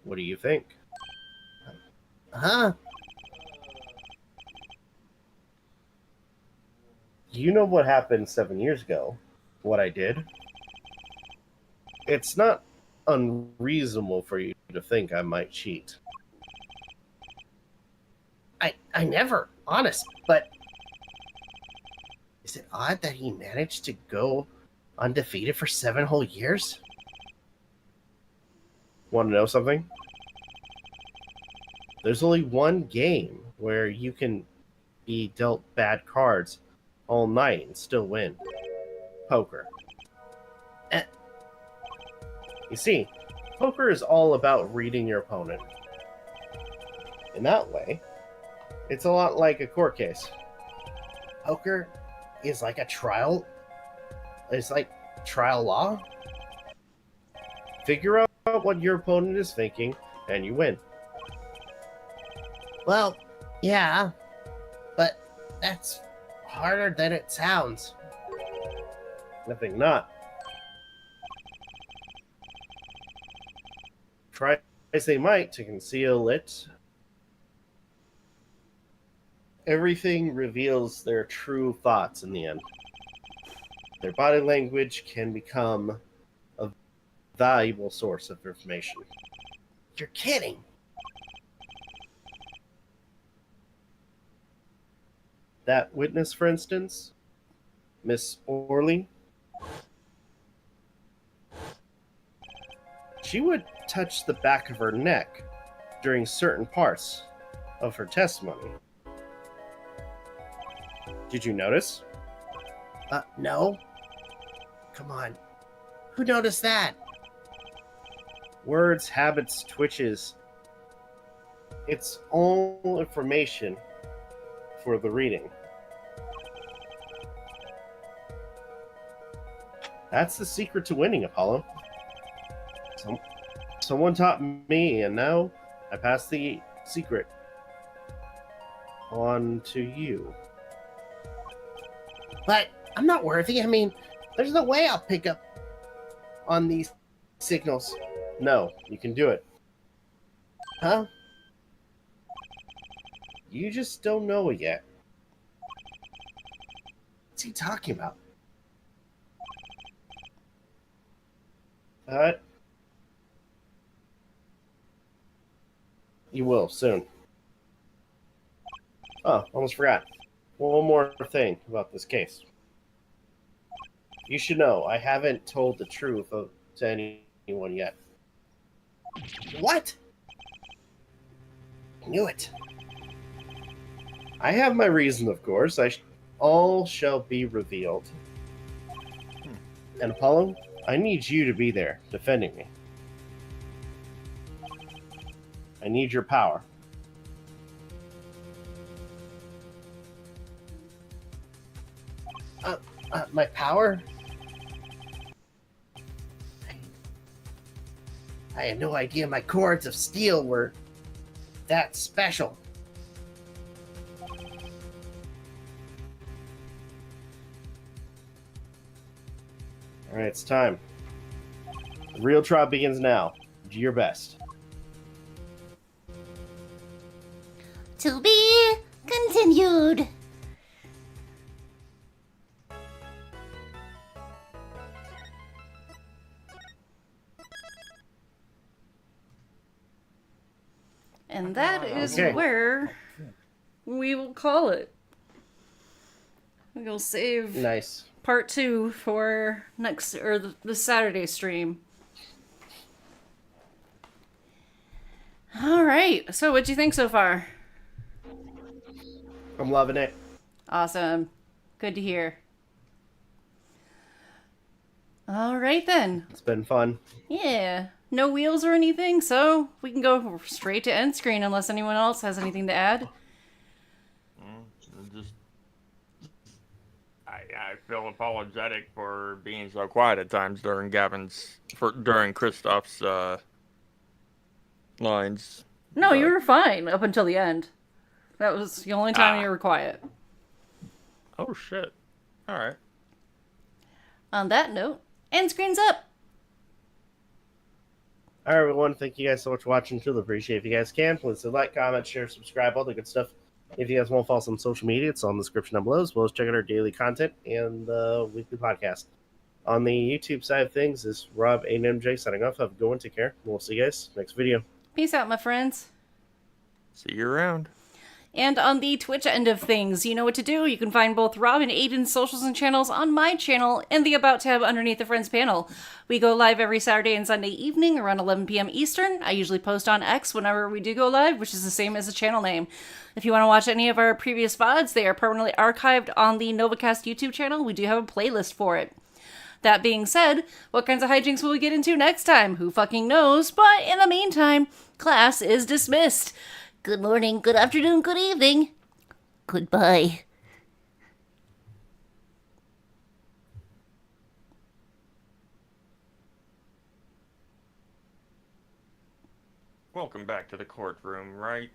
What do you think? Huh? Do you know what happened 7 years ago? What I did? It's not unreasonable for you to think I might cheat. I never, honest, but is it odd that he managed to go undefeated for 7 whole years? Want to know something? There's only one game where you can be dealt bad cards all night and still win. Poker. You see, poker is all about reading your opponent. In that way, it's a lot like a court case. Poker is like a trial. It's like trial law. Figure out what your opponent is thinking, and you win. Well, yeah, but that's harder than it sounds. Nothing not. Try as they might to conceal it, everything reveals their true thoughts in the end. Their body language can become a valuable source of information. You're kidding. That witness, for instance, Miss Orley, she would touch the back of her neck during certain parts of her testimony. Did you notice? No. Come on. Who noticed that? words, habits, twitches. It's all information for the reading. That's the secret to winning, Apollo. Someone taught me, and now I pass the secret on to you. But I'm not worthy. I mean, there's no way I'll pick up on these signals. No, you can do it. Huh? You just don't know it yet. What's he talking about? But you will soon. Oh, almost forgot. One more thing about this case. You should know, I haven't told the truth to anyone yet. What? I knew it. I have my reason, of course. All shall be revealed. And Apollo, I need you to be there, defending me. I need your power. My power? I had no idea my cords of steel were that special. Alright, it's time. The real trial begins now. Do your best. To be continued. And that is Okay. where we will call it. We'll save Nice. part 2 for next, or the Saturday stream. All right. So what'd you think so far? I'm loving it. Awesome. Good to hear. All right then. It's been fun. Yeah. No wheels or anything, so we can go straight to end screen unless anyone else has anything to add. Just, I feel apologetic for being so quiet at times during during Christoph's lines. No, But- you were fine up until the end. That was the only time you were quiet. Oh shit! All right. On that note, end screen's up. All right, everyone. Thank you guys so much for watching. Truly appreciate it. If you guys can, please like, comment, share, subscribe, all the good stuff. If you guys want to follow us on social media, it's on the description down below, as well as check out our daily content and the weekly podcast. On the YouTube side of things, this is Rob, Aden, MJ signing off. Have a good one. Take care. We'll see you guys next video. Peace out, my friends. See you around. And on the Twitch end of things, you know what to do. You can find both Rob and Aiden's socials and channels on my channel and the About tab underneath the Friends panel. We go live every Saturday and Sunday evening around 11 p.m. Eastern. I usually post on X whenever we do go live, which is the same as the channel name. If you want to watch any of our previous VODs, they are permanently archived on the Novakast YouTube channel. We do have a playlist for it. That being said, what kinds of hijinks will we get into next time? Who fucking knows? But in the meantime, class is dismissed. Good morning, good afternoon, good evening. Goodbye. Welcome back to the courtroom, right?